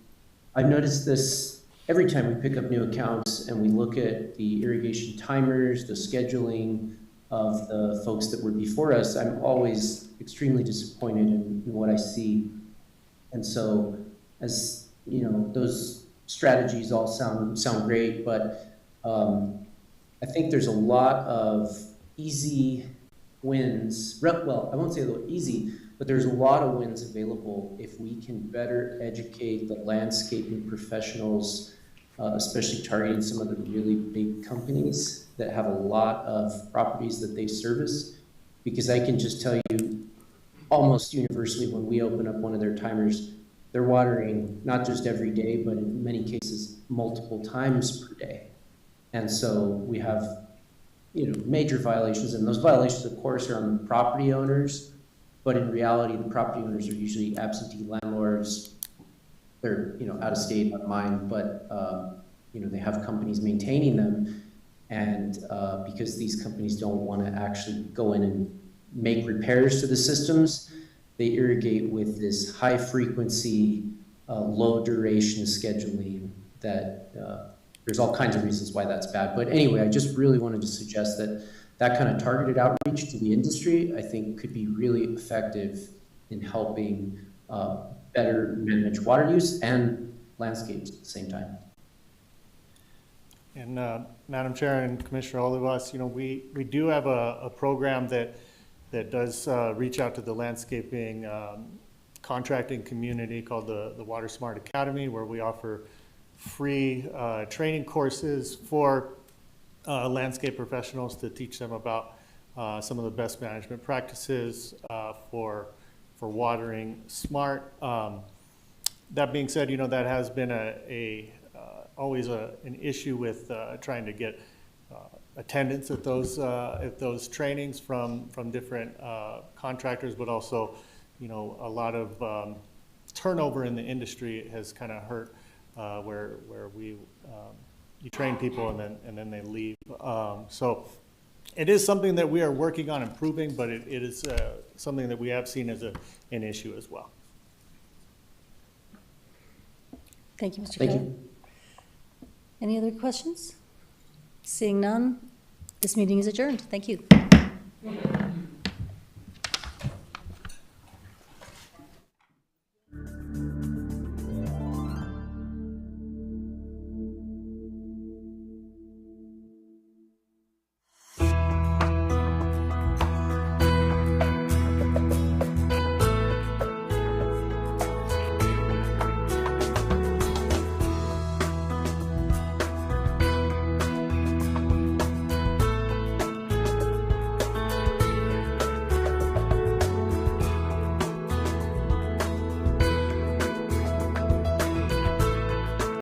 I've noticed this every time we pick up new accounts and we look at the irrigation timers, the scheduling of the folks that were before us. I'm always extremely disappointed in what I see. And so, as you know, those strategies all sound great, but I think there's a lot of easy wins. Well, I won't say they're easy, but there's a lot of wins available if we can better educate the landscaping professionals, especially targeting some of the really big companies that have a lot of properties that they service. Because I can just tell you, almost universally, when we open up one of their timers, they're watering not just every day, but in many cases, multiple times per day. And so we have, major violations, and those violations, of course, are on the property owners, but in reality, the property owners are usually absentee landlords. They're, out of state, out of mind, but, they have companies maintaining them, and because these companies don't want to actually go in and make repairs to the systems, they irrigate with this high frequency, low duration scheduling that there's all kinds of reasons why that's bad. But anyway, I just really wanted to suggest that kind of targeted outreach to the industry, I think, could be really effective in helping better manage water use and landscapes at the same time. And Madam Chair and Commissioner Olivas, we do have a program that does reach out to the landscaping contracting community called the Water Smart Academy, where we offer free training courses for landscape professionals to teach them about some of the best management practices for watering smart. That being said, that has been always an issue with trying to get attendance at those trainings from different contractors, but also, a lot of turnover in the industry has kind of hurt where you train people and then they leave. So it is something that we are working on improving, but it is something that we have seen as an issue as well. Thank you, Mr. Thank Kelly. you. Any other questions? Seeing none, this meeting is adjourned. Thank you.